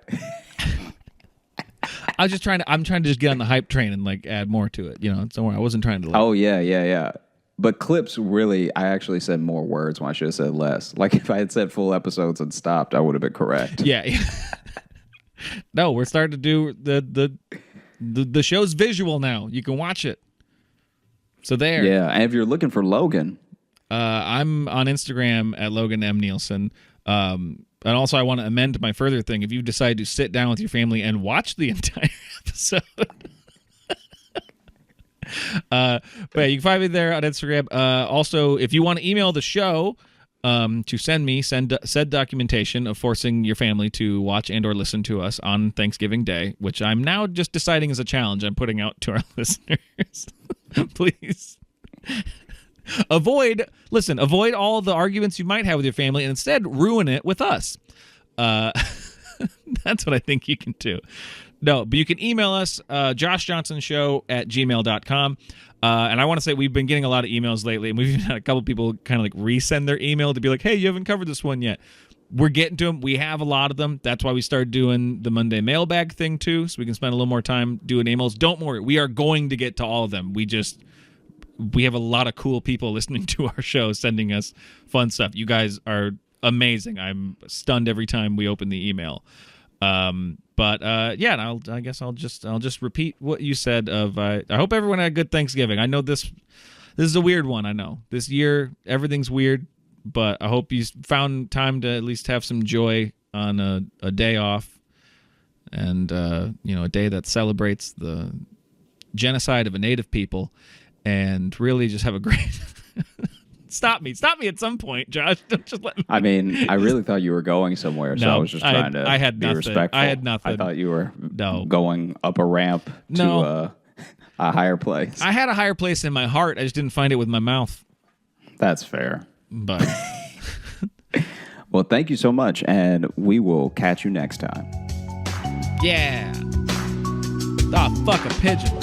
I was just trying to. I'm trying to just get on the hype train and like add more to it. You know, somewhere I wasn't trying to. Like, Oh yeah. But clips really, I actually said more words when I should have said less. Like if I had said full episodes and stopped, I would have been correct. Yeah. No, we're starting to do the show's visual now. You can watch it. So there. Yeah, and if you're looking for Logan, I'm on Instagram at Logan M. Nielsen. And also, I want to amend my further thing. If you decide to sit down with your family and watch the entire episode, but yeah, you can find me there on Instagram. Also, if you want to email the show to send said documentation of forcing your family to watch and or listen to us on Thanksgiving Day, which I'm now just deciding is a challenge I'm putting out to our listeners. Please. Avoid all the arguments you might have with your family and instead ruin it with us. That's what I think you can do. No, but you can email us, joshjohnsonshow@gmail.com. And I want to say we've been getting a lot of emails lately, and we've even had a couple people kind of like resend their email to be like, hey, you haven't covered this one yet. We're getting to them. We have a lot of them. That's why we started doing the Monday mailbag thing too, so we can spend a little more time doing emails. Don't worry, we are going to get to all of them. We have a lot of cool people listening to our show, sending us fun stuff. You guys are amazing. I'm stunned every time we open the email. Yeah, and I guess I'll just repeat what you said. I hope everyone had a good Thanksgiving. I know this is a weird one. I know this year everything's weird, but I hope you found time to at least have some joy on a day off, and a day that celebrates the genocide of a native people. And really just have a great... Stop me at some point, Josh. Don't just let me... I mean, I really thought you were going somewhere, so I was just trying to be respectful. I had nothing. I thought you were going up a ramp to a higher place. I had a higher place in my heart. I just didn't find it with my mouth. That's fair. But... Well, thank you so much, and we will catch you next time. Yeah. Oh, fuck a pigeon.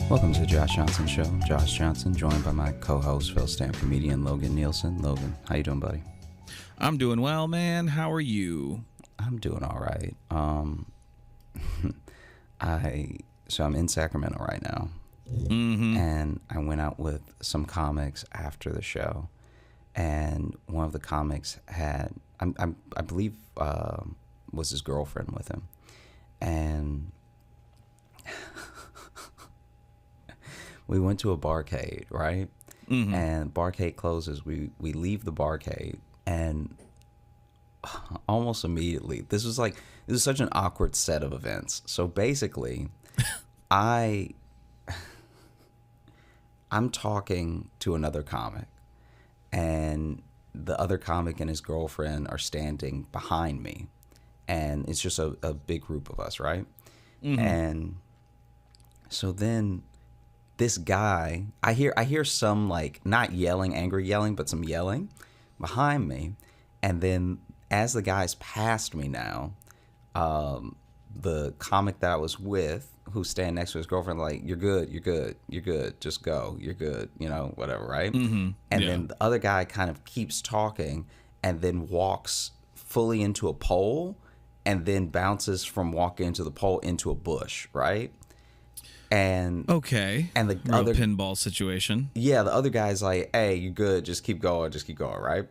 Welcome to the Josh Johnson Show. Josh Johnson, joined by my co-host, fellow stand comedian Logan Nielsen. Logan, how you doing, buddy? I'm doing well, man. How are you? I'm doing all right. So I'm in Sacramento right now, and I went out with some comics after the show, and one of the comics had, I believe, was his girlfriend with him, and we went to a barcade, right? And barcade closes. We leave the barcade, and almost immediately, this was such an awkward set of events. So basically, I'm talking to another comic, and the other comic and his girlfriend are standing behind me, and it's just a big group of us, right? And so then this guy, I hear some, like, not yelling, angry yelling, but some yelling behind me. And then as the guy's past me now, the comic that I was with, who's standing next to his girlfriend, like, you're good, just go, you're good, whatever, right? And then the other guy kind of keeps talking and then walks fully into a pole and then bounces from walking into the pole into a bush, right? And Okay. and the Real other pinball situation. yeah, the other guy's like, "Hey, you good? Just keep going, right?"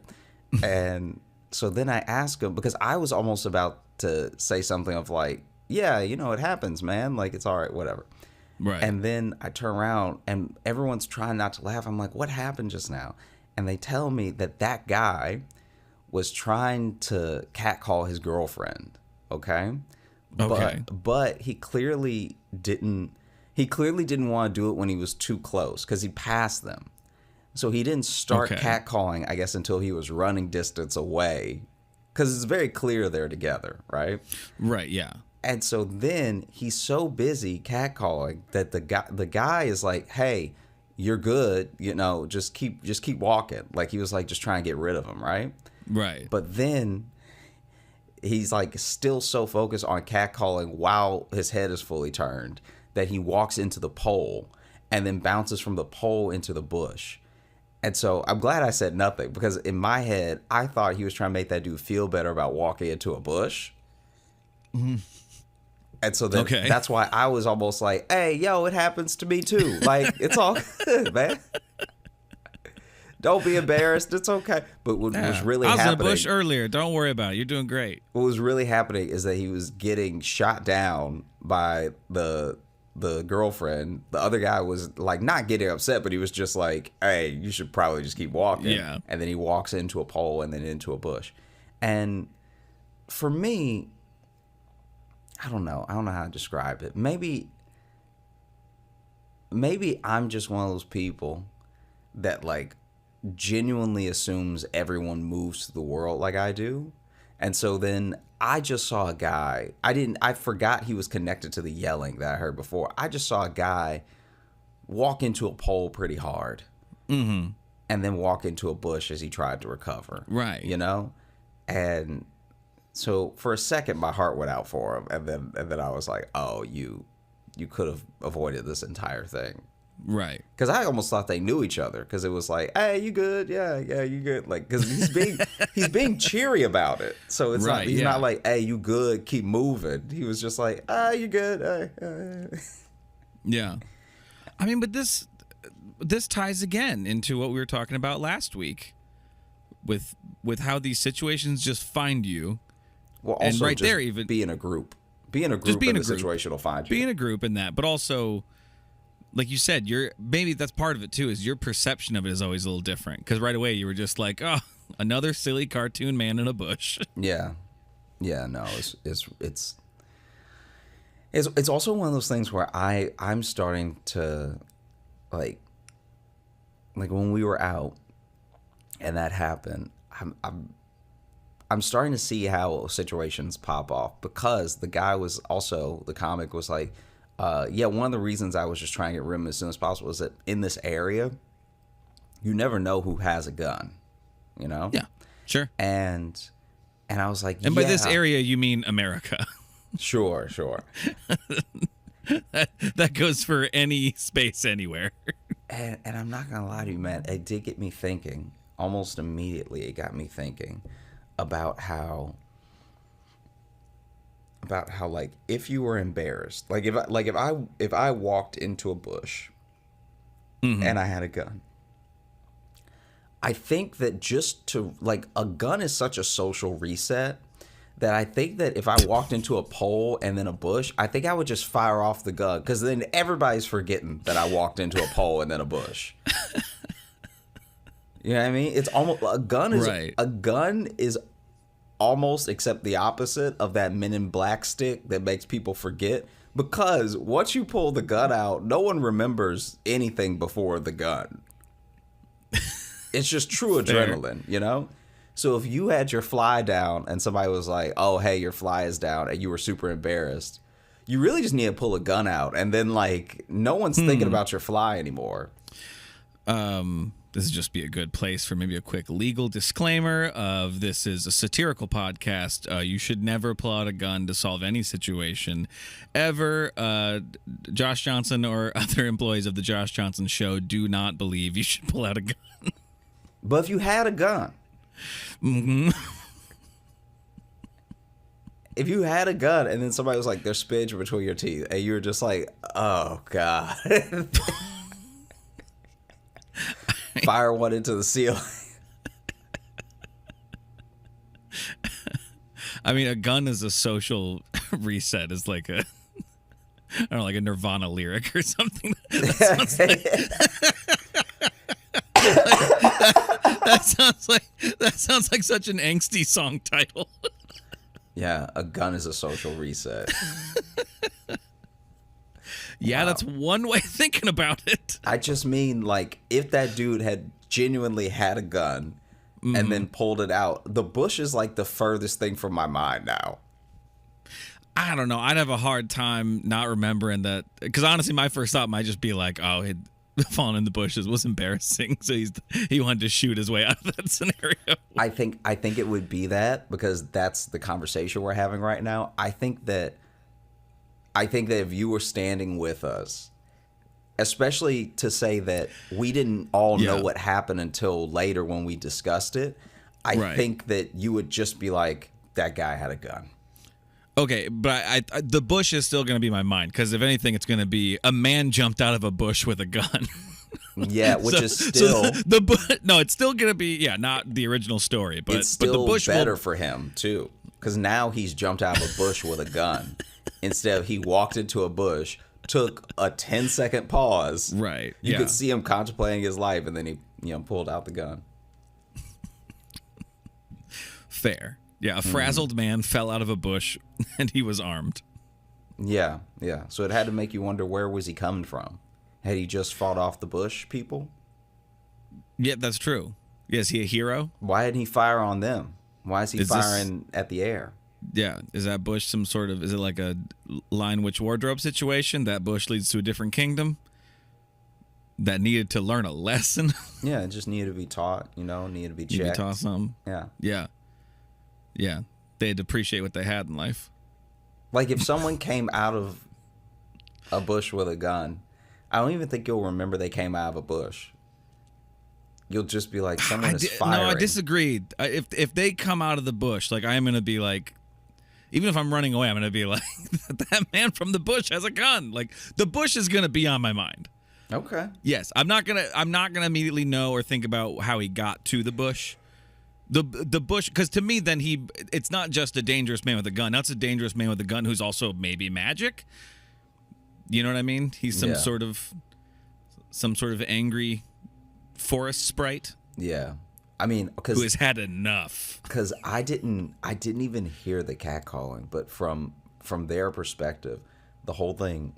And so then I ask him because I was almost about to say something of like, "Yeah, it happens, man. Like it's all right, whatever." Right. And then I turn around and everyone's trying not to laugh. I'm like, "What happened just now?" And they tell me that guy was trying to catcall his girlfriend. Okay. Okay. But he clearly didn't. He clearly didn't want to do it when he was too close because he passed them. So he didn't start Okay. catcalling, I guess, until he was running distance away, because it's very clear they're together, right? Right. Yeah. And so then he's so busy catcalling that the guy is like, "Hey, you're good, just keep walking." Like he was like just trying to get rid of him, right? Right. But then he's like still so focused on catcalling while his head is fully turned that he walks into the pole and then bounces from the pole into the bush. And so I'm glad I said nothing because in my head, I thought he was trying to make that dude feel better about walking into a bush. And so then that's why I was almost like, "Hey, yo, it happens to me too. Like, it's all good, man. Don't be embarrassed. It's okay." But what was really I was happening, in a bush earlier. Don't worry about it. You're doing great. what was really happening is that he was getting shot down by the girlfriend. The other guy was like not getting upset, but he was just like, "Hey, you should probably just keep walking." Yeah. And then he walks into a pole and then into a bush. And for me, I don't know how to describe it. Maybe I'm just one of those people that like genuinely assumes everyone moves through the world like I do. And so then I just saw a guy. I forgot he was connected to the yelling that I heard before. I just saw a guy walk into a pole pretty hard. Mm-hmm. And then walk into a bush as he tried to recover. Right. And so for a second my heart went out for him, and then I was like, "Oh, you could have avoided this entire thing." Right. Because I almost thought they knew each other. Because it was like, "Hey, you good? Yeah, you good?" Like, because he's being cheery about it. So it's Right, he's yeah. not like, "Hey, you good? Keep moving." He was just like, "You good?" Yeah. I mean, but this ties again into what we were talking about last week with how these situations just find you. Well, And also right just there, even be in a group. Be in a Just group be in and a the group. situation will find you. be in a group in that, but also, like you said, maybe that's part of it too. Is your perception of it is always a little different because right away you were just like, "Oh, another silly cartoon man in a bush." Yeah. No, it's also one of those things where I'm starting to like when we were out and that happened, I'm starting to see how situations pop off because the comic was like, one of the reasons I was just trying to get rid of him as soon as possible is that in this area, you never know who has a gun, Yeah, sure. And I was like, And by this area, you mean America. Sure. That goes for any space anywhere. And I'm not gonna lie to you, man. It did get me thinking. Almost immediately, it got me thinking about how like if you were embarrassed, like if I walked into a bush and I had a gun, I think that just to like a gun is such a social reset that I think that if I walked into a pole and then a bush, I think I would just fire off the gun because then everybody's forgetting that I walked into a pole and then a bush. You know what I mean? It's almost a gun is almost except the opposite of that Men in Black stick that makes people forget. Because once you pull the gun out, no one remembers anything before the gun. It's just true adrenaline, So if you had your fly down and somebody was like, "Oh, hey, your fly is down," and you were super embarrassed, you really just need to pull a gun out, and then like no one's thinking about your fly anymore. This would just be a good place for maybe a quick legal disclaimer of this is a satirical podcast. You should never pull out a gun to solve any situation ever. Josh Johnson or other employees of the Josh Johnson Show do not believe you should pull out a gun. But if you had a gun, if you had a gun and then somebody was like, there's spinach between your teeth, and you were just like, oh God. Fire one into the ceiling. I mean, a gun is a social reset. Is like a, I don't know, like a Nirvana lyric or something. That sounds like such an angsty song title. Yeah, a gun is a social reset. Yeah, wow. That's one way of thinking about it. I just mean, like, if that dude had genuinely had a gun and then pulled it out, the bush is like the furthest thing from my mind now. I don't know. I'd have a hard time not remembering that, because honestly, my first thought might just be like, oh, he'd fallen in the bushes was embarrassing, so he wanted to shoot his way out of that scenario. I think it would be that, because that's the conversation we're having right now. I think that if you were standing with us, especially to say that we didn't all know what happened until later when we discussed it, I think that you would just be like, that guy had a gun. Okay, but I the bush is still going to be my mind, because if anything, it's going to be a man jumped out of a bush with a gun. Yeah, which is still no, it's still going to be not the original story, but it's still the bush better for him too, because now he's jumped out of a bush with a gun instead of he walked into a bush, took a 10-second pause. Right, you could see him contemplating his life, and then he pulled out the gun. Fair. Yeah, a frazzled man fell out of a bush, and he was armed. Yeah. So it had to make you wonder, where was he coming from? Had he just fought off the bush people? Yeah, that's true. Is he a hero? Why didn't he fire on them? Why is he firing at the air? Yeah, is that bush some sort of, is it like a Lion Witch wardrobe situation? That bush leads to a different kingdom that needed to learn a lesson? Yeah, it just needed to be taught, needed to be checked. Needed to taught something. Yeah, they had to appreciate what they had in life. Like, if someone came out of a bush with a gun, I don't even think you'll remember they came out of a bush. You'll just be like, someone is firing. No, I disagreed. If they come out of the bush, like, I am going to be like, even if I'm running away, I'm going to be like, that man from the bush has a gun. Like, the bush is going to be on my mind. Okay. Yes, I'm not gonna immediately know or think about how he got to the bush. The bush, because to me, then it's not just a dangerous man with a gun. That's a dangerous man with a gun who's also maybe magic. You know what I mean? He's some sort of angry forest sprite. Yeah, I mean, who has had enough. Because I didn't even hear the catcalling, but from their perspective, the whole thing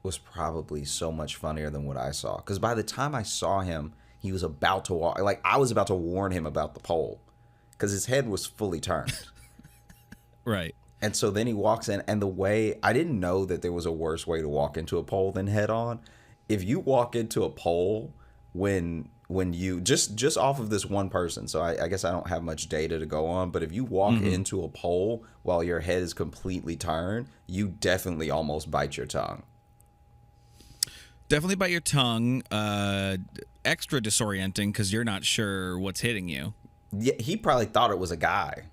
was probably so much funnier than what I saw. Because by the time I saw him, he was about to walk. Like, I was about to warn him about the pole, because his head was fully turned. Right. And so then he walks in, and the way, I didn't know that there was a worse way to walk into a pole than head on. If you walk into a pole when you just off of this one person, so I guess I don't have much data to go on, but if you walk into a pole while your head is completely turned, you definitely almost bite your tongue. Definitely bite your tongue. Extra disorienting, because you're not sure what's hitting you. Yeah, he probably thought it was a guy.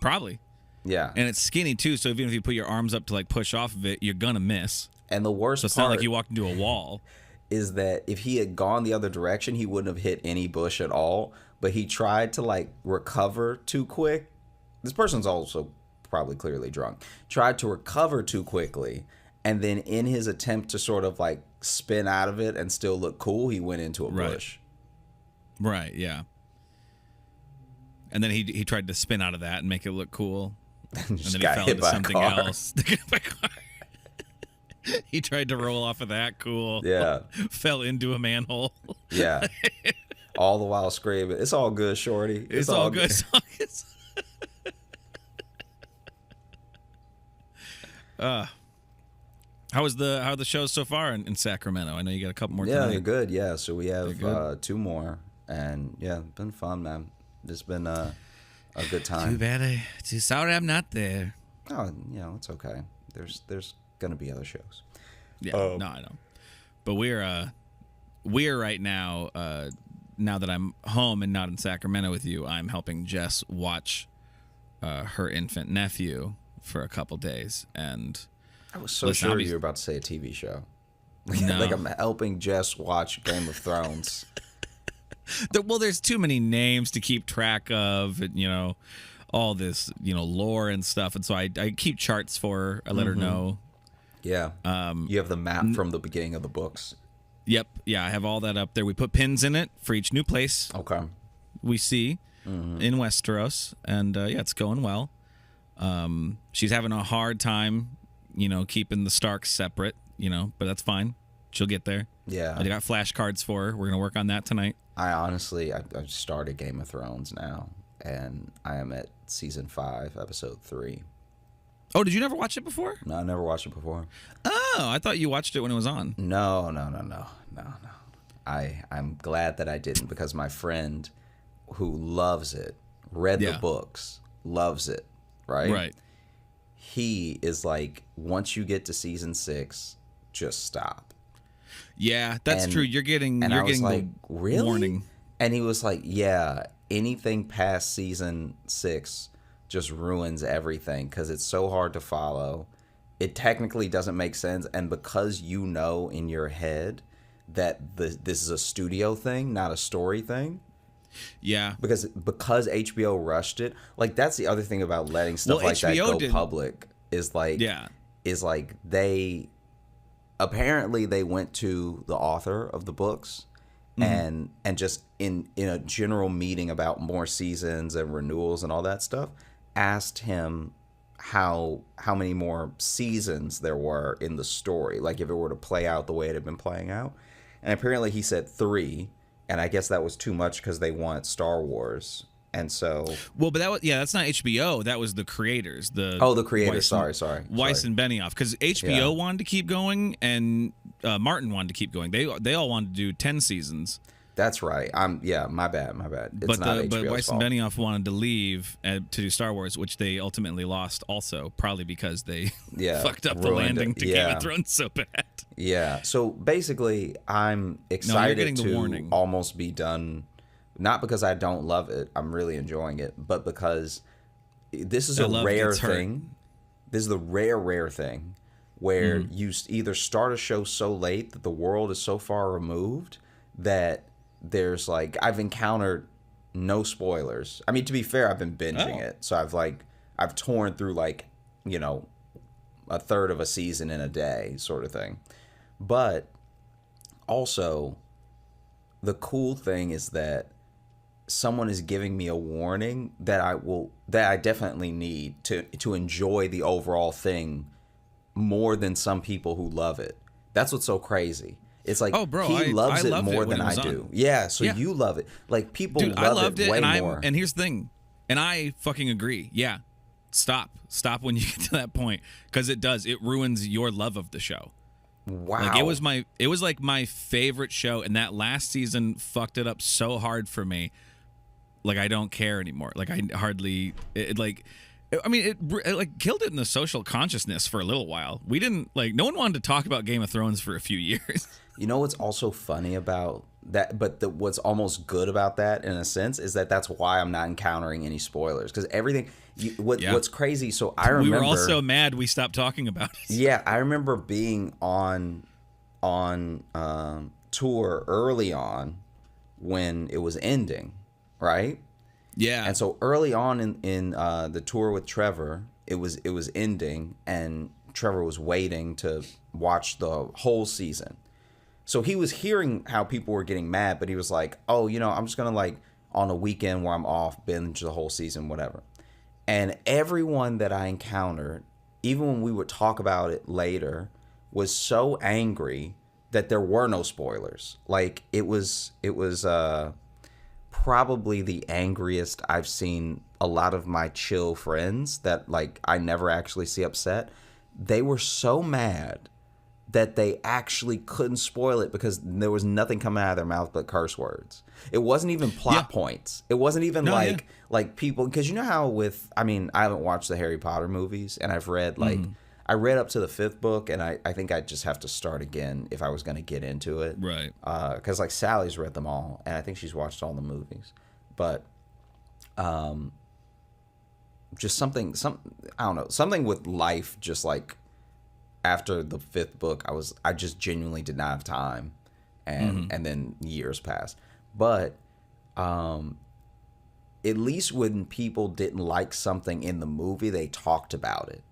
Probably. Yeah. And it's skinny too, so even if you put your arms up to like push off of it, you're gonna miss. And the worst part, it's not like you walked into a wall, is that if he had gone the other direction, he wouldn't have hit any bush at all. But he tried to like recover too quick. This person's also probably clearly drunk. Tried to recover too quickly. And then in his attempt to sort of like spin out of it and still look cool, he went into a bush. Right, yeah. And then he tried to spin out of that and make it look cool. And then he fell into something else. He tried to roll off of that, cool. Yeah. Fell into a manhole. Yeah. All the while screaming, "It's all good, shorty. It's all good." How are the shows so far in Sacramento? I know you got a couple more. Yeah, they're good. Yeah, so we have 2 more, and yeah, it's been fun, man. It's been a good time. Too sorry I'm not there. Oh, it's okay. There's gonna be other shows. Yeah, no, I know. But we're right now. Now that I'm home and not in Sacramento with you, I'm helping Jess watch her infant nephew for a couple days, and I was so sure you were about to say a TV show. No. Like I'm helping Jess watch Game of Thrones. Well, there's too many names to keep track of, and, you know, all this, you know, lore and stuff, and so I keep charts for her. I let her know. Yeah. You have the map from the beginning of the books. Yep. Yeah, I have all that up there. We put pins in it for each new place we see in Westeros, and yeah, it's going well. She's having a hard time, you know, keeping the Starks separate, you know, but that's fine. She'll get there. Yeah. I got flashcards for her. We're going to work on that tonight. I honestly, I've started Game of Thrones now, and I am at season 5, episode 3. Oh, did you never watch it before? No, I never watched it before. Oh, I thought you watched it when it was on. No. I'm glad that I didn't, because my friend who loves it, read the books, loves it, right? Right. He is like, once you get to season 6, just stop. Yeah, that's true. You're getting like, really? Warning. And he was like, yeah, anything past season 6 just ruins everything because it's so hard to follow. It technically doesn't make sense, and because you know in your head that this is a studio thing, not a story thing. Yeah. Because HBO rushed it. Like, that's the other thing about letting stuff like that go public is like they apparently they went to the author of the books and just in a general meeting about more seasons and renewals and all that stuff, asked him how many more seasons there were in the story, like if it were to play out the way it had been playing out. And apparently he said 3, and I guess that was too much because they want Star Wars. And so, well, but that's not HBO. That was the creators. The creators. Sorry. Sorry. Weiss and Benioff, because HBO wanted to keep going, and Martin wanted to keep going. They all wanted to do 10 seasons. That's right. My bad. It's not HBO's but Weiss fault. and Benioff wanted to leave to do Star Wars, which they ultimately lost. Also, probably because they fucked up the landing to Game of Thrones so bad. Yeah. So basically, I'm excited to almost be done. Not because I don't love it, I'm really enjoying it, but because this is a rare thing. This is the rare thing where you either start a show so late that the world is so far removed that there's like, I've encountered no spoilers. I mean, to be fair, I've been binging it, so I've torn through like, you know, a third of a season in a day, sort of thing. But also, the cool thing is that someone is giving me a warning that I definitely need to enjoy the overall thing more than some people who love it. That's what's so crazy. It's like, he loves it more than I do. Yeah, so you love it. Like, people love it way more. And here's the thing, and I fucking agree. Yeah, stop when you get to that point, because it ruins your love of the show. Wow. Like, it was like my favorite show, and that last season fucked it up so hard for me. Like, I don't care anymore. Like, I hardly it killed it in the social consciousness for a little while. We didn't no one wanted to talk about Game of Thrones for a few years. You know what's also funny about that, but what's almost good about that in a sense is that that's why I'm not encountering any spoilers, because everything. What's crazy? So I remember we were all so mad we stopped talking about it. Yeah, I remember being on tour early on when it was ending, right? Yeah. And so early on in the tour with Trevor, it was ending, and Trevor was waiting to watch the whole season. So he was hearing how people were getting mad, but he was like, oh, you know, I'm just going to, on a weekend where I'm off, binge the whole season, whatever. And everyone that I encountered, even when we would talk about it later, was so angry that there were no spoilers. Like, it was probably the angriest I've seen a lot of my chill friends that, I never actually see upset. They were so mad that they actually couldn't spoil it because there was nothing coming out of their mouth but curse words. It wasn't even plot points. It wasn't even like people, because you know how I haven't watched the Harry Potter movies, and I've read I read up to the 5th book, and I think I'd just have to start again if I was going to get into it. Right. Because Sally's read them all, and I think she's watched all the movies. But just something, I don't know, something with life. Just like after the 5th book, I just genuinely did not have time, and then years passed. But at least when people didn't like something in the movie, they talked about it.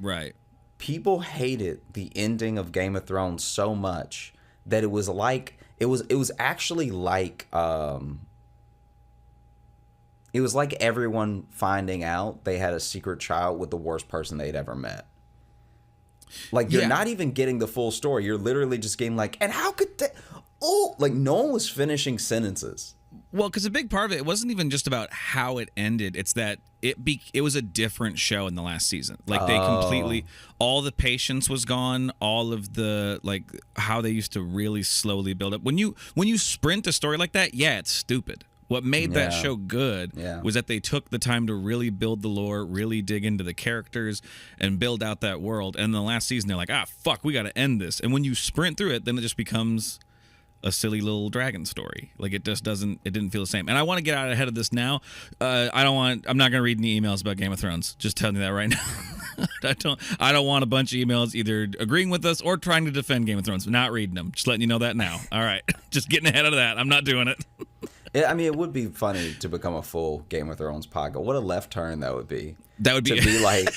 Right. People hated the ending of Game of Thrones so much that it was like it was actually like it was like everyone finding out they had a secret child with the worst person they'd ever met. Like, you're not even getting the full story. You're literally just getting like, and how could that? Oh, like no one was finishing sentences. Well, because a big part of it wasn't even just about how it ended. It's that it was a different show in the last season. Like, they completely, all the patience was gone. All of the, like, how they used to really slowly build up. When you sprint a story like that, yeah, it's stupid. What made that show good was that they took the time to really build the lore, really dig into the characters, and build out that world. And in the last season, they're like, fuck, we got to end this. And when you sprint through it, then it just becomes a silly little dragon story. Like, it didn't feel the same. And I want to get out ahead of this now. I'm not going to read any emails about Game of Thrones. Just telling you that right now. I don't want a bunch of emails either agreeing with us or trying to defend Game of Thrones. I'm not reading them. Just letting you know that now. All right. Just getting ahead of that. I'm not doing it. I mean, it would be funny to become a full Game of Thrones podcast. What a left turn that would be. That would be to be like.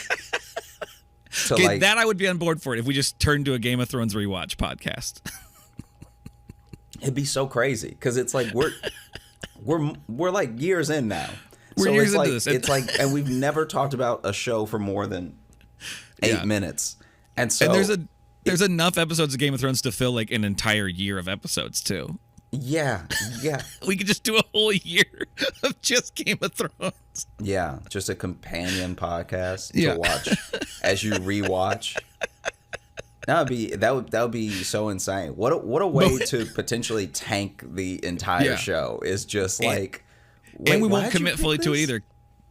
Okay, that I would be on board for it if we just turned to a Game of Thrones rewatch podcast. It'd be so crazy because it's like we're like years in now. We're so years it's into like, this, it's like, and we've never talked about a show for more than 8 minutes. And so there's enough episodes of Game of Thrones to fill like an entire year of episodes too. Yeah. We could just do a whole year of just Game of Thrones. Yeah, just a companion podcast to watch as you rewatch. That would be so insane. What a way to potentially tank the entire show is just like. And we won't commit fully to it either,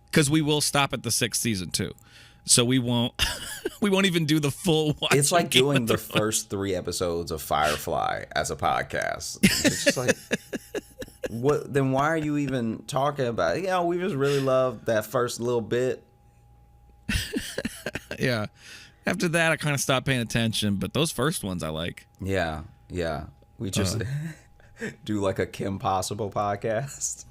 because we will stop at the 6th season too. So we won't even do the full watch. It's like doing the first 3 episodes of Firefly as a podcast. It's just like, what? Then why are you even talking about it? We just really love that first little bit. Yeah. After that, I kind of stopped paying attention, but those first ones I like. Yeah. We just do like a Kim Possible podcast.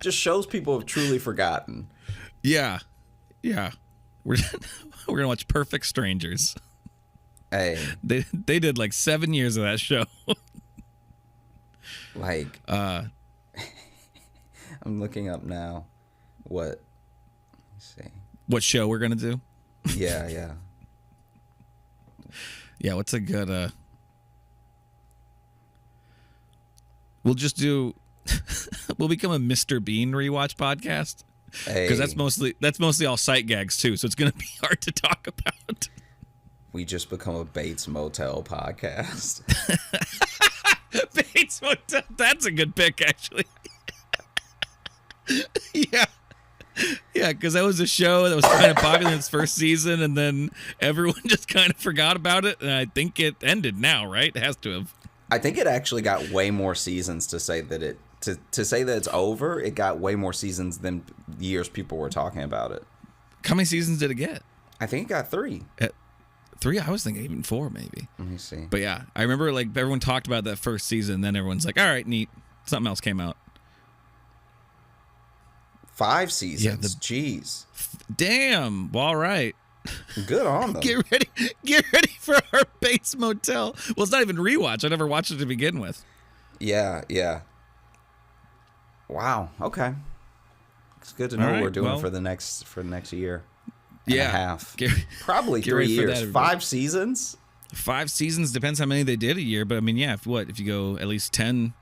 Just shows people have truly forgotten. Yeah. We're gonna watch Perfect Strangers. Hey, they did like 7 years of that show. Like, I'm looking up now. Let's see. What show we're gonna do? Yeah. Yeah. What's a good? We'll just do. We'll become a Mr. Bean rewatch podcast. Because that's mostly all sight gags too, so it's gonna be hard to talk about. We just become a Bates Motel podcast. Bates Motel, that's a good pick, actually. Yeah, because that was a show that was kind of popular in its first season, and then everyone just kind of forgot about it, and I think it ended now, right? It has to have. I think it actually got way more seasons to say that to say that it's over. It got way more seasons than years people were talking about it. How many seasons did it get? I think it got 3. 3? I was thinking even 4, maybe. Let me see. But yeah, I remember like everyone talked about that first season, then everyone's like, all right, neat. Something else came out. 5 seasons. Jeez. Damn. Well, all right. Good on them. Get ready for our Bates Motel. Well, it's not even rewatch. I never watched it to begin with. Yeah. Wow. Okay. It's good to know what we're doing for the next year and a half. Probably 3 years. 5 seasons? 5 seasons. Depends how many they did a year. But I mean, yeah, if you go at least 10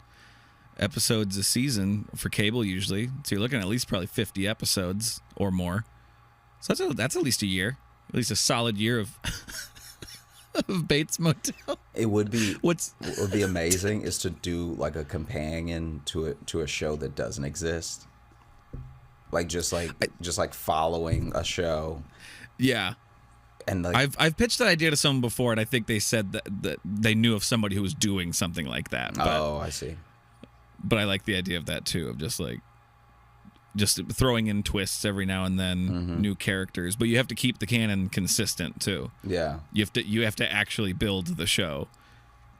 episodes a season for cable usually, so you're looking at least probably 50 episodes or more. So that's at least a year. At least a solid year of Bates Motel. It would be what would be amazing is to do like a companion to a show that doesn't exist. Like just like following a show. Yeah. And like, I've pitched that idea to someone before, and I think they said that they knew of somebody who was doing something like that. But, I see. But I like the idea of that too, of just like just throwing in twists every now and then, new characters. But you have to keep the canon consistent too. Yeah. You have to actually build the show.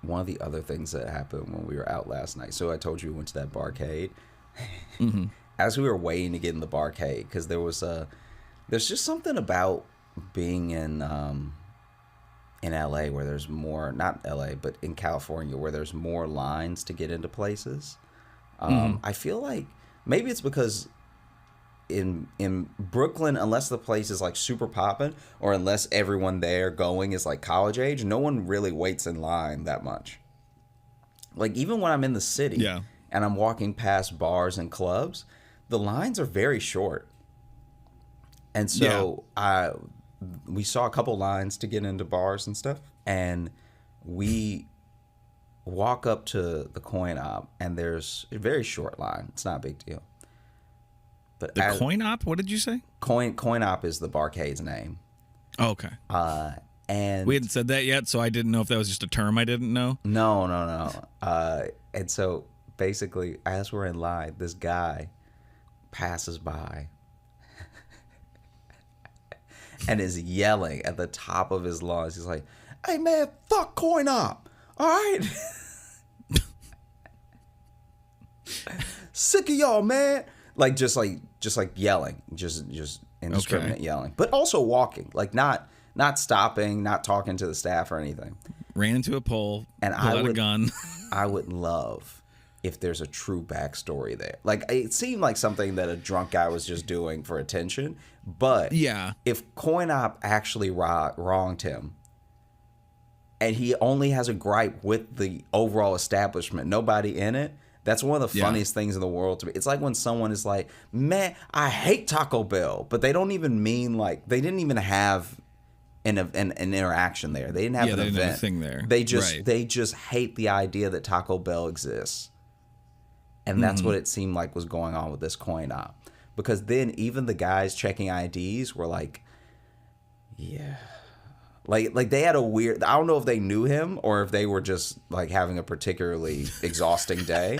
One of the other things that happened when we were out last night. So I told you we went to that barcade. As we were waiting to get in the barcade, because there's just something about being in LA where there's more, not LA, but in California where there's more lines to get into places. I feel like maybe it's because in Brooklyn, unless the place is like super popping or unless everyone there going is like college age, no one really waits in line that much. Like even when I'm in the city and I'm walking past bars and clubs, the lines are very short. And so we saw a couple lines to get into bars and stuff, and we walk up to the coin op, and there's a very short line. It's not a big deal. But the coin op, what did you say? Coin op is the barcade's name. Oh, okay. And we hadn't said that yet, so I didn't know if that was just a term I didn't know. No. And so basically, as we're in line, this guy passes by and is yelling at the top of his lungs. He's like, "Hey man, fuck coin op, all right? Sick of y'all, man." Like just yelling, just indiscriminate yelling, but also walking, like not stopping, not talking to the staff or anything. Ran into a pole and pulled out a gun. I would love if there's a true backstory there. Like it seemed like something that a drunk guy was just doing for attention. But if coin op actually wronged him, and he only has a gripe with the overall establishment, nobody in it. That's one of the funniest things in the world to me. It's like when someone is like, "Man, I hate Taco Bell," but they don't even mean like they didn't even have an interaction there. They didn't have an event. Have a thing there. They just hate the idea that Taco Bell exists, and that's what it seemed like was going on with this coin op. Because then even the guys checking IDs were like, "Yeah." Like they had a weird, I don't know if they knew him or if they were just like having a particularly exhausting day,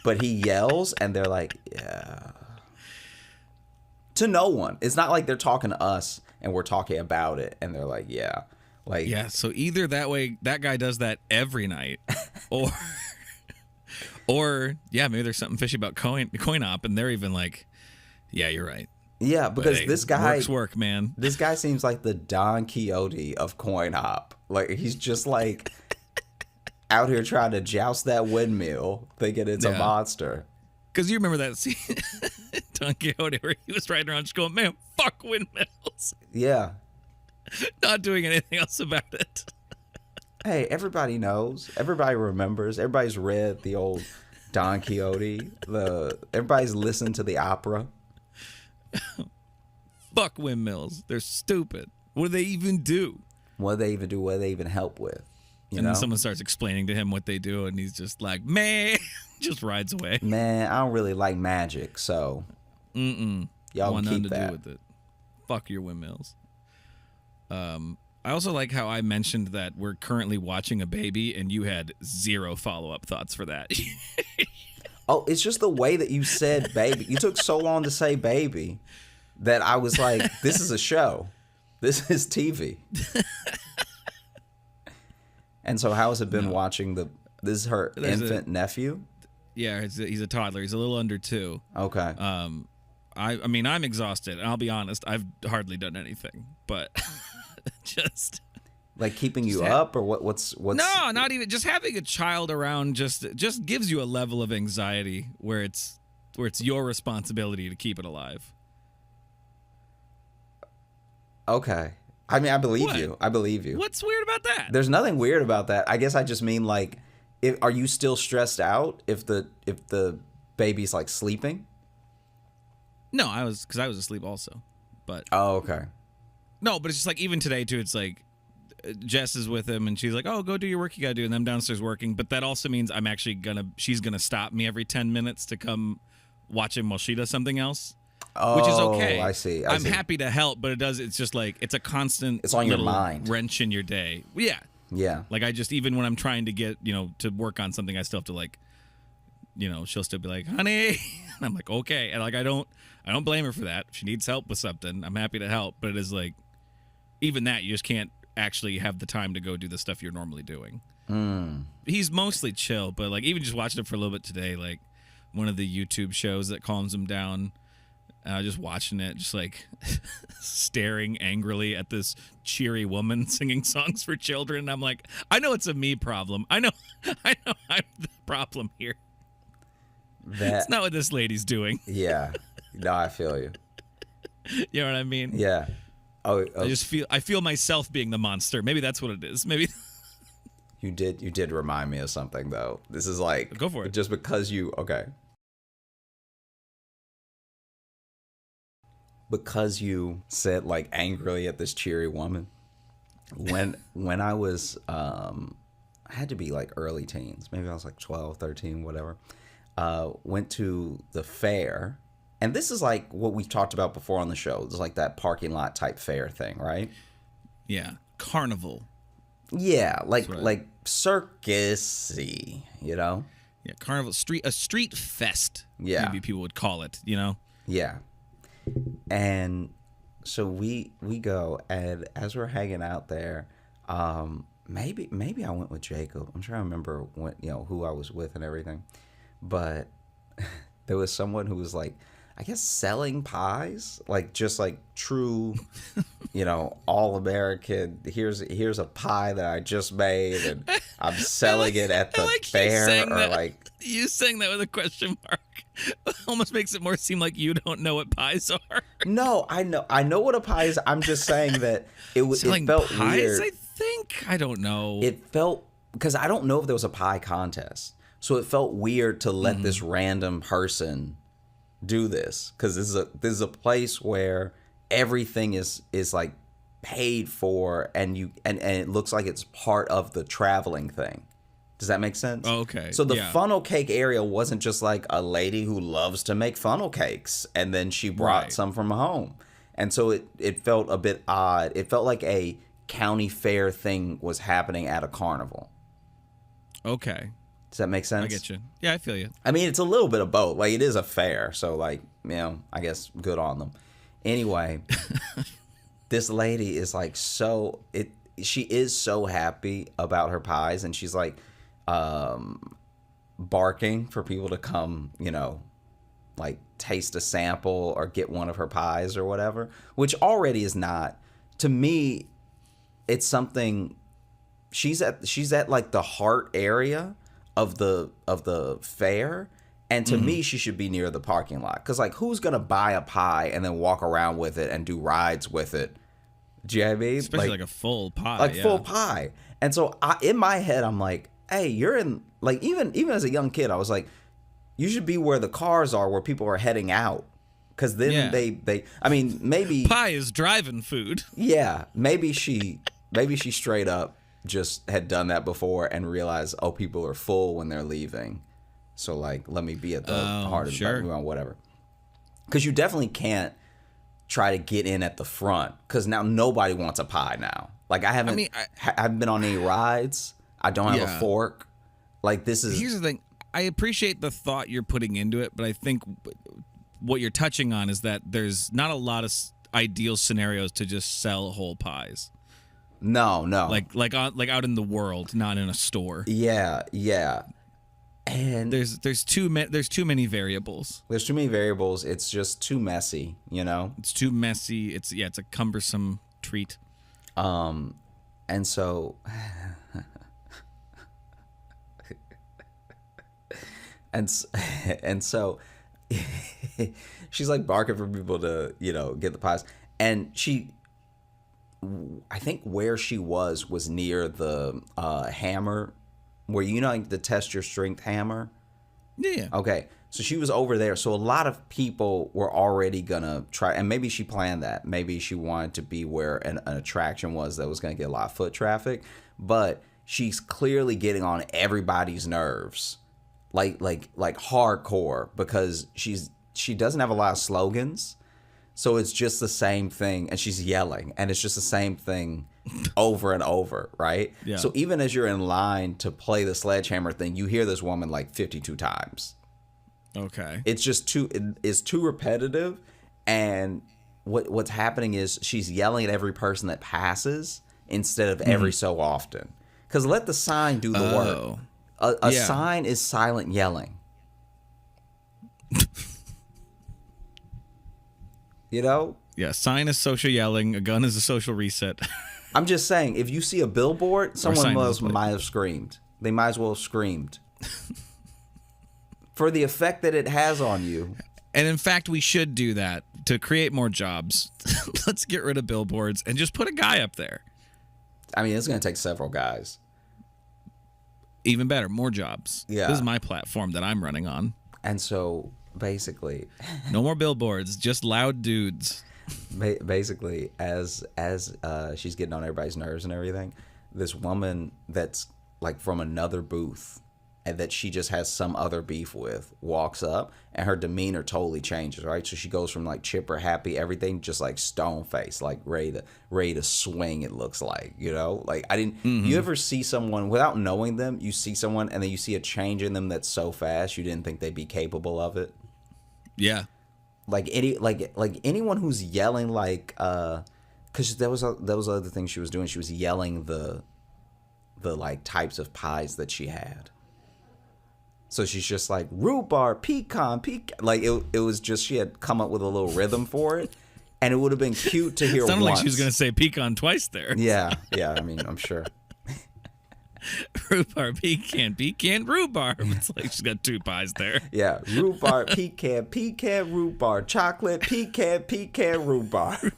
but he yells and they're like, "Yeah." To no one. It's not like they're talking to us and we're talking about it and they're like, "Yeah." Like, yeah, so either that way that guy does that every night or maybe there's something fishy about coin op and they're even like, "Yeah, you're right." Yeah, because this guy work, man. This guy seems like the Don Quixote of coin op. Like he's just like out here trying to joust that windmill, thinking it's a monster. Because you remember that scene, Don Quixote, where he was riding around just going, "Man, fuck windmills." Yeah, not doing anything else about it. Hey, everybody knows. Everybody remembers. Everybody's read the old Don Quixote. Everybody's listened to the opera. Fuck windmills. They're stupid. What do they even do? What do they even do? What do they even help with? And then someone starts explaining to him what they do, and he's just like, "Man," just rides away. "Man, I don't really like magic, so y'all want keep nothing to do with it. Fuck your windmills." I also like how I mentioned that we're currently watching a baby, and you had zero follow-up thoughts for that. Oh, it's just the way that you said baby. You took so long to say baby that I was like, this is a show. This is TV. And so how has it been watching this is her infant nephew? Yeah, he's a toddler. He's a little under 2. Okay. I mean, I'm exhausted. And I'll be honest, I've hardly done anything. But just... Like keeping you up, or what's? No, not even. Just having a child around just gives you a level of anxiety where it's your responsibility to keep it alive. Okay, I mean, I believe you. I believe you. What's weird about that? There's nothing weird about that. I guess I just mean like, are you still stressed out if the baby's like sleeping? No, because I was asleep also, but. Oh, okay. No, but it's just like even today too. It's like. Jess is with him and she's like, "Oh, go do your work you gotta do," and I'm downstairs working, but that also means I'm actually she's gonna stop me every 10 minutes to come watch him while she does something else, which is okay. I see. I'm happy to help, but it's just like it's a constant it's on your mind wrench in your day. Yeah like I just even when I'm trying to get to work on something, I still have to like she'll still be like, honey. And I'm like, okay. And like, I don't blame her for that. If she needs help with something, I'm happy to help. But it is like, even that, you just can't actually have the time to go do the stuff you're normally doing. He's mostly chill, but like even just watching him for a little bit today, like one of the YouTube shows that calms him down, just watching it, just like staring angrily at this cheery woman singing songs for children. I'm like, I know it's a me problem. I know I'm the problem here. That's not what this lady's doing. Yeah. No, I feel you. You know what I mean? Yeah. Oh. I feel myself being the monster. Maybe that's what it is. Maybe. You did remind me of something though. This is like, go for it. Just because you said like angrily at this cheery woman. When I was I had to be like early teens. Maybe I was like 12, 13, whatever. Went to the fair. And this is like what we've talked about before on the show. It's like that parking lot type fair thing, right? Yeah. Carnival. Yeah, like circusy, Yeah, carnival, a street fest. Yeah, maybe people would call it. Yeah, and so we go, and as we're hanging out there, maybe I went with Jacob. I'm trying to remember when, who I was with and everything, but there was someone who was like, I guess selling pies, like just like true, all American. Here's a pie that I just made, and I'm selling it at the fair. Or like you saying that with a question mark almost makes it more seem like you don't know what pies are. No, I know what a pie is. I'm just saying that it felt pies, weird. I think I don't know. It felt because I don't know if there was a pie contest, so it felt weird to let this random person do this, because this is a place where everything is like paid for, and it looks like it's part of the traveling thing. Does that make sense? Oh, okay. So the funnel cake area wasn't just like a lady who loves to make funnel cakes and then she brought some from home. And so it felt a bit odd. It felt like a county fair thing was happening at a carnival. Okay. Does that make sense? I get you. Yeah, I feel you. I mean, it's a little bit of both. Like, it is a fair, so like, I guess good on them. Anyway, this lady is like she is so happy about her pies, and she's like barking for people to come, like taste a sample or get one of her pies or whatever, which already is not, to me, it's something. She's at like the heart area of the fair, and to me she should be near the parking lot, because like, who's gonna buy a pie and then walk around with it and do rides with it? Do you know what I mean? Especially like a full pie, full pie. And so in my head I'm like, hey, you're in, like, even as a young kid I was like, you should be where the cars are, where people are heading out, because then they I mean, maybe pie is driving food. Yeah, maybe she straight up just had done that before and realized, oh, people are full when they're leaving, so like, let me be at the heart of the whatever. Because you definitely can't try to get in at the front, because now nobody wants a pie now. Like, I haven't been on any rides. I don't have a fork. Like, this is. Here's the thing. I appreciate the thought you're putting into it, but I think what you're touching on is that there's not a lot of ideal scenarios to just sell whole pies. No. Like out in the world, not in a store. Yeah. And there's too many variables. There's too many variables. It's just too messy, It's too messy. It's a cumbersome treat. And so and so she's like barking for people to, get the pies. And I think where she was near the hammer, where like the test your strength hammer. Yeah. Okay. So she was over there. So a lot of people were already gonna try, and maybe she planned that. Maybe she wanted to be where an attraction was that was gonna get a lot of foot traffic. But she's clearly getting on everybody's nerves, like hardcore, because she doesn't have a lot of slogans. So it's just the same thing, and she's yelling, and it's just the same thing over and over, right? Yeah. So even as you're in line to play the sledgehammer thing, you hear this woman like 52 times. Okay. It's just it's too repetitive, and what's happening is she's yelling at every person that passes instead of every so often. Because let the sign do the work. A sign is silent yelling. You know? Yeah, sign is social yelling. A gun is a social reset. I'm just saying, if you see a billboard, someone sign might have screamed. They might as well have screamed. For the effect that it has on you. And in fact, we should do that to create more jobs. Let's get rid of billboards and just put a guy up there. I mean, it's going to take several guys. Even better, more jobs. Yeah. This is my platform that I'm running on. And so, basically... No more billboards, just loud dudes. Basically, as she's getting on everybody's nerves and everything, this woman that's like from another booth and that she just has some other beef with walks up, and her demeanor totally changes, right? So she goes from like chipper, happy, everything, just like stone face, like ready to swing. It looks like, you know, like I didn't. You ever see someone without knowing them? You see someone and then you see a change in them that's so fast you didn't think they'd be capable of it. Yeah. Like anyone who's yelling, like, because that was the other thing she was doing. She was yelling the like types of pies that she had. So she's just like rhubarb, pecan. Like it was just, she had come up with a little rhythm for it, and it would have been cute to hear. Sounded once. like she was going to say pecan twice there. Yeah. I mean, I'm sure. Rhubarb, pecan, rhubarb. It's like she's got two pies there. Yeah, rhubarb, pecan, rhubarb, chocolate, pecan, rhubarb.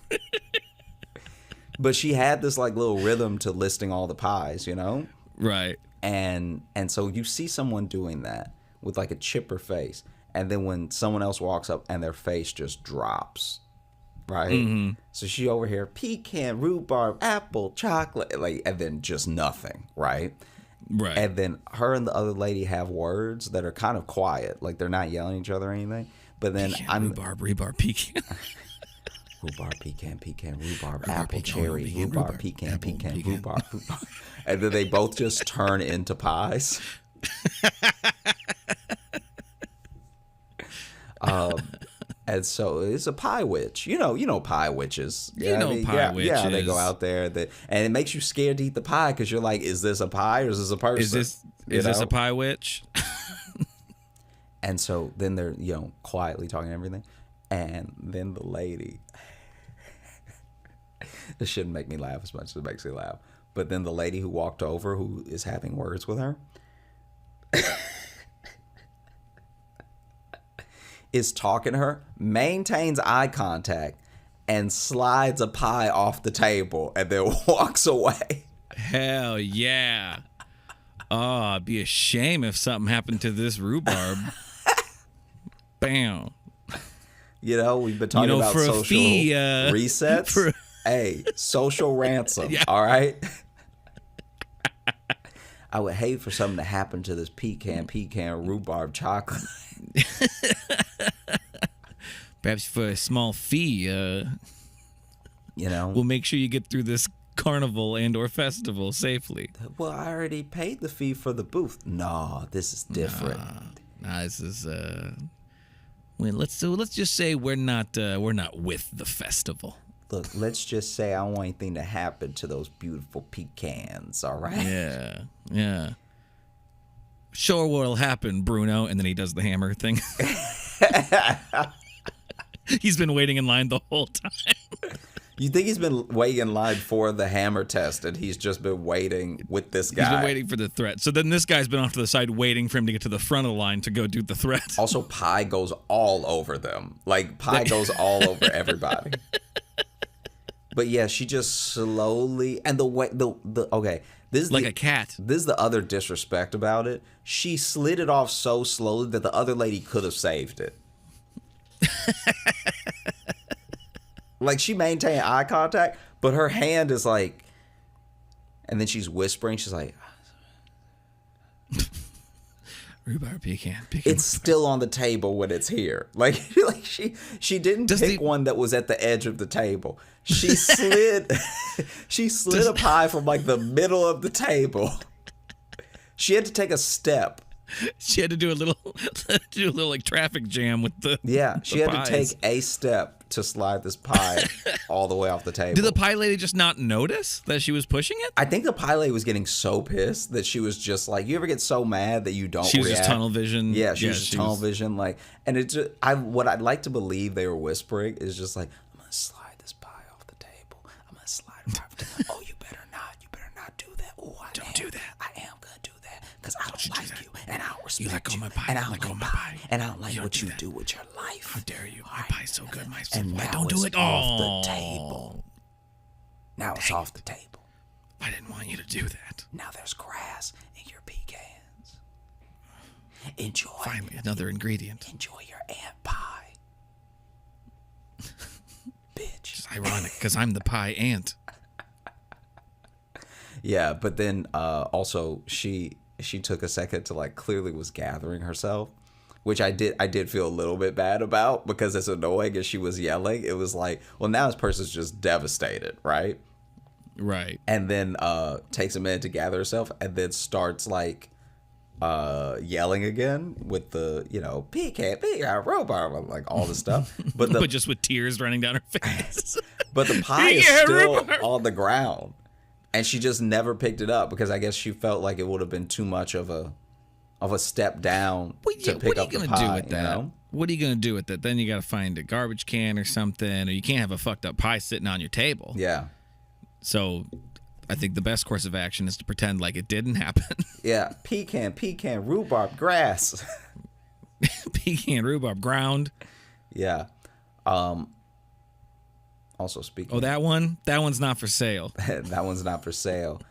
But she had this like little rhythm to listing all the pies, you know? Right. And so you see someone doing that with like a chipper face, and then when someone else walks up and their face just drops, right? Mm-hmm. So she over here, pecan, rhubarb, apple, chocolate, like, and then just nothing, right? Right. And then her and the other lady have words that are kind of quiet, like they're not yelling at each other or anything. But then pecan, rhubarb, pecan. Rhubarb, pecan, rhubarb, apple, cherry, rhubarb, pecan, rhubarb. And then they both just turn into pies. And so it's a pie witch. You know pie witches. Pie witches. Yeah, they go out there, and it makes you scared to eat the pie because you're like, is this a pie or is this a person? Is this a pie witch? And so then they're, quietly talking everything. And then the lady, this shouldn't make me laugh as much as it makes me laugh. But then the lady who walked over, who is having words with her, is talking to her, maintains eye contact, and slides a pie off the table and then walks away. Hell yeah. Oh, it'd be a shame if something happened to this rhubarb. Bam. We've been talking about for social a fee, resets. Hey, social ransom. Yeah. All right. I would hate for something to happen to this pecan, rhubarb chocolate. Perhaps for a small fee, we'll make sure you get through this carnival and or festival safely. Well, I already paid the fee for the booth. No, this is different. Nah, this is let's just say we're not with the festival. Look, let's just say I don't want anything to happen to those beautiful pecans, all right? Yeah. Sure what'll happen, Bruno. And then he does the hammer thing. He's been waiting in line the whole time. You think he's been waiting in line for the hammer test, and he's just been waiting with this guy? He's been waiting for the threat. So then this guy's been off to the side waiting for him to get to the front of the line to go do the threat. Also, pie goes all over them. Like, pie goes all over everybody. But yeah, she just slowly, and the way okay, this is like a cat. This is the other disrespect about it. She slid it off so slowly that the other lady could have saved it. Like, she maintained eye contact, but her hand is like, and then she's whispering. She's like, rhubarb, pecan. It's still on the table when it's here. Like she didn't pick one that was at the edge of the table. She slid a pie from like the middle of the table. She had to take a step She had to do a little like traffic jam with the she the had pies. to take a step to slide this pie all the way off the table. Did the pie lady just not notice that she was pushing it? I think the pie lady was getting so pissed that she was just like, you ever get so mad that you don't She was react? just tunnel vision. Yeah, she was just tunnel vision. Like, and it just, what I'd like to believe they were whispering is just like, I'm going to slide this pie off the table. I'm going to slide it right off the table. Oh, you better not do that. Oh, Don't do that. I am going to do that because I don't like you and I don't respect You let go of my pie. and I don't Let go like of my pie. pie. And I don't like You what don't do you that. do with your life. How dare you? My All right. pie's so good. My And Why now don't do it's it. off Oh. the table. Now it's off the table. I didn't want you to do that. Now there's grass in your pecans. Enjoy. Finally, another ingredient. Enjoy your ant pie. Bitch. It's ironic because I'm the pie ant. Yeah, but then also she took a second to like clearly was gathering herself, which I did feel a little bit bad about because as annoying as she was yelling, it was like, well, now this person's just devastated, right? Right. And then takes a minute to gather herself and then starts like yelling again with the, pecan, rhubarb, like all the stuff. But But just with tears running down her face. but the pie is Yeah, still rhubarb. on the ground. And she just never picked it up because I guess she felt like it would have been too much of a step down to pick up the pie. What are you gonna do with that? You know? What are you gonna do with that? Then you gotta find a garbage can or something, or you can't have a fucked up pie sitting on your table. Yeah. So I think the best course of action is to pretend like it didn't happen. Yeah. Pecan, rhubarb, grass. Pecan, rhubarb, ground. Yeah. Also speaking. Oh, that one's not for sale. That one's not for sale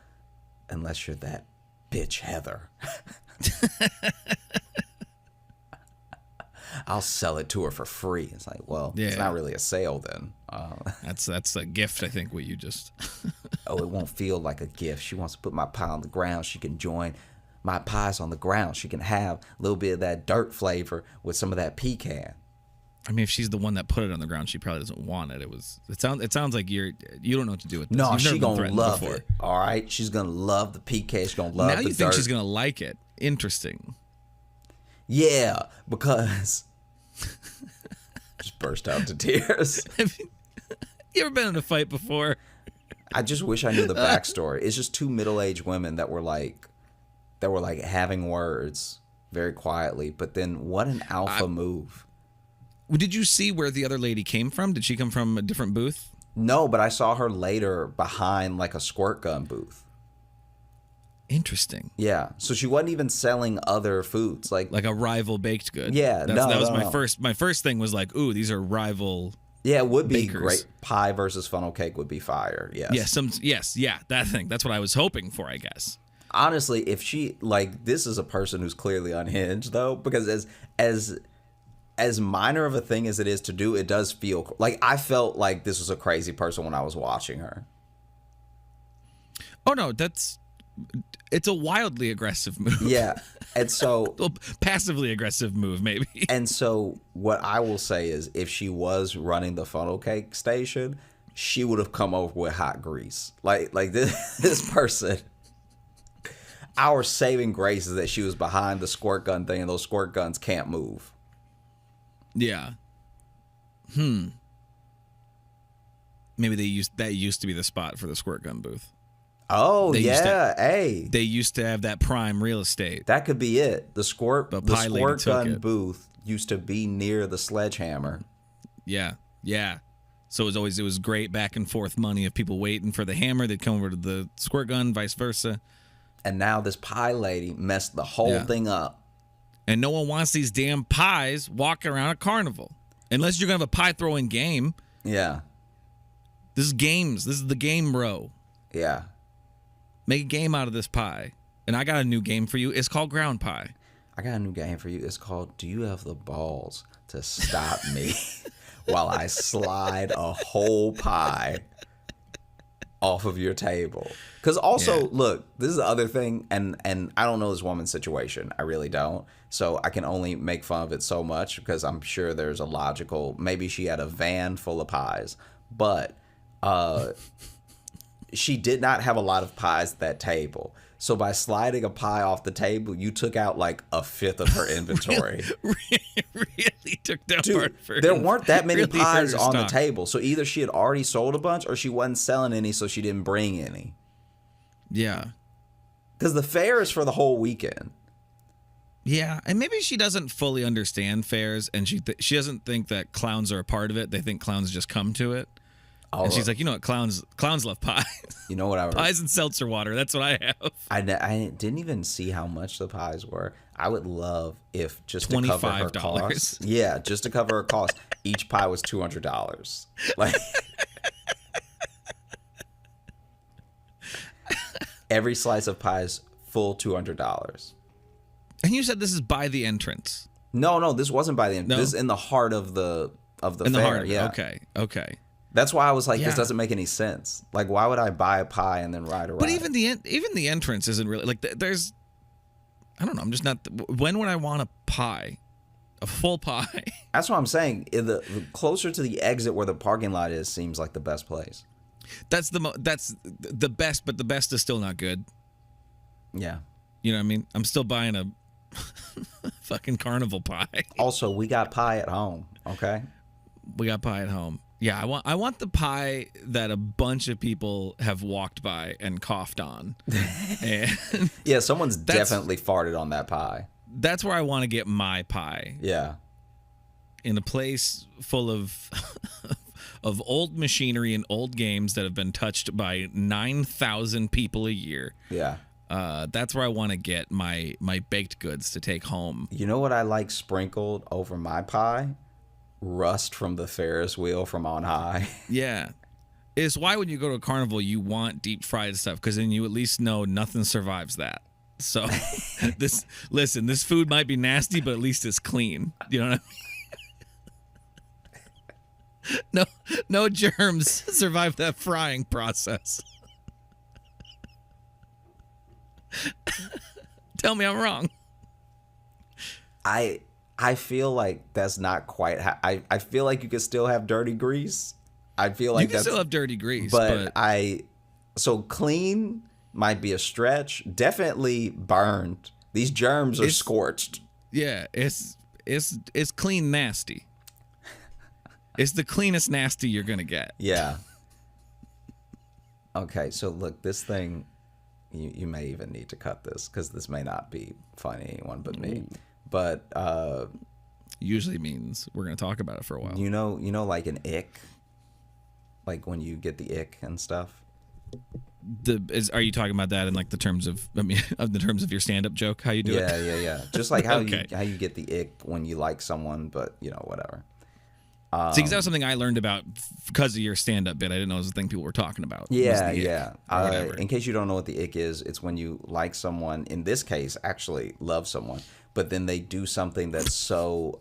unless you're that bitch Heather. I'll sell it to her for free. It's like, well, it's Yeah. not really a sale then. That's a gift, I think, what you just Oh, it won't feel like a gift. She wants to put my pie on the ground. She can join my pies on the ground. She can have a little bit of that dirt flavor with some of that pecan. I mean, if she's the one that put it on the ground, she probably doesn't want it. It sounds like you don't know what to do with this. No, You've never she been gonna threatened love before. it. All right, she's gonna love the pecan. She's gonna love Now the you dirt. think she's gonna like it? Interesting. Yeah, because just burst out into tears. You ever been in a fight before? I just wish I knew the backstory. It's just two middle-aged women that were like having words very quietly, but then what an alpha move. Did you see where the other lady came from? Did she come from a different booth? No, but I saw her later behind like a squirt gun booth. Interesting. Yeah, so she wasn't even selling other foods like Like a rival baked good. Yeah, that no, was no, my no. first. My first thing was like, ooh, these are rival. yeah, it would be bakers. great. Pie versus funnel cake would be fire. Yes. Yeah, that thing. That's what I was hoping for, I guess. Honestly, if she like this is a person who's clearly unhinged though, because as minor of a thing as it is to do, it does feel like I felt like this was a crazy person when I was watching her. Oh no, it's a wildly aggressive move. Yeah. And so Well, passively aggressive move, maybe. and so what I will say is if she was running the funnel cake station, she would have come over with hot grease. Like this person. Our saving grace is that she was behind the squirt gun thing and those squirt guns can't move. Yeah. Maybe that used to be the spot for the squirt gun booth. Oh, They used yeah. Hey. They used to have that prime real estate. That could be it. The squirt Pie Lady took gun it. booth used to be near the sledgehammer. Yeah. So it was great back and forth money of people waiting for the hammer. They'd come over to the squirt gun, vice versa. And now this pie lady messed the whole Yeah. thing up. And no one wants these damn pies walking around a carnival. Unless you're going to have a pie throwing game. Yeah. This is games. This is the game row. Yeah. Make a game out of this pie. And I got a new game for you. It's called ground pie. I got a new game for you. It's called Do You Have the Balls to Stop Me While I Slide a Whole Pie Off of Your Table? Because also, look, this is the other thing, and I don't know this woman's situation. I really don't. So I can only make fun of it so much because I'm sure there's a logical, maybe she had a van full of pies, but she did not have a lot of pies at that table. So by sliding a pie off the table, you took out like a fifth of her inventory. Really took down Dude, part of her. there weren't that many really pies hurt her on the stock. table. So either she had already sold a bunch or she wasn't selling any, so she didn't bring any. Yeah. Because the fair is for the whole weekend. Yeah, and maybe she doesn't fully understand fairs, and she doesn't think that clowns are a part of it. They think clowns just come to it. And she's like, you know what, clowns love pie. You know what I pies and seltzer water. That's what I have. I didn't even see how much the pies were. I would love if just to cover her cost. Yeah, just to cover her cost, each pie was $200. Like every slice of pie is full $200. And you said this is by the entrance. No, this wasn't by the entrance. No? This is in the heart of the In fair. the heart of it. Yeah. Okay. That's why I was like, Yeah. this doesn't make any sense. Like, why would I buy a pie and then ride around? But even the entrance isn't really like there's. I don't know. I'm just not. When would I want a pie? A full pie? That's what I'm saying. The closer to the exit where the parking lot is seems like the best place. That's the best, but the best is still not good. Yeah. You know what I mean? I'm still buying a fucking carnival pie. Also, we got pie at home. Okay. We got pie at home. Yeah, I want the pie that a bunch of people have walked by and coughed on. And Yeah, someone's definitely farted on that pie. that's where I want to get my pie. Yeah. In a place full of of old machinery and old games that have been touched by 9,000 people a year. Yeah. That's where I want to get my baked goods to take home. You know what I like sprinkled over my pie? Rust from the Ferris wheel from on high. Yeah. It's why when you go to a carnival, you want deep fried stuff, because then you at least know nothing survives that. So this food might be nasty, but at least it's clean. You know what I mean? No germs survive that frying process. Tell me I'm wrong. I feel like that's not quite I feel like you could still have dirty grease. I feel like You can still have dirty grease, but so clean might be a stretch. Definitely burned. These germs are scorched. yeah, it's clean nasty. It's the cleanest nasty you're gonna get. Yeah. Okay, so look, this thing, you may even need to cut this because this may not be funny to anyone but me. But Usually means we're gonna talk about it for a while. you know, like an ick, like when you get the ick and stuff. Are you talking about that in like the terms of of the terms of your stand-up joke? How you do it? Yeah. Just like how Okay. you get the ick when you like someone, but whatever. See, 'cause that was something I learned about because of your stand-up bit. I didn't know it was the thing people were talking about. Yeah. Whatever. In case you don't know what the ick is, it's when you like someone. In this case, actually love someone, but then they do something that's so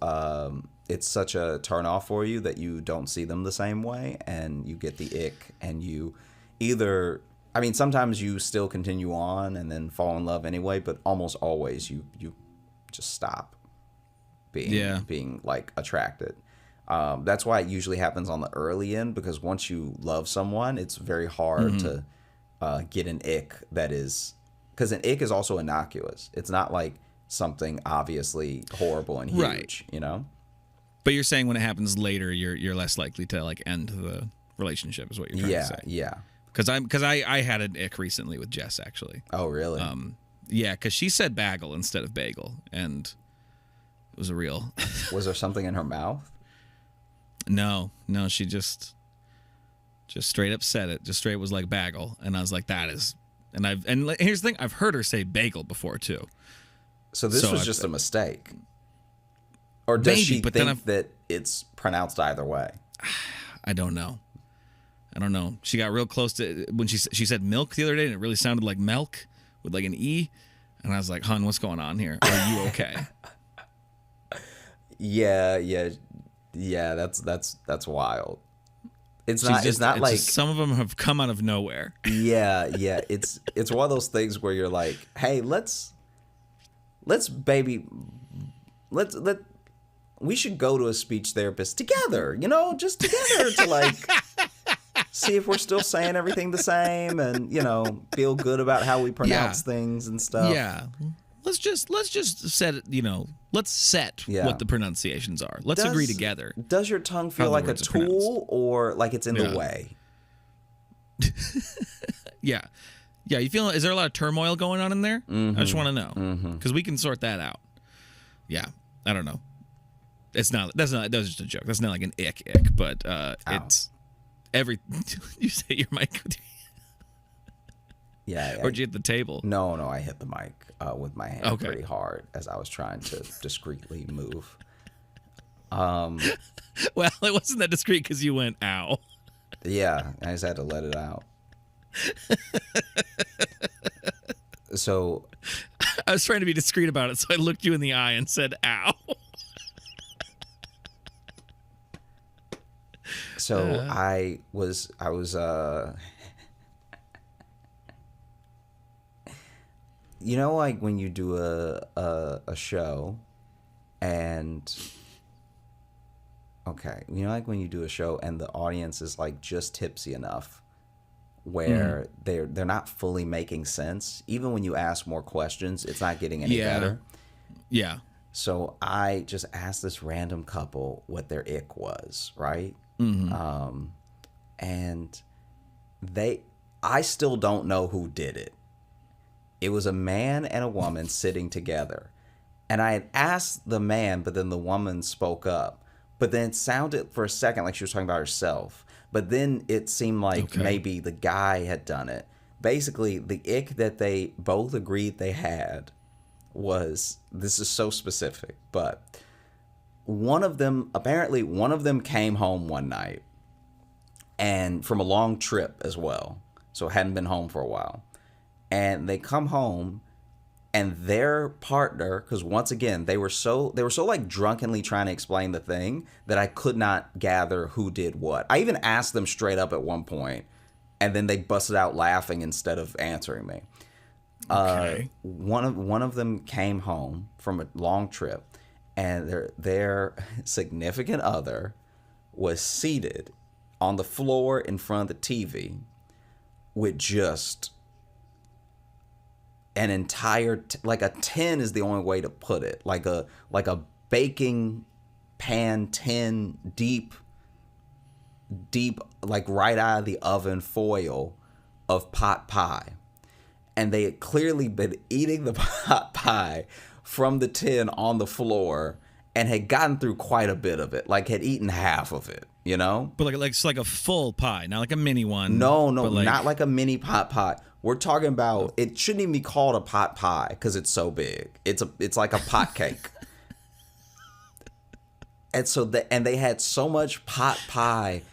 it's such a turn off for you that you don't see them the same way, and you get the ick, and you either. I mean, sometimes you still continue on and then fall in love anyway, but almost always you just stop being like attracted. That's why it usually happens on the early end, because once you love someone, it's very hard to get an ick that is, because an ick is also innocuous. It's not like something obviously horrible and huge, Right. you know? But you're saying when it happens later, you're less likely to like end the relationship, is what you're trying to say. Yeah. Because I had an ick recently with Jess, actually. Oh, really? Yeah, because she said bagel instead of bagel, and it was a real. Was there something in her mouth? No, she just straight up said it. Just straight was like bagel, and I was like, that is. And here's the thing: I've heard her say bagel before too. So this was just a mistake, or does Maybe, she but then think that it's pronounced either way? I don't know. She got real close to when she said milk the other day, and it really sounded like milk with like an E. And I was like, "Hun, what's going on here? Are you okay?" Yeah. That's wild. It's It's not like some of them have come out of nowhere. yeah. It's one of those things where you're like, hey, let's we should go to a speech therapist together, just together to like see if we're still saying everything the same, and feel good about how we pronounce things and stuff. Yeah. Let's just set it, let's set what the pronunciations are. Let's agree together. Does your tongue feel like a tool or like it's in the way? Yeah. Yeah, you feel, is there a lot of turmoil going on in there? I just want to know. Because we can sort that out. Yeah. I don't know. That was just a joke. That's not like an ick, but it's you say your mic. Yeah. Or did you hit the table? No, I hit the mic with my hand pretty hard as I was trying to discreetly move. Well, it wasn't that discreet because you went, ow. Yeah, I just had to let it out. So I was trying to be discreet about it, so I looked you in the eye and said, ow. So I was like when you do a show and like when you do a show and the audience is like just tipsy enough where they're not fully making sense. Even when you ask more questions, it's not getting any better. Yeah. So I just asked this random couple what their ick was, right? And I still don't know who did it. It was a man and a woman sitting together. And I had asked the man, but then the woman spoke up. But then it sounded for a second like she was talking about herself. But then it seemed like maybe the guy had done it. Basically, the ick that they both agreed they had was, this is so specific, but one of them came home one night and from a long trip as well. So hadn't been home for a while. And they come home and their partner, because once again, they were so like drunkenly trying to explain the thing that I could not gather who did what. I even asked them straight up at one point, and then they busted out laughing instead of answering me. One of them came home from a long trip, and their significant other was seated on the floor in front of the TV with just an entire like a tin is the only way to put it, like a baking pan tin, deep like right out of the oven foil of pot pie. And they had clearly been eating the pot pie from the tin on the floor and had gotten through quite a bit of it, like had eaten half of it, But like it's like a full pie, not like a mini one. No, not like a mini pot pie. We're talking about, it shouldn't even be called a pot pie because it's so big. It's like a pot cake. And so they had so much pot pie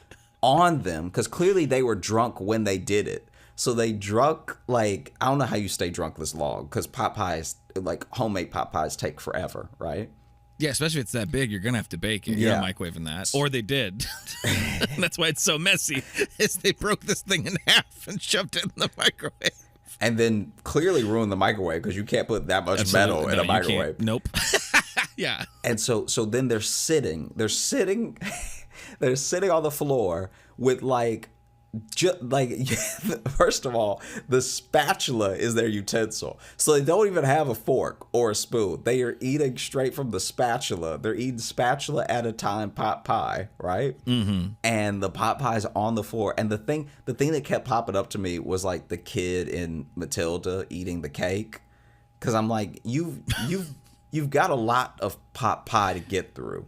on them because clearly they were drunk when they did it. So they drunk, like, I don't know how you stay drunk this long because pot pies, like homemade pot pies, take forever, right? Yeah, especially if it's that big, you're going to have to bake it. You're not microwaving that. Or they did. That's why it's so messy, is they broke this thing in half and shoved it in the microwave. And then clearly ruined the microwave because you can't put that much metal in a microwave. Nope. Yeah. And so then they're sitting on the floor with first of all, the spatula is their utensil. So they don't even have a fork or a spoon. They are eating straight from the spatula. They're eating spatula at a time pot pie, right? Mm-hmm. And the pot pie's on the floor. And the thing that kept popping up to me was like the kid in Matilda eating the cake. Because I'm like, you've got a lot of pot pie to get through.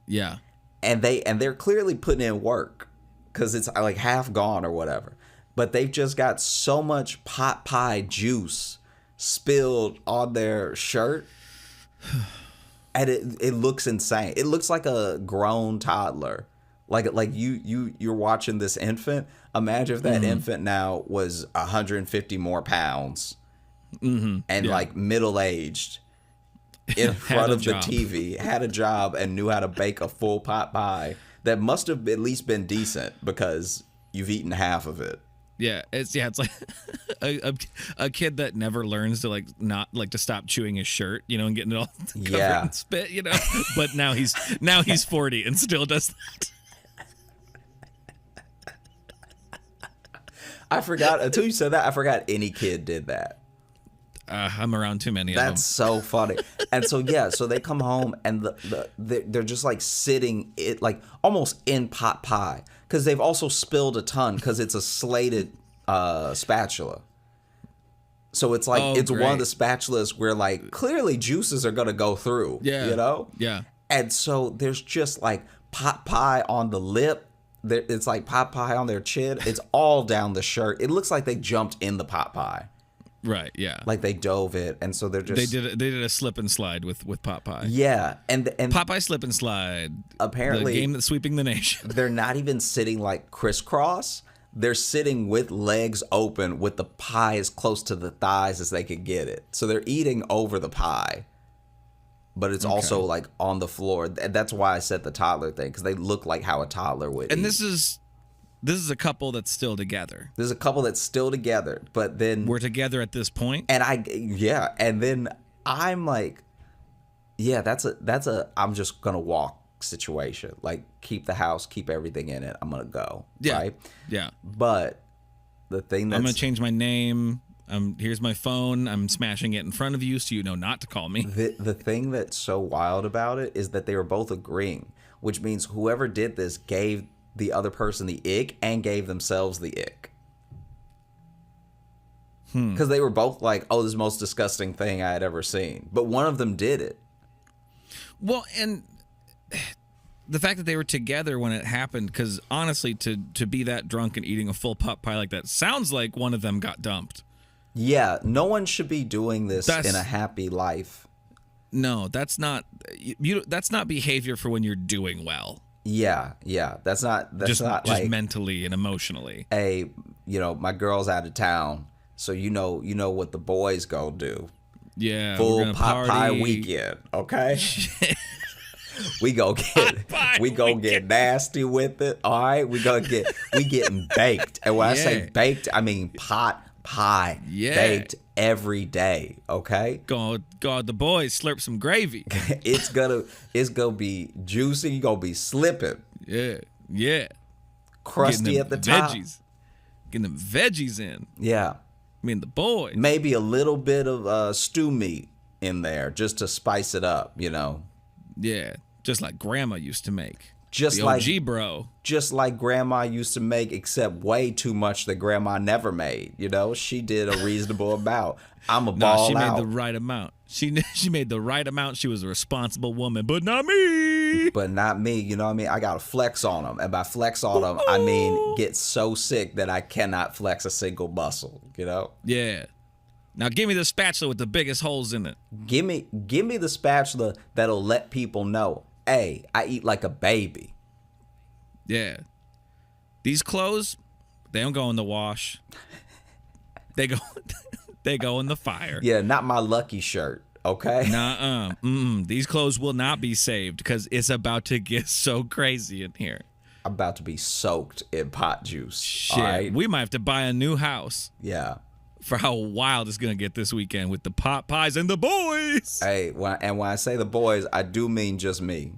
Yeah. And they're clearly putting in work. Because it's like half gone or whatever. But they've just got so much pot pie juice spilled on their shirt. And it looks insane. It looks like a grown toddler. Like you're watching this infant. Imagine if that infant now was 150 more pounds. And like middle-aged. In front of the TV. Had a job and knew how to bake a full pot pie. That must have at least been decent because you've eaten half of it. Yeah, it's like a kid that never learns to to stop chewing his shirt, and getting it all covered in spit, But now he's 40 and still does that. I forgot until you said that. I forgot any kid did that. I'm around too many of them. That's so funny. And so so they come home and they're just like sitting it like almost in pot pie because they've also spilled a ton because it's a slated spatula. So it's like it's great. one of the spatulas where like clearly juices are gonna go through. Yeah. You know? Yeah. And so there's just like pot pie on the lip. It's like pot pie on their chin. It's all down the shirt. It looks like they jumped in the pot pie. Right, yeah. Like they dove it, and so they're just They did a slip and slide with pot pie. Yeah, and Popeye slip and slide. Apparently, the game that's sweeping the nation. They're not even sitting like crisscross. They're sitting with legs open, with the pie as close to the thighs as they could get it. So they're eating over the pie, but it's also like on the floor. That's why I said the toddler thing, because they look like how a toddler would. And eat. this is a couple that's still together. There's a couple that's still together, but then We're together at this point. and and then I'm like, that's a I'm just gonna walk situation. Like keep the house, keep everything in it. I'm gonna go. Yeah. Right? Yeah. But the thing I'm gonna change my name. Here's my phone. I'm smashing it in front of you so you know not to call me. The thing that's so wild about it is that they were both agreeing, which means whoever did this gave the other person the ick and gave themselves the ick. Because they were both like, oh, this is the most disgusting thing I had ever seen. But one of them did it. Well, and the fact that they were together when it happened, because honestly, to be that drunk and eating a full pot pie like that sounds like one of them got dumped. Yeah, no one should be doing this in a happy life. No, that's not that's not behavior for when you're doing well. Yeah, that's not Just like mentally and emotionally. Hey, my girl's out of town, so you know what the boys go do. Yeah, Full pot pie weekend, okay? we go get nasty with it. All right, we getting baked, and when I say baked, I mean pot pie, baked every day. Okay, God, the boys slurp some gravy. it's gonna be juicy. You gonna be slipping. Yeah, crusty at the top. Getting them veggies in. Yeah. I mean, the boys. Maybe a little bit of stew meat in there just to spice it up, Yeah, just like Grandma used to make. Just the like OG bro. Just like Grandma used to make, except way too much that Grandma never made. She did a reasonable amount. I'm a ball out. She made the right amount. She made the right amount. She was a responsible woman, but not me. But not me. You know what I mean? I got to flex on them. And by flex on them, I mean get so sick that I cannot flex a single muscle, Yeah. Now give me the spatula with the biggest holes in it. Give me the spatula that'll let people know, hey, I eat like a baby. Yeah. These clothes, they don't go in the wash. They go in the fire. Yeah, not my lucky shirt, okay? Nuh-uh. These clothes will not be saved because it's about to get so crazy in here. I'm about to be soaked in pot juice. Shit. All right? We might have to buy a new house. Yeah. For how wild it's going to get this weekend with the pot pies and the boys. Hey, when I say the boys, I do mean just me.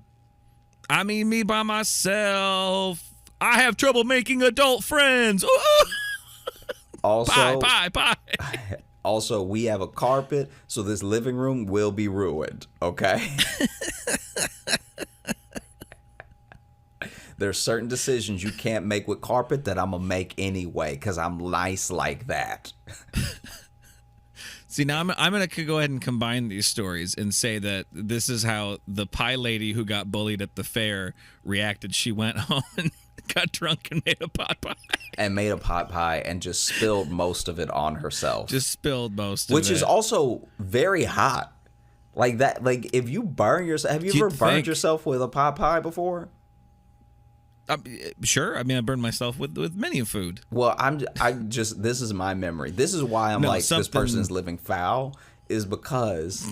I mean me by myself. I have trouble making adult friends. Also, pie. Also, we have a carpet, so this living room will be ruined, okay? There's certain decisions you can't make with carpet that I'm going to make anyway because I'm nice like that. See, now I'm going to go ahead and combine these stories and say that this is how the pie lady who got bullied at the fair reacted. She went home and got drunk and made a pot pie. And made a pot pie and just spilled most of it on herself. Just spilled most of it. Which is also very hot. Like that, like if you burn yourself, have you ever burned yourself with a pot pie before? Sure. I mean, I burned myself with many food. Well, this is my memory. This is why I'm this person is living foul is because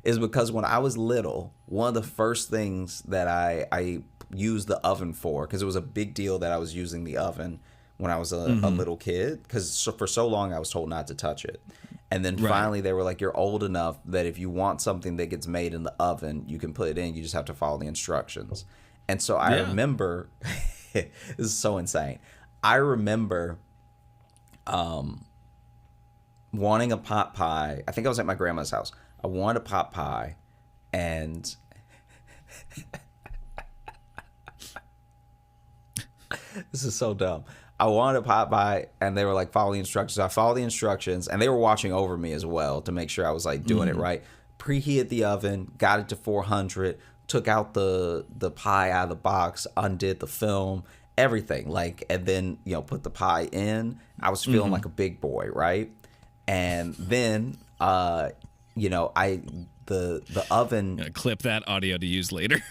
when I was little, one of the first things that I used the oven for, because it was a big deal that I was using the oven when I was a little kid, because for so long I was told not to touch it. And then finally they were like, you're old enough that if you want something that gets made in the oven, you can put it in. You just have to follow the instructions. And so I remember, this is so insane. I remember wanting a pot pie. I think I was at my grandma's house. I wanted a pot pie, and this is so dumb. I wanted a pot pie, and they were like, follow the instructions. So I followed the instructions, and they were watching over me as well to make sure I was like doing it right. Preheated the oven, got it to 400, took out the pie out of the box, undid the film, everything. Like, and then, you know, put the pie in. I was feeling like a big boy, right? And then, you know, the oven. Gonna clip that audio to use later.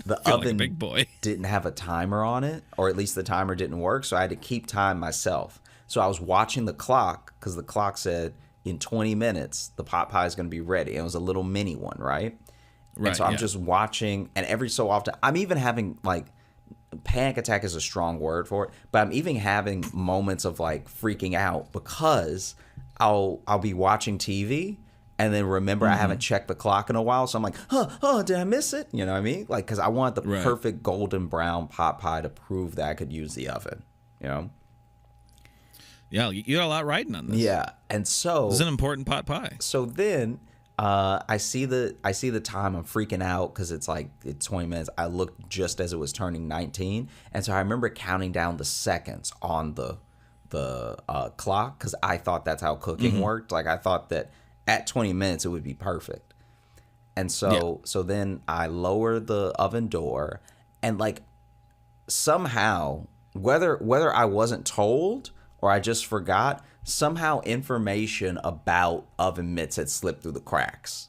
The Feel oven like a big boy. didn't have a timer on it, or at least the timer didn't work, so I had to keep time myself. So I was watching the clock because the clock said in 20 minutes the pot pie is going to be ready. And it was a little mini one, right? Right. And so I'm just watching, and every so often I'm even having like panic attack is a strong word for it, but I'm even having moments of like freaking out because I'll be watching TV. And then remember, I haven't checked the clock in a while, so I'm like, oh, did I miss it? You know what I mean? Like, because I want the perfect golden brown pot pie to prove that I could use the oven. You know? Yeah, you got a lot riding on this. Yeah, and so This is an important pot pie. So then, I see the time. I'm freaking out because it's 20 minutes. I looked just as it was turning 19, and so I remember counting down the seconds on the clock because I thought that's how cooking worked. Like I thought that at 20 minutes it would be perfect. And so then I lower the oven door, and like somehow, whether I wasn't told or I just forgot, somehow information about oven mitts had slipped through the cracks.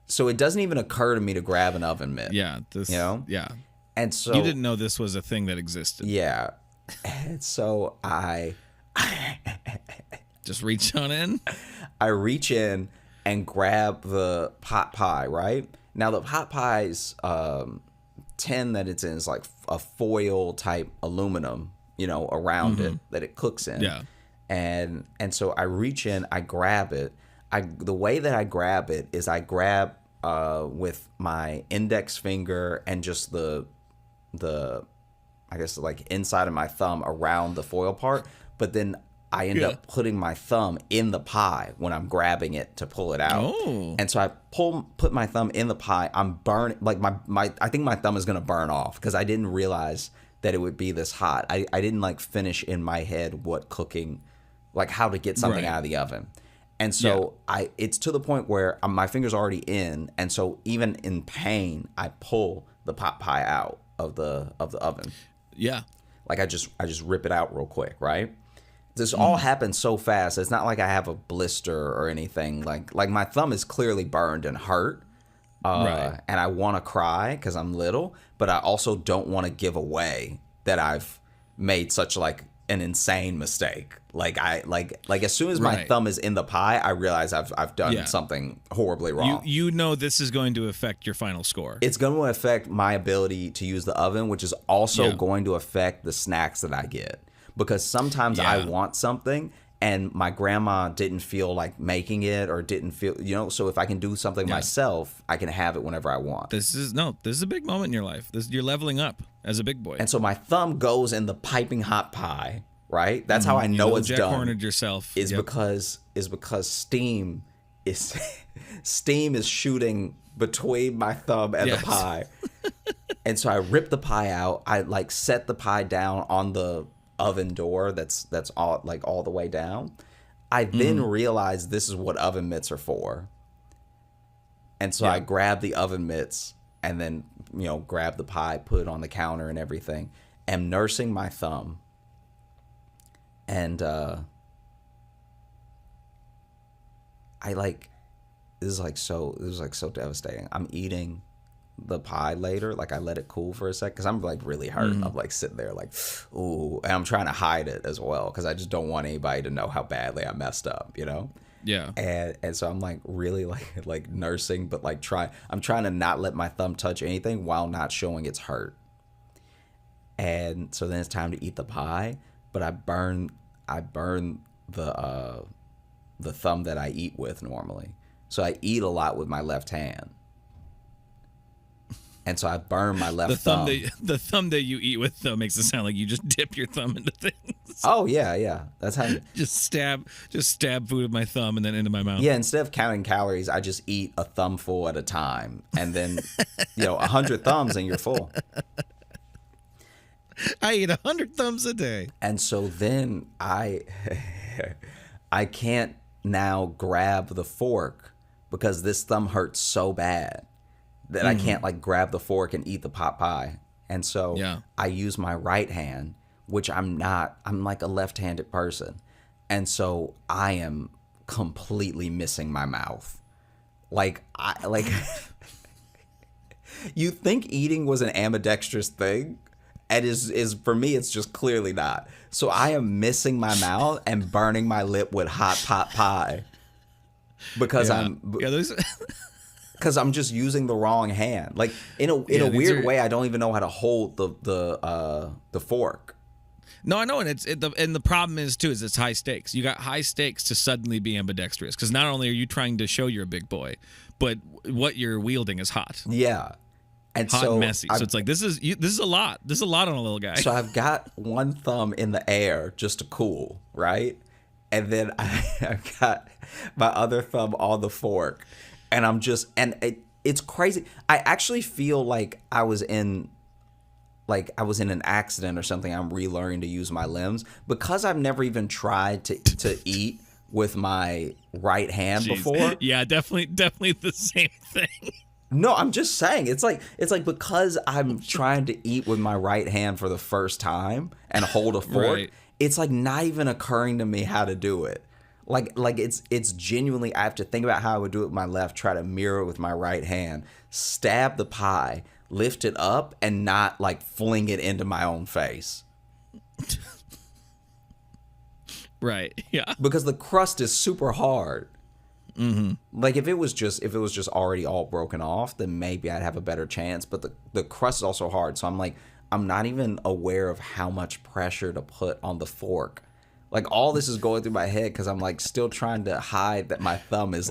So it doesn't even occur to me to grab an oven mitt. Yeah. You know? Yeah. And so You didn't know this was a thing that existed. Yeah. And so I Just reach on in. I reach in and grab the pot pie, right? Now the pot pie's tin that it's in is like a foil type aluminum, you know, around it that it cooks in. Yeah. And so I reach in, I grab it. The way that I grab it is I grab with my index finger and just the I guess like inside of my thumb around the foil part, but then I end up putting my thumb in the pie when I'm grabbing it to pull it out. Oh. And so I put my thumb in the pie. I'm burning, like my I think my thumb is going to burn off because I didn't realize that it would be this hot. I didn't like finish in my head what cooking, like how to get something out of the oven. And so it's to the point where my finger's already in. And so even in pain, I pull the pot pie out of the oven. Yeah. Like I just rip it out real quick, right? This all happens so fast. It's not like I have a blister or anything. Like my thumb is clearly burned and hurt. And I want to cry because I'm little, but I also don't want to give away that I've made such like an insane mistake. Like as soon as my thumb is in the pie, I realize I've done something horribly wrong. You know this is going to affect your final score. It's going to affect my ability to use the oven, which is also going to affect the snacks that I get. Because sometimes I want something and my grandma didn't feel like making it or didn't feel, you know, so if I can do something myself, I can have it whenever I want. This is a big moment in your life. You're leveling up as a big boy. And so my thumb goes in the piping hot pie, right? That's how I know it's Jack done. Hornered yourself. Is because steam is shooting between my thumb and the pie. And so I rip the pie out. I like set the pie down on the oven door that's all like all the way down. I then realized this is what oven mitts are for. And so I grab the oven mitts and then, you know, grab the pie, put it on the counter and everything. Am nursing my thumb. And I like this was so devastating. I'm eating the pie later, like I let it cool for a sec because I'm like really hurt. I'm like sitting there like, ooh, and I'm trying to hide it as well because I just don't want anybody to know how badly I messed up, you know? Yeah. And so I'm like really like nursing, but like I'm trying to not let my thumb touch anything while not showing it's hurt. And so then it's time to eat the pie, but I burn the thumb that I eat with normally. So I eat a lot with my left hand. And so I burned my left thumb. The thumb that you eat with, though, makes it sound like you just dip your thumb into things. Oh, yeah. That's how just stab food with my thumb and then into my mouth. Yeah, instead of counting calories, I just eat a thumbful at a time. And then, 100 thumbs and you're full. I eat 100 thumbs a day. And so then I can't now grab the fork because this thumb hurts so bad that I can't like grab the fork and eat the pot pie. And so I use my right hand, which I'm like a left-handed person. And so I am completely missing my mouth. You think eating was an ambidextrous thing? And is for me, it's just clearly not. So I am missing my mouth and burning my lip with hot pot pie because because I'm just using the wrong hand. Like in a weird way, I don't even know how to hold the fork. No, I know, and the problem is too is it's high stakes. You got high stakes to suddenly be ambidextrous because not only are you trying to show you're a big boy, but what you're wielding is hot. Yeah. And hot and messy. So it's like this is a lot. This is a lot on a little guy. So I've got one thumb in the air just to cool, right? And then I've got my other thumb on the fork, and I'm just it's crazy. I actually feel like I was in an accident or something. I'm relearning to use my limbs because I've never even tried to eat with my right hand before. Yeah, definitely the same thing. No, I'm just saying it's like because I'm trying to eat with my right hand for the first time and hold a fork, right. It's like not even occurring to me how to do it. Like it's genuinely I have to think about how I would do it with my left, try to mirror it with my right hand, stab the pie, lift it up, and not like fling it into my own face. Right. Yeah. Because the crust is super hard. Mm-hmm. Like if it was just already all broken off, then maybe I'd have a better chance. But the crust is also hard, so I'm not even aware of how much pressure to put on the fork. Like all this is going through my head because I'm like still trying to hide that my thumb is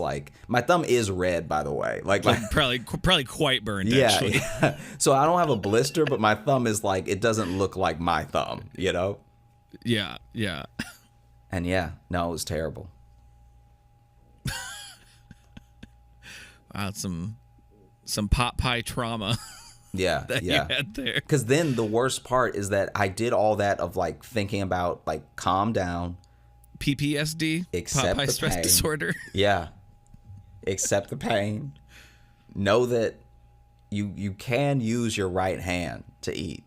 red, by the way. Like probably quite burned. Yeah, actually. Yeah. So I don't have a blister, but my thumb is like it doesn't look like my thumb, you know? Yeah. Yeah. And yeah, no, it was terrible. Some pot pie trauma. Yeah, that you had there. Because then the worst part is that I did all that of like thinking about like calm down, PTSD, accept pot pie the stress pain. disorder. Yeah, accept the pain. Know that you can use your right hand to eat.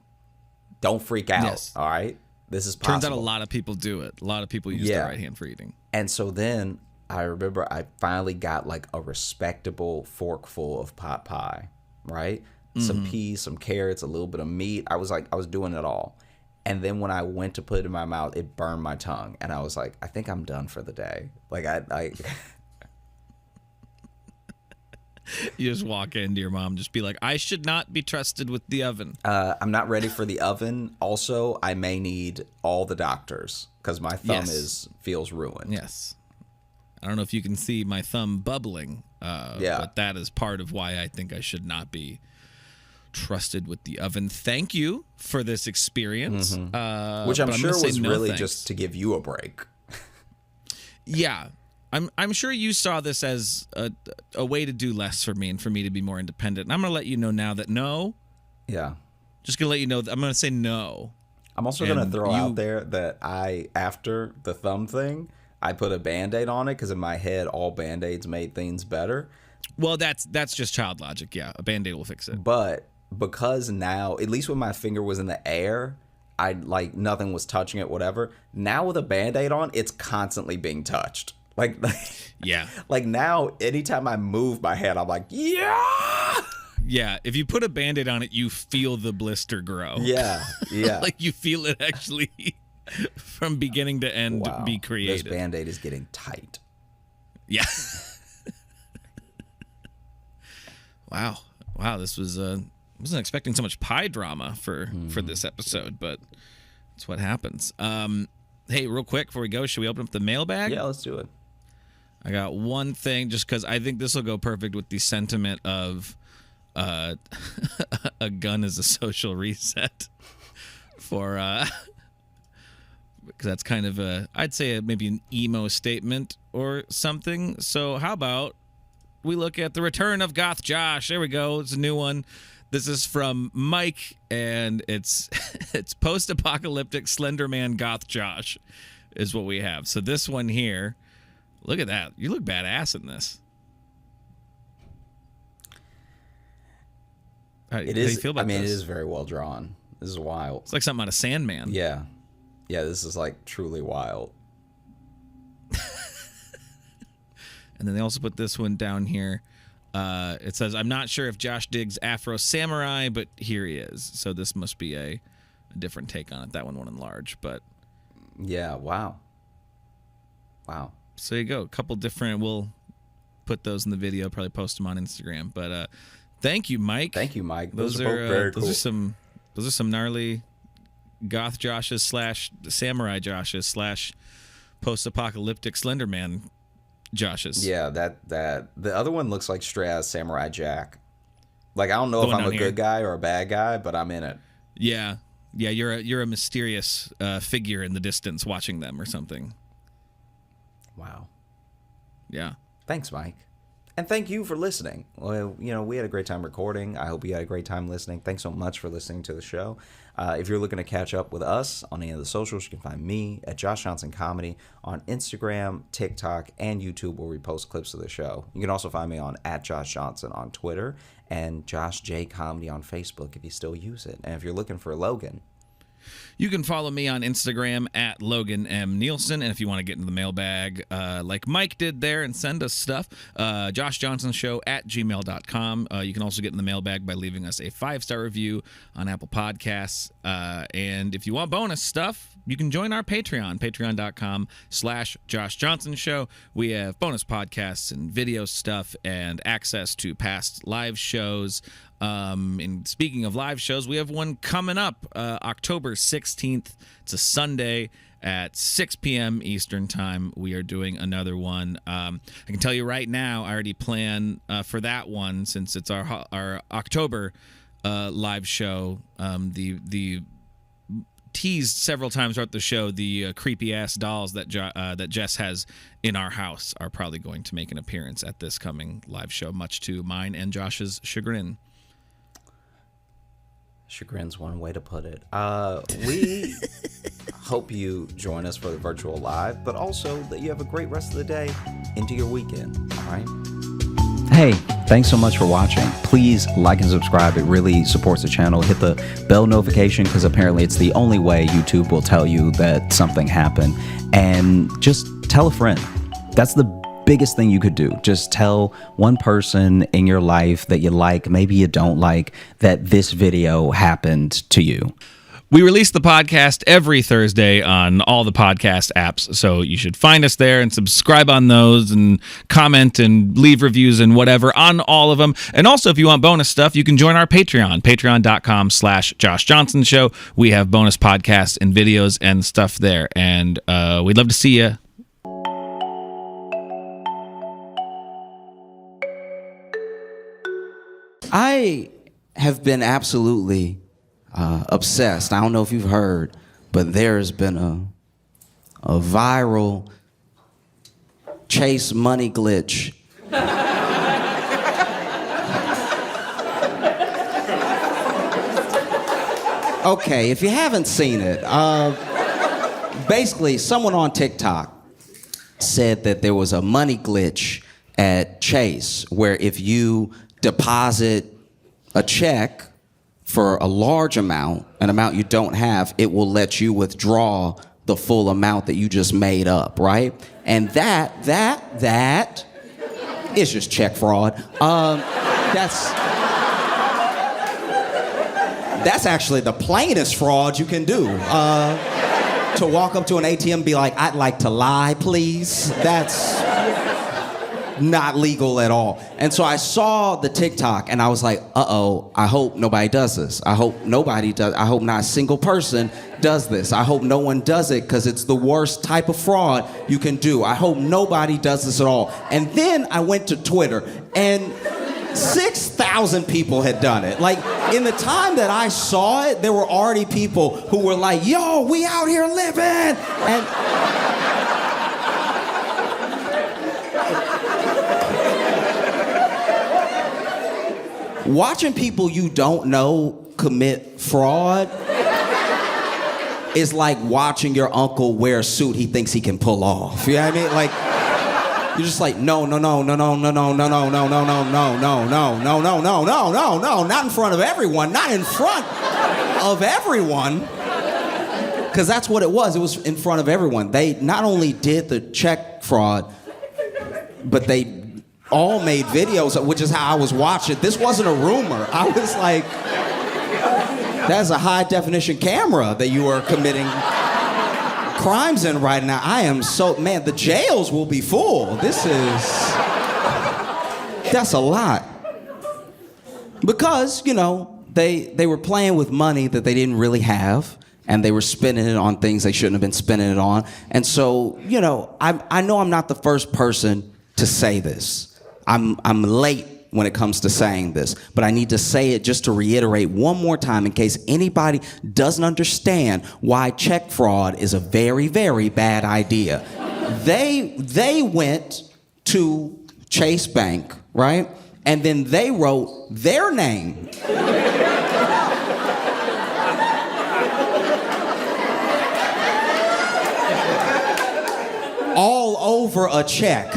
Don't freak out. Yes. All right, this is possible. Turns out a lot of people do it. A lot of people use their right hand for eating. And so then I remember I finally got like a respectable forkful of pot pie, right? Some peas, some carrots, a little bit of meat. I was doing it all. And then when I went to put it in my mouth, it burned my tongue. And I was like, I think I'm done for the day. Like I You just walk into your mom, just be like, I should not be trusted with the oven. I'm not ready for the oven. Also, I may need all the doctors because my thumb feels ruined. Yes. I don't know if you can see my thumb bubbling. But that is part of why I think I should not be trusted with the oven. Thank you for this experience. Which I'm sure was really thanks. just to give you a break. Yeah. I'm sure you saw this as a way to do less for me and for me to be more independent. And I'm going to let you know now that no. Yeah. Just going to let you know that I'm going to say no. I'm also going to throw out there that after the thumb thing, I put a Band-Aid on it because in my head, all Band-Aids made things better. Well, that's just child logic. Yeah, a Band-Aid will fix it. But because now, at least when my finger was in the air, I like nothing was touching it, whatever. Now with a Band-Aid on, it's constantly being touched. Yeah. Like now, anytime I move my hand, I'm like, yeah. Yeah, if you put a Band-Aid on it, you feel the blister grow. Yeah, yeah. Like you feel it actually from beginning to end be created. This Band-Aid is getting tight. Yeah. Wow, this was wasn't expecting so much pie drama for this episode, but that's what happens. Hey, real quick before we go, should we open up the mailbag? Yeah, let's do it. I got one thing just because I think this will go perfect with the sentiment of a gun is a social reset for because that's kind of I'd say maybe an emo statement or something. So how about we look at the return of Goth Josh? There we go. It's a new one. This is from Mike, and it's post-apocalyptic Slender Man Goth Josh is what we have. So this one here, look at that. You look badass in this. How do you feel about this? It is very well drawn. This is wild. It's like something out of Sandman. Yeah. Yeah, this is like truly wild. And then they also put this one down here. It says, I'm not sure if Josh digs Afro Samurai, but here he is. So this must be a different take on it. That one won't enlarge, but... Yeah, wow. Wow. So there you go. A couple different... We'll put those in the video, probably post them on Instagram. But thank you, Mike. Thank you, Mike. Those are both very cool. Those are some gnarly Goth Joshes / Samurai Joshes / post-apocalyptic Slenderman Joshes. Yeah, that the other one looks like straight out of Samurai Jack. Like, I don't know if I'm a good guy or a bad guy, but I'm in it. Yeah, you're a mysterious figure in the distance watching them or something. Wow. Yeah. Thanks, Mike. And thank you for listening. Well, we had a great time recording. I hope you had a great time listening. Thanks so much for listening to the show. If you're looking to catch up with us on any of the socials, you can find me at Josh Johnson Comedy on Instagram, TikTok, and YouTube, where we post clips of the show. You can also find me on @JoshJohnson on Twitter and Josh J Comedy on Facebook if you still use it. And if you're looking for Logan, you can follow me on Instagram at Logan M. Nielsen. And if you want to get into the mailbag like Mike did there and send us stuff, joshjohnsonshow @gmail.com. You can also get in the mailbag by leaving us a 5-star review on Apple Podcasts. And if you want bonus stuff, you can join our Patreon, patreon.com/JoshJohnsonShow. We have bonus podcasts and video stuff and access to past live shows. And speaking of live shows, we have one coming up October 16th. It's a Sunday at 6 p.m. Eastern time. We are doing another one. I can tell you right now, I already plan for that one since it's our October live show. The teased several times throughout the show, the creepy ass dolls that Jess has in our house are probably going to make an appearance at this coming live show, much to mine and Josh's chagrin. Chagrin's one way to put it. We hope you join us for the virtual live, but also that you have a great rest of the day into your weekend. All right? Hey, thanks so much for watching. Please like and subscribe. It really supports the channel. Hit the bell notification because apparently it's the only way YouTube will tell you that something happened. And just tell a friend. That's the biggest thing you could do. Just tell one person in your life that you like, maybe you don't like, that this video happened to you. We release the podcast every Thursday on all the podcast apps, so you should find us there and subscribe on those and comment and leave reviews and whatever on all of them. And also, if you want bonus stuff, you can join our Patreon, patreon.com/JoshJohnsonShow. We have bonus podcasts and videos and stuff there, and we'd love to see you. I have been absolutely obsessed. I don't know if you've heard, but there's been a viral Chase money glitch. Okay, if you haven't seen it, basically someone on TikTok said that there was a money glitch at Chase where if you deposit a check for a large amount, an amount you don't have, it will let you withdraw the full amount that you just made up, right? And that is just check fraud. That's actually the plainest fraud you can do. To walk up to an ATM and be like, I'd like to lie, please. That's not legal at all. And so I saw the TikTok and I was like, uh-oh, I hope nobody does this. I hope nobody does. I hope not a single person does this. I hope no one does it because it's the worst type of fraud you can do. I hope nobody does this at all. And then I went to Twitter and 6,000 people had done it. Like, in the time that I saw it, there were already people who were like, yo, we out here living. And watching people you don't know commit fraud is like watching your uncle wear a suit he thinks he can pull off. You know what I mean? Like, you're just like, no, not in front of everyone, not in front of everyone. Because that's what it was. It was in front of everyone. They not only did the check fraud, but they all made videos, which is how I was watching. This wasn't a rumor. I was like, that's a high definition camera that you are committing crimes in right now. I am so, man, the jails will be full. That's a lot. Because, you know, they were playing with money that they didn't really have, and they were spending it on things they shouldn't have been spending it on. And so, you know I'm not the first person to say this. I'm late when it comes to saying this, but I need to say it just to reiterate one more time in case anybody doesn't understand why check fraud is a very, very bad idea. They went to Chase Bank, right? And then they wrote their name all over a check.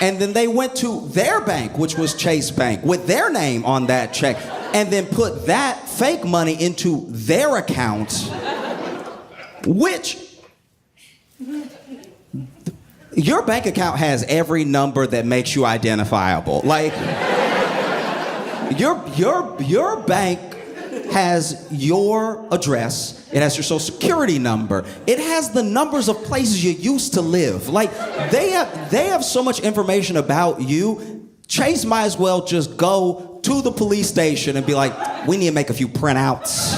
And then they went to their bank, which was Chase Bank, with their name on that check, and then put that fake money into their account, which your bank account has every number that makes you identifiable. Like, your bank has your address. It has your social security number. It has the numbers of places you used to live. Like, they have so much information about you. Chase might as well just go to the police station and be like, we need to make a few printouts.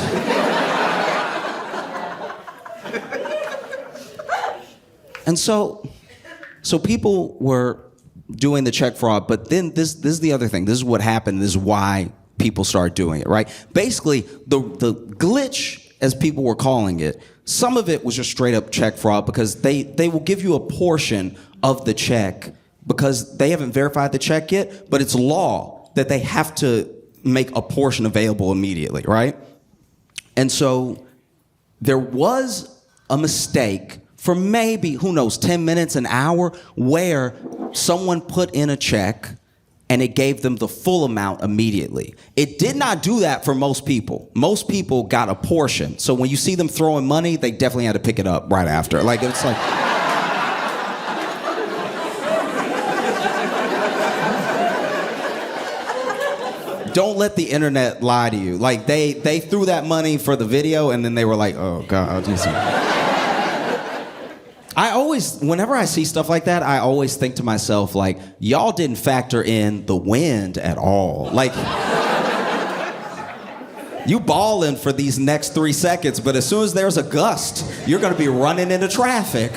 And so people were doing the check fraud, but then this is the other thing. This is what happened. This is why people started doing it, right? Basically, the glitch, as people were calling it, some of it was just straight up check fraud because they will give you a portion of the check because they haven't verified the check yet, but it's law that they have to make a portion available immediately, right? And so there was a mistake for maybe, who knows, 10 minutes, an hour, where someone put in a check and it gave them the full amount immediately. It did not do that for most people. Most people got a portion. So when you see them throwing money, they definitely had to pick it up right after. Like, it's like... Don't let the internet lie to you. Like, they threw that money for the video, and then they were like, oh, God. I always, whenever I see stuff like that, I always think to myself, like, y'all didn't factor in the wind at all. Like, you balling for these next 3 seconds, but as soon as there's a gust, you're gonna be running into traffic,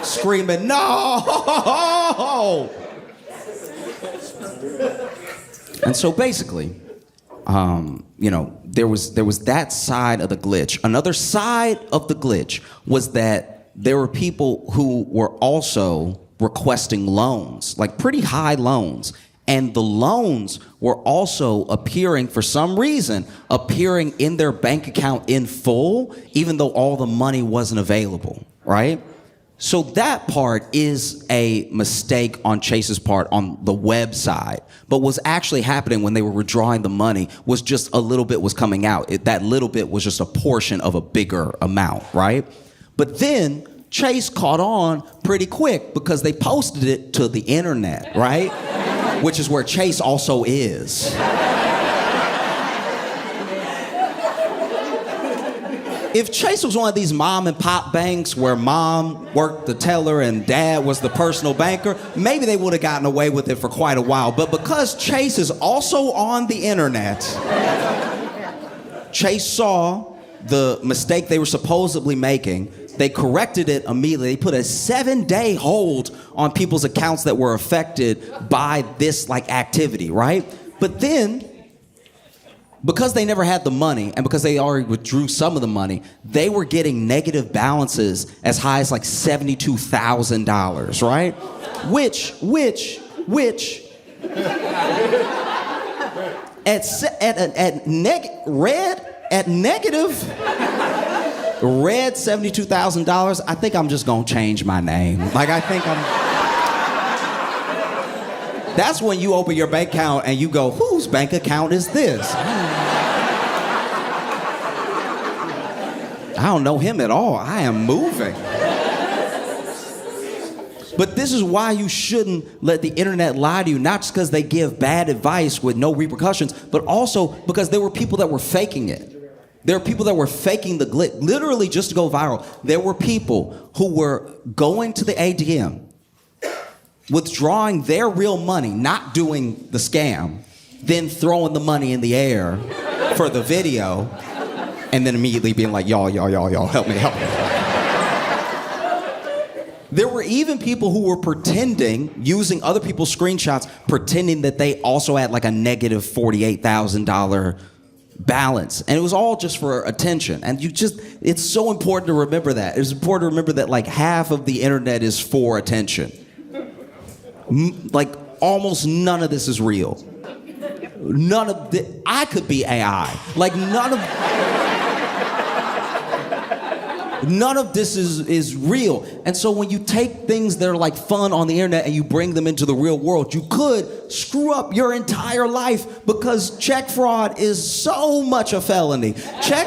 screaming, no! And so basically, there was that side of the glitch. Another side of the glitch was that there were people who were also requesting loans, like pretty high loans. And the loans were also appearing, for some reason, appearing in their bank account in full, even though all the money wasn't available, right? So that part is a mistake on Chase's part on the website. But what's actually happening when they were withdrawing the money was just a little bit was coming out. That little bit was just a portion of a bigger amount, right? But then Chase caught on pretty quick because they posted it to the internet, right? Which is where Chase also is. If Chase was one of these mom and pop banks where mom worked the teller and dad was the personal banker, maybe they would have gotten away with it for quite a while. But because Chase is also on the internet, Chase saw the mistake they were supposedly making. They corrected it immediately. They put a 7-day hold on people's accounts that were affected by this like activity, right? But then, because they never had the money and because they already withdrew some of the money, they were getting negative balances as high as like $72,000, right? Which at negative red $72,000, I think I'm just gonna change my name. Like that's when you open your bank account and you go, whose bank account is this? I don't know him at all. I am moving. But this is why you shouldn't let the internet lie to you, not just because they give bad advice with no repercussions, but also because there were people that were faking it. There are people that were faking the glitch, literally just to go viral. There were people who were going to the ATM, withdrawing their real money, not doing the scam, then throwing the money in the air for the video, and then immediately being like, y'all, help me. There were even people who were pretending, using other people's screenshots, pretending that they also had like a negative $48,000 balance. And it was all just for attention. And it's so important to remember that. It's important to remember that like half of the internet is for attention. Like almost none of this is real. I could be AI. Like none of this is real. And so when you take things that are like fun on the internet and you bring them into the real world, you could screw up your entire life because check fraud is so much a felony. Check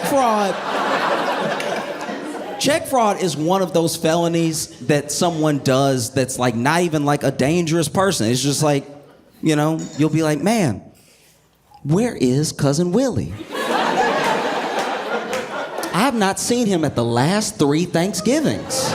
fraud is one of those felonies that someone does that's like not even like a dangerous person. It's just like, you'll be like, man, where is Cousin Willie? I have not seen him at the last 3 Thanksgivings.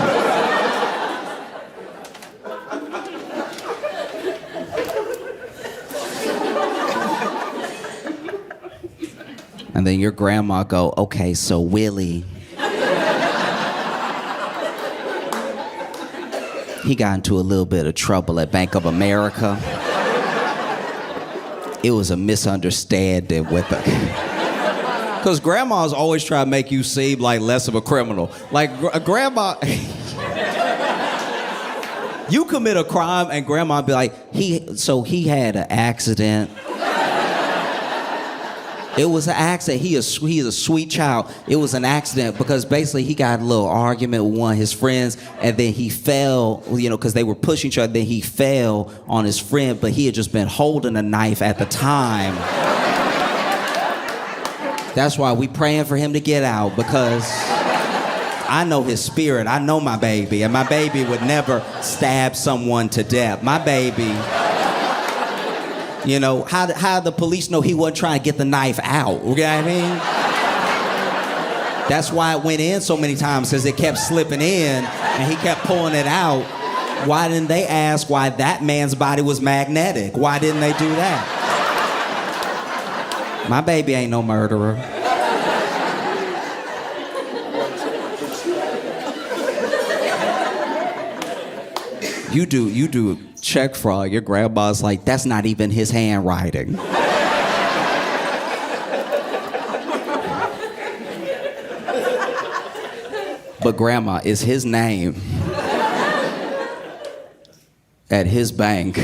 And then your grandma go, okay, so Willie, he got into a little bit of trouble at Bank of America. It was a misunderstanding with because grandmas always try to make you seem like less of a criminal. Like grandma, you commit a crime and grandma be like, he had an accident. It was an accident. He is a sweet child. It was an accident because basically he got a little argument with one of his friends and then he fell, because they were pushing each other. Then he fell on his friend, but he had just been holding a knife at the time. That's why we praying for him to get out, because I know his spirit. I know my baby, and my baby would never stab someone to death. My baby, how the police know he wasn't trying to get the knife out? You know what I mean? That's why it went in so many times, because it kept slipping in, and he kept pulling it out. Why didn't they ask why that man's body was magnetic? Why didn't they do that? My baby ain't no murderer. You do check fraud. Your grandma's like, that's not even his handwriting. But grandma, is his name at his bank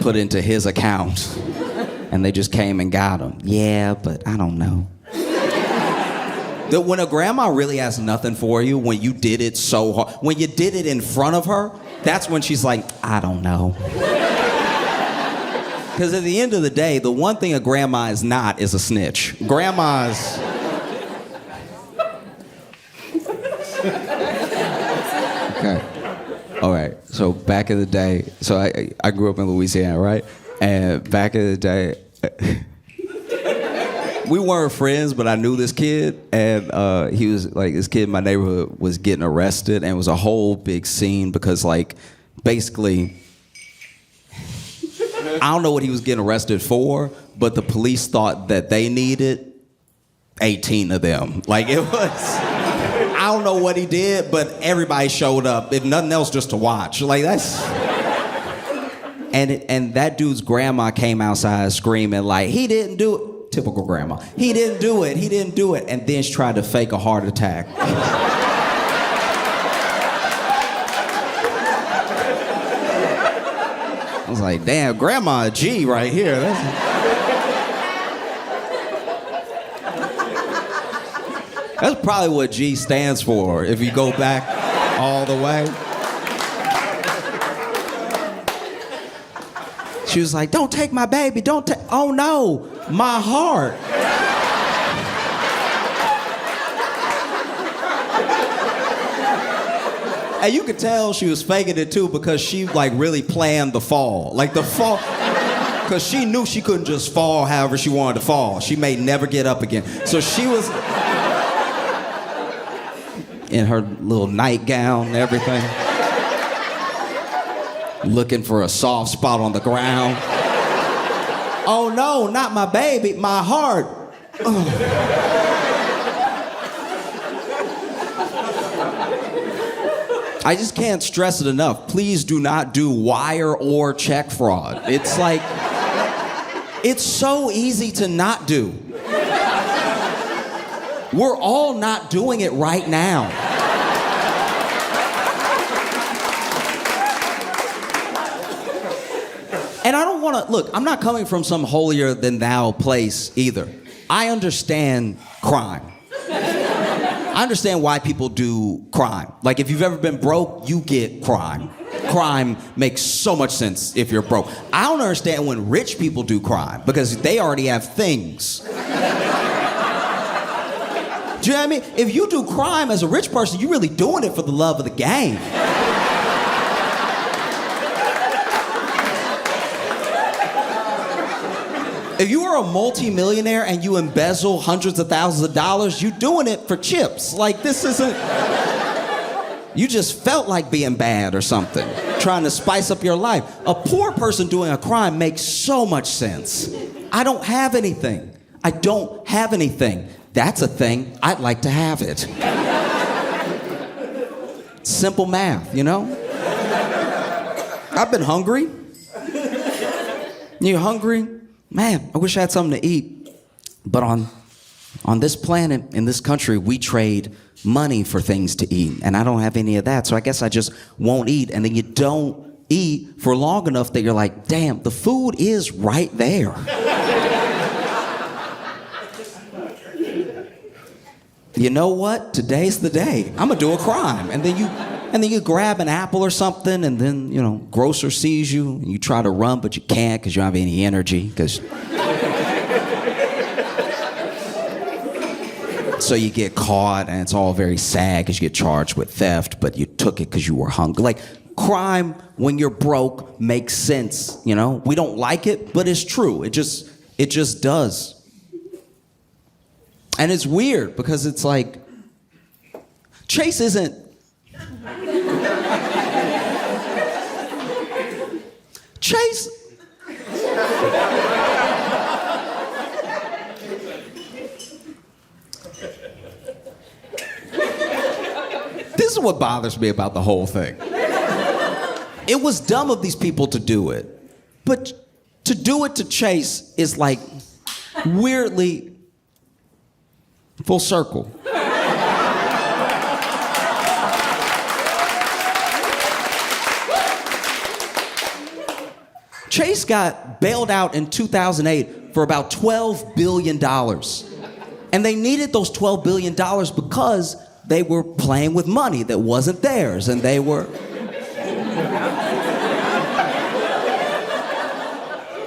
put into his account? And they just came and got him. Yeah, but I don't know. When a grandma really has nothing for you, when you did it so hard, when you did it in front of her, that's when she's like, I don't know. Because at the end of the day, the one thing a grandma is not is a snitch. Grandmas... Okay. All right. So back in the day, I grew up in Louisiana, right? And back in the day, we weren't friends, but I knew this kid, and he was like, this kid in my neighborhood was getting arrested, and it was a whole big scene because, like, basically, I don't know what he was getting arrested for, but the police thought that they needed 18 of them. Like, it was, I don't know what he did, but everybody showed up, if nothing else, just to watch. Like, that's... And that dude's grandma came outside screaming like, he didn't do it. Typical grandma. He didn't do it. He didn't do it. And then she tried to fake a heart attack. I was like, damn, Grandma G right here. That's probably what G stands for if you go back all the way. She was like, don't take my baby, don't take, oh no, my heart. And you could tell she was faking it too because she like really planned the fall. Like the fall, because she knew she couldn't just fall however she wanted to fall. She may never get up again. So she was in her little nightgown and everything, looking for a soft spot on the ground. Oh no, not my baby, my heart. Ugh. I just can't stress it enough. Please do not do wire or check fraud. It's like, it's so easy to not do. We're all not doing it right now. And I don't want to, look, I'm not coming from some holier than thou place either. I understand crime. I understand why people do crime. Like, if you've ever been broke, you get crime. Crime makes so much sense if you're broke. I don't understand when rich people do crime because they already have things. Do you know what I mean? If you do crime as a rich person, you're really doing it for the love of the game. If you are a multi-millionaire and you embezzle hundreds of thousands of dollars, you're doing it for chips. Like, this isn't... You just felt like being bad or something, trying to spice up your life. A poor person doing a crime makes so much sense. I don't have anything. I don't have anything. That's a thing. I'd like to have it. Simple math, you know? I've been hungry. You hungry? Man, I wish I had something to eat. But on this planet, in this country, we trade money for things to eat. And I don't have any of that, so I guess I just won't eat. And then you don't eat for long enough that you're like, damn, the food is right there. You know what? Today's the day. I'm gonna do a crime. And then you grab an apple or something, and then, you know, grocer sees you, and you try to run, but you can't because you don't have any energy. So you get caught, and it's all very sad because you get charged with theft, but you took it because you were hungry. Like, crime when you're broke makes sense, you know? We don't like it, but it's true. It just does. And it's weird because it's like, Chase isn't... Chase... This is what bothers me about the whole thing. It was dumb of these people to do it, but to do it to Chase is like weirdly full circle. Chase got bailed out in 2008 for about $12 billion. And they needed those $12 billion because they were playing with money that wasn't theirs, and they were...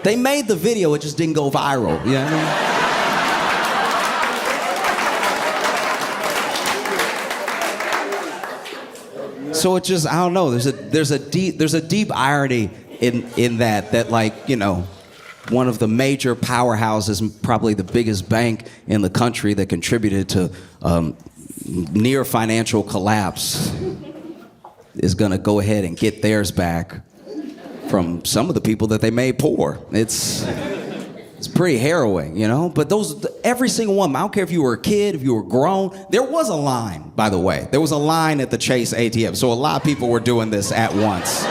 They made the video, it just didn't go viral, you know what I mean? So it just, I don't know, there's a deep irony in that like, you know, one of the major powerhouses, probably the biggest bank in the country that contributed to near financial collapse, is gonna go ahead and get theirs back from some of the people that they made poor. It's It's pretty harrowing, you know? But every single one, I don't care if you were a kid, if you were grown, there was a line, by the way. There was a line at the Chase ATM, so a lot of people were doing this at once.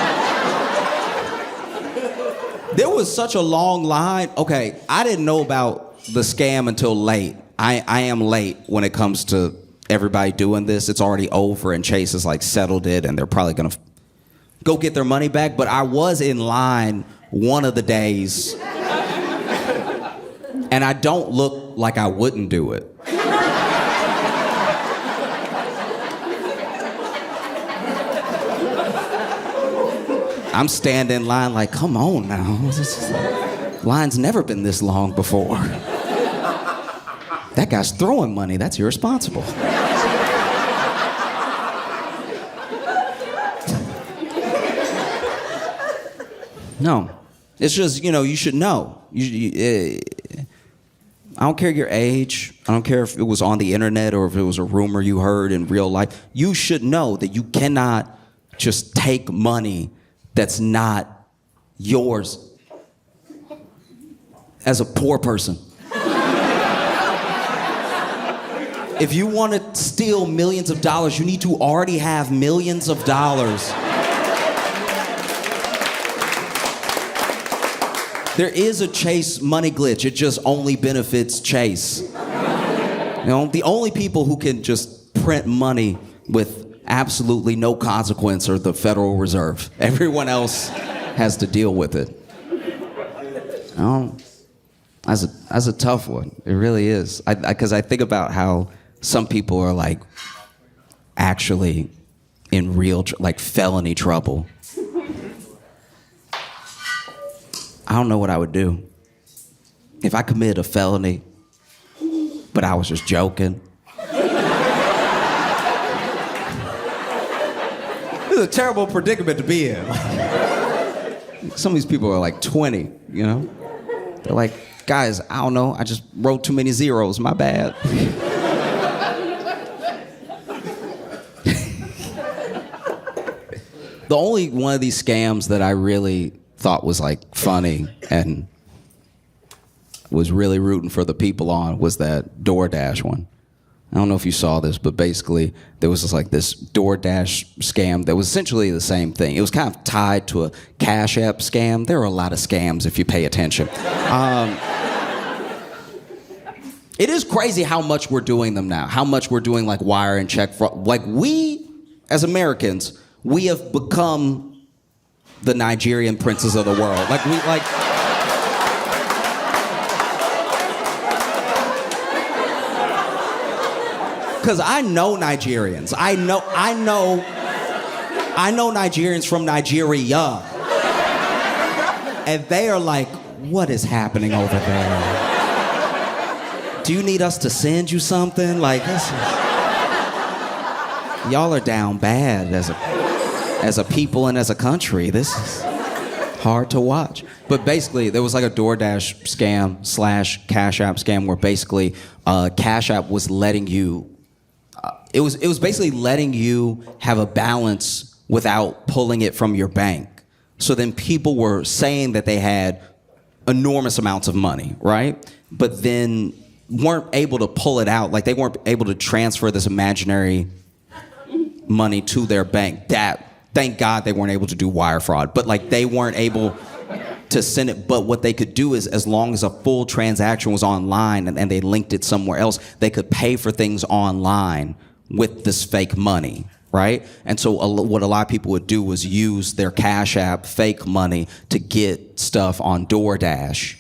There was such a long line. Okay, I didn't know about the scam until late. I am late when it comes to everybody doing this. It's already over, and Chase has, like, settled it, and they're probably gonna go get their money back. But I was in line one of the days, and I don't look like I wouldn't do it. I'm standing in line like, come on now. Line's never been this long before. That guy's throwing money. That's irresponsible. No. It's just, you should know. I don't care your age. I don't care if it was on the internet or if it was a rumor you heard in real life. You should know that you cannot just take money that's not yours as a poor person. If you want to steal millions of dollars, you need to already have millions of dollars. There is a Chase money glitch. It just only benefits Chase. The only people who can just print money with absolutely no consequence are the Federal Reserve. Everyone else has to deal with it. That's a tough one. It really is. Because I think about how some people are like actually in real felony trouble. I don't know what I would do if I committed a felony, but I was just joking. This is a terrible predicament to be in. Some of these people are like 20, They're like, guys, I don't know, I just wrote too many zeros, my bad. The only one of these scams that I really thought was like funny and was really rooting for the people on was that DoorDash one. I don't know if you saw this, but basically there was this DoorDash scam that was essentially the same thing. It was kind of tied to a Cash App scam. There are a lot of scams if you pay attention. It is crazy how much we're doing them now, how much we're doing like wire and check fraud. Like we, as Americans, we have become the Nigerian princes of the world. Because I know Nigerians. I know Nigerians from Nigeria. And they are like, what is happening over there? Do you need us to send you something? Y'all are down bad as a people and as a country. This is hard to watch. But basically, there was like a DoorDash scam / Cash App scam where basically Cash App was letting you, it was basically letting you have a balance without pulling it from your bank. So then people were saying that they had enormous amounts of money, right? But then weren't able to pull it out. Like they weren't able to transfer this imaginary money to their bank. Thank God they weren't able to do wire fraud, but like they weren't able to send it. But what they could do is, as long as a full transaction was online and they linked it somewhere else, they could pay for things online with this fake money, right? And so what a lot of people would do was use their Cash App fake money to get stuff on DoorDash,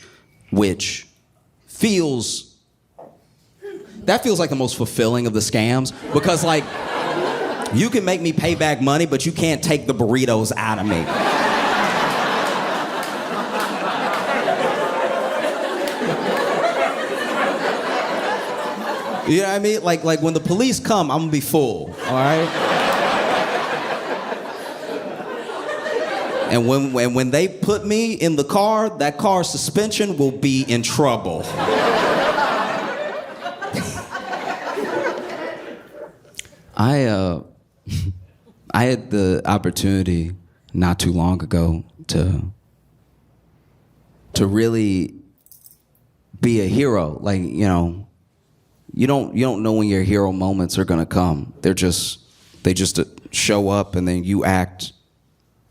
which feels like the most fulfilling of the scams, because like, you can make me pay back money, but you can't take the burritos out of me. You know what I mean? Like when the police come, I'm gonna be full, all right? And when they put me in the car, that car's suspension will be in trouble. I had the opportunity not too long ago to really be a hero. Like, you know, you don't know when your hero moments are gonna come. They just show up, and then you act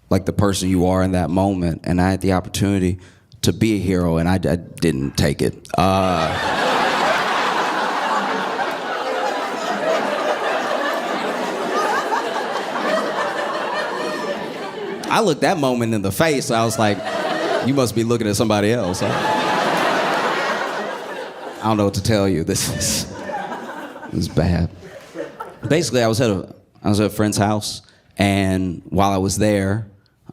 like the person you are in that moment. And I had the opportunity to be a hero, and I didn't take it. I looked that moment in the face. I was like, you must be looking at somebody else. I don't know what to tell you. This is bad. Basically, I was at a friend's house, and while I was there,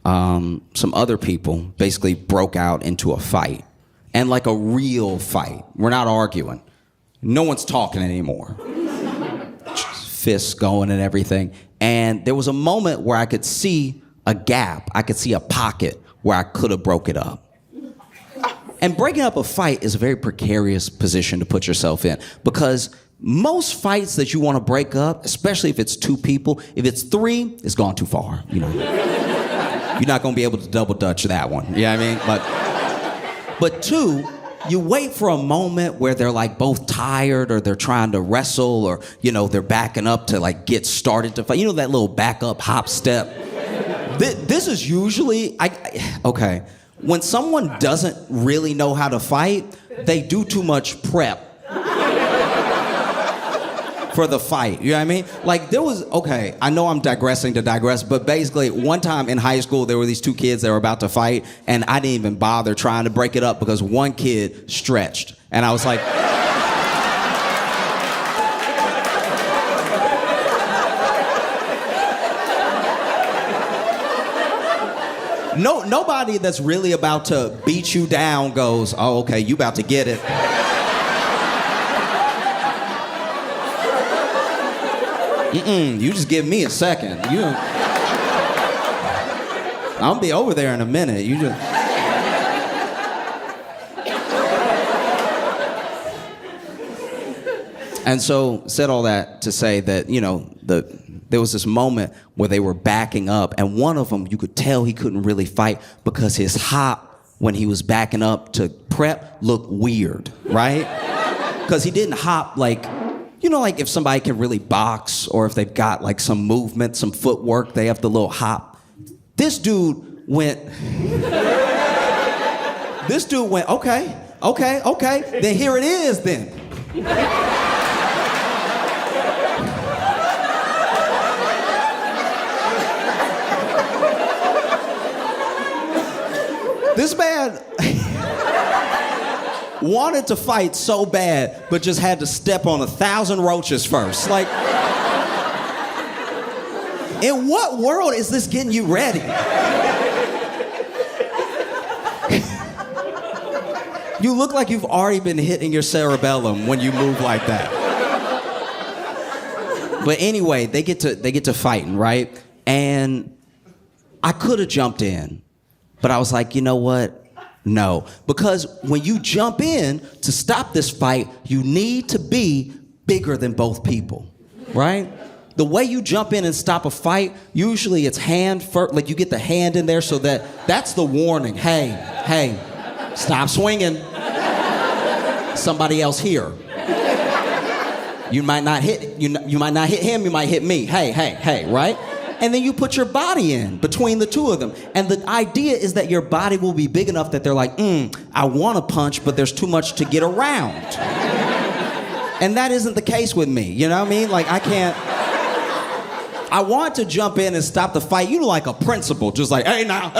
some other people basically broke out into a fight, and like a real fight. We're not arguing. No one's talking anymore. Fists going and everything. And there was a moment where I could see a gap. I could see a pocket where I could have broke it up. And breaking up a fight is a very precarious position to put yourself in, because most fights that you want to break up, especially if it's two people, if it's three, it's gone too far. You know, you're not going to be able to double dutch that one. You know what I mean? But two, you wait for a moment where they're like both tired, or they're trying to wrestle, or, you know, they're backing up to like get started to fight. You know, that little back up hop step. This is usually, okay, when someone doesn't really know how to fight, they do too much prep for the fight. You know what I mean? Like, there was, okay, I know I'm digressing to digress, but basically one time in high school, there were these two kids that were about to fight, and I didn't even bother trying to break it up because one kid stretched. And I was like, nobody that's really about to beat you down goes, oh, okay, you about to get it. You just give me a second. I'll be over there in a minute. You just. And so, said all that to say that, you know, there was this moment where they were backing up, and one of them, you could tell he couldn't really fight because his hop, when he was backing up to prep, looked weird, right? Because he didn't hop like, you know, like if somebody can really box, or if they've got like some movement, some footwork, they have the little hop. This dude went, okay, then here it is then. This man wanted to fight so bad, but just had to step on 1,000 roaches first. Like, in what world is this getting you ready? You look like you've already been hitting your cerebellum when you move like that. But anyway, they get to fighting, right? And I could have jumped in. But I was like, you know what? No. Because when you jump in to stop this fight, you need to be bigger than both people, right? The way you jump in and stop a fight, usually it's hand first, like you get the hand in there, so that's the warning. Hey, stop swinging. Somebody else here. You might not hit him, you might hit me. Hey, right? And then you put your body in between the two of them. And the idea is that your body will be big enough that they're like, I want to punch, but there's too much to get around. And that isn't the case with me, you know what I mean? Like, I want to jump in and stop the fight, you know, like a principal, just like, hey now.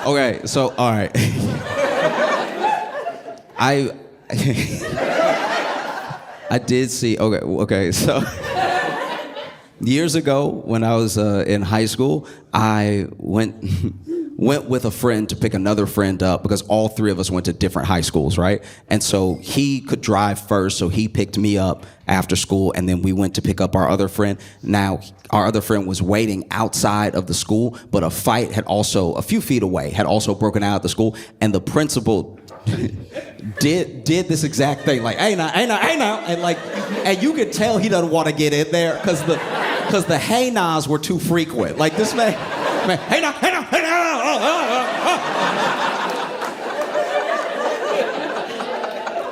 Okay, so, all right. I did see, okay, so years ago when I was in high school, I went with a friend to pick another friend up because all three of us went to different high schools, right? And so he could drive first, so he picked me up after school, and then we went to pick up our other friend. Now, our other friend was waiting outside of the school, but a fight had also, a few feet away, had also broken out at the school, and the principal did this exact thing, like, hey now, and you could tell he doesn't want to get in there because the hey nows were too frequent. Like, this man, hey now,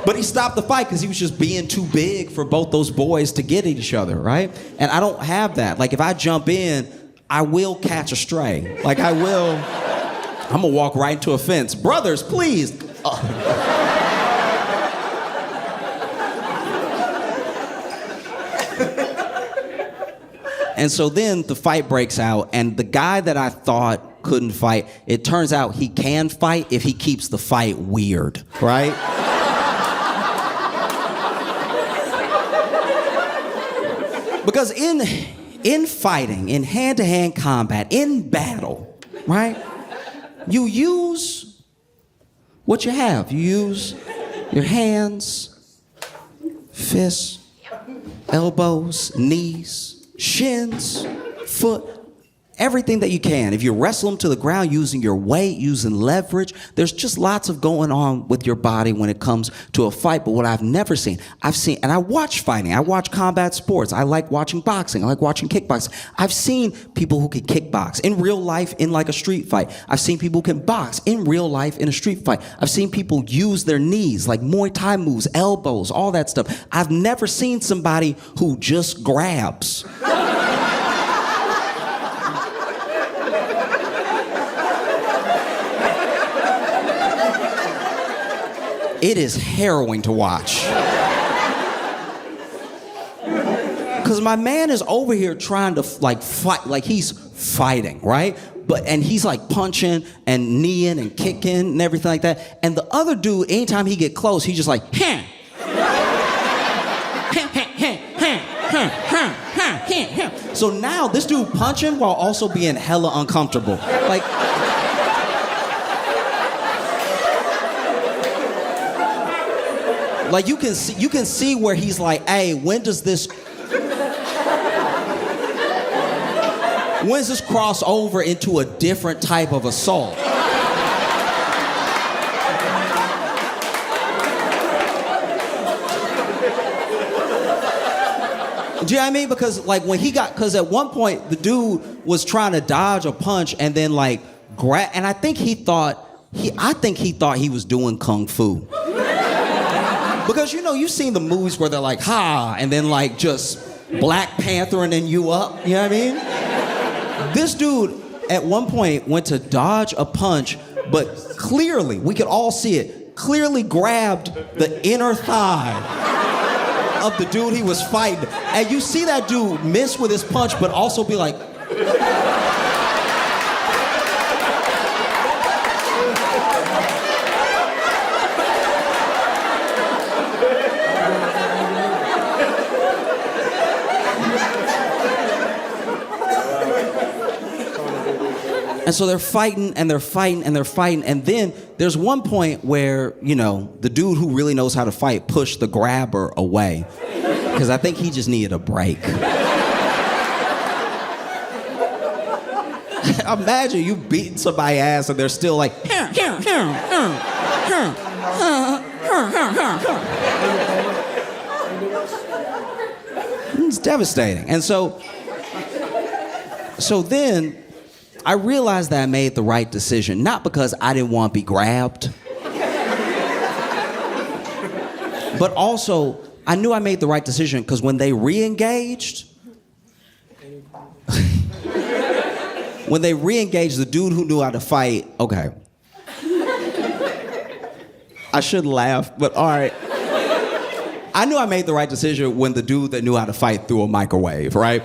But he stopped the fight because he was just being too big for both those boys to get at each other, right? And I don't have that. Like, if I jump in, I will catch a stray. Like, I'm gonna walk right into a fence. Brothers, please. And so then the fight breaks out, and the guy that I thought couldn't fight, it turns out he can fight if he keeps the fight weird, right? Because in fighting, in hand-to-hand combat, in battle, right? You use what you have. You use your hands, fists, elbows, knees, shins, foot, everything that you can. If you wrestle them to the ground using your weight, using leverage, there's just lots of going on with your body when it comes to a fight. But what I've never seen, and I watch fighting, I watch combat sports, I like watching boxing, I like watching kickboxing. I've seen people who can kickbox in real life in like a street fight. I've seen people who can box in real life in a street fight. I've seen people use their knees, like Muay Thai moves, elbows, all that stuff. I've never seen somebody who just grabs. It is harrowing to watch. Because my man is over here trying to like fight, like he's fighting, right? And he's like punching and kneeing and kicking and everything like that. And the other dude, anytime he get close, he's just like, huh. So now this dude punching while also being hella uncomfortable. Like, you can see where he's like, hey, when's this cross over into a different type of assault? Do you know what I mean? Because like because at one point the dude was trying to dodge a punch and then like grab, and I think he thought he was doing kung fu. Because, you know, you've seen the movies where they're like, ha, and then like just Black Panthering you up, you know what I mean? This dude at one point went to dodge a punch, but clearly, we could all see it, clearly grabbed the inner thigh of the dude he was fighting. And you see that dude miss with his punch, but also be like, and so they're fighting and they're fighting and they're fighting. And then there's one point where, you know, the dude who really knows how to fight pushed the grabber away. Because I think he just needed a break. Imagine you beating somebody's ass and they're still like, it's devastating. And so then I realized that I made the right decision, not because I didn't want to be grabbed, but also I knew I made the right decision because when they re-engaged, the dude who knew how to fight, okay. I shouldn't laugh, but all right. I knew I made the right decision when the dude that knew how to fight threw a microwave, right?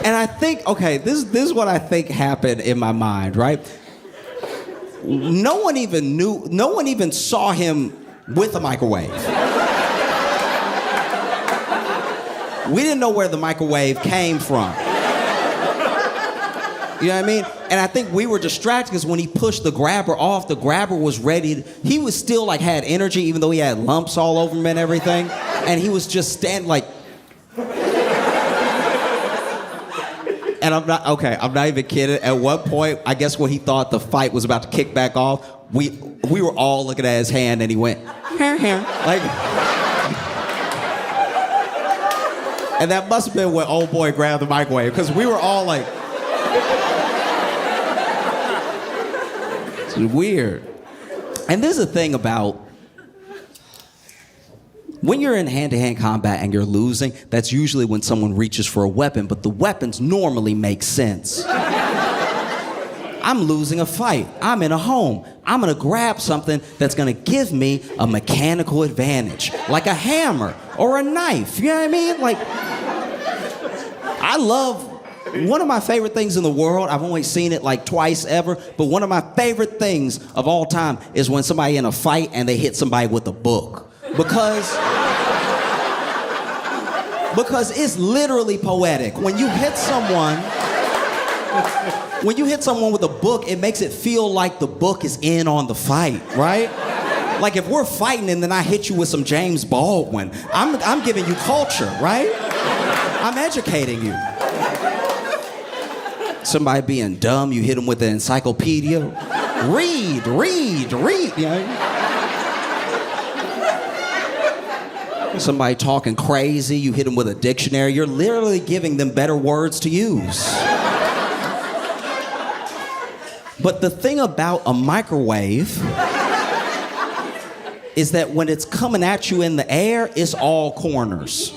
And I think, okay, this is what I think happened in my mind, right? No one even saw him with a microwave. We didn't know where the microwave came from. You know what I mean? And I think we were distracted because when he pushed the grabber off, the grabber was ready. He was still like had energy, even though he had lumps all over him and everything. And he was just standing like, and I'm not even kidding. At one point, I guess when he thought the fight was about to kick back off, we were all looking at his hand and he went, like, And that must have been when old boy grabbed the microwave, because we were all like, it's weird. And there's a thing about when you're in hand-to-hand combat and you're losing, that's usually when someone reaches for a weapon, but the weapons normally make sense. I'm losing a fight. I'm in a home. I'm gonna grab something that's gonna give me a mechanical advantage, like a hammer or a knife. You know what I mean? Like, I love, one of my favorite things in the world, I've only seen it like twice ever, but one of my favorite things of all time is when somebody in a fight and they hit somebody with a book. Because it's literally poetic. When you hit someone with a book, it makes it feel like the book is in on the fight, right? Like if we're fighting and then I hit you with some James Baldwin, I'm giving you culture, right? I'm educating you. Somebody being dumb, you hit them with an encyclopedia. Read. You know? Somebody talking crazy, you hit them with a dictionary. You're literally giving them better words to use. But the thing about a microwave is that when it's coming at you in the air, it's all corners.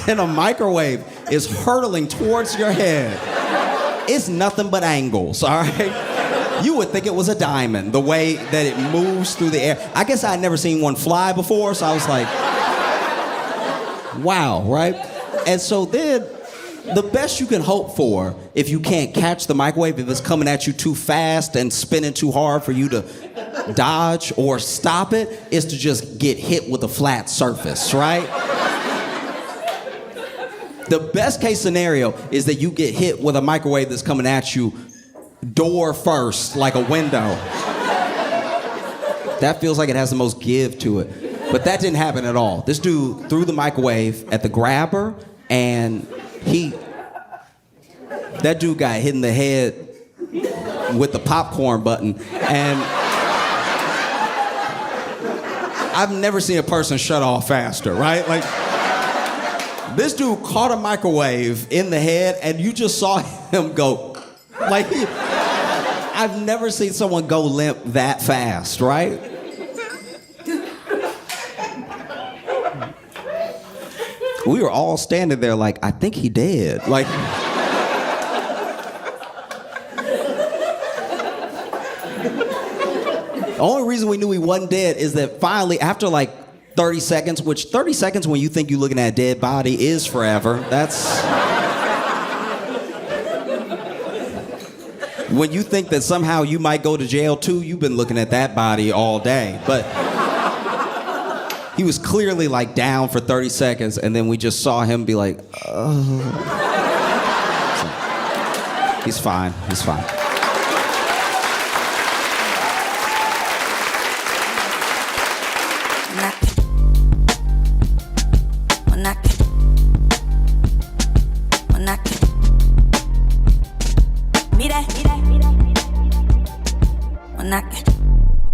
When a microwave is hurtling towards your head, it's nothing but angles, all right? You would think it was a diamond, the way that it moves through the air. I guess I'd never seen one fly before, so I was like, wow, right? And so then, the best you can hope for, if you can't catch the microwave, if it's coming at you too fast and spinning too hard for you to dodge or stop it, is to just get hit with a flat surface, right? The best case scenario is that you get hit with a microwave that's coming at you door first, like a window. That feels like it has the most give to it. But that didn't happen at all. This dude threw the microwave at the grabber, and that dude got hit in the head with the popcorn button. And I've never seen a person shut off faster, right? Like, this dude caught a microwave in the head, and you just saw him go, like, I've never seen someone go limp that fast, right? We were all standing there like, I think he dead. Like, the only reason we knew he wasn't dead is that finally, after like 30 seconds, which 30 seconds when you think you're looking at a dead body is forever. That's... When you think that somehow you might go to jail too, you've been looking at that body all day. But he was clearly like down for 30 seconds, and then we just saw him be like, oh. He's fine.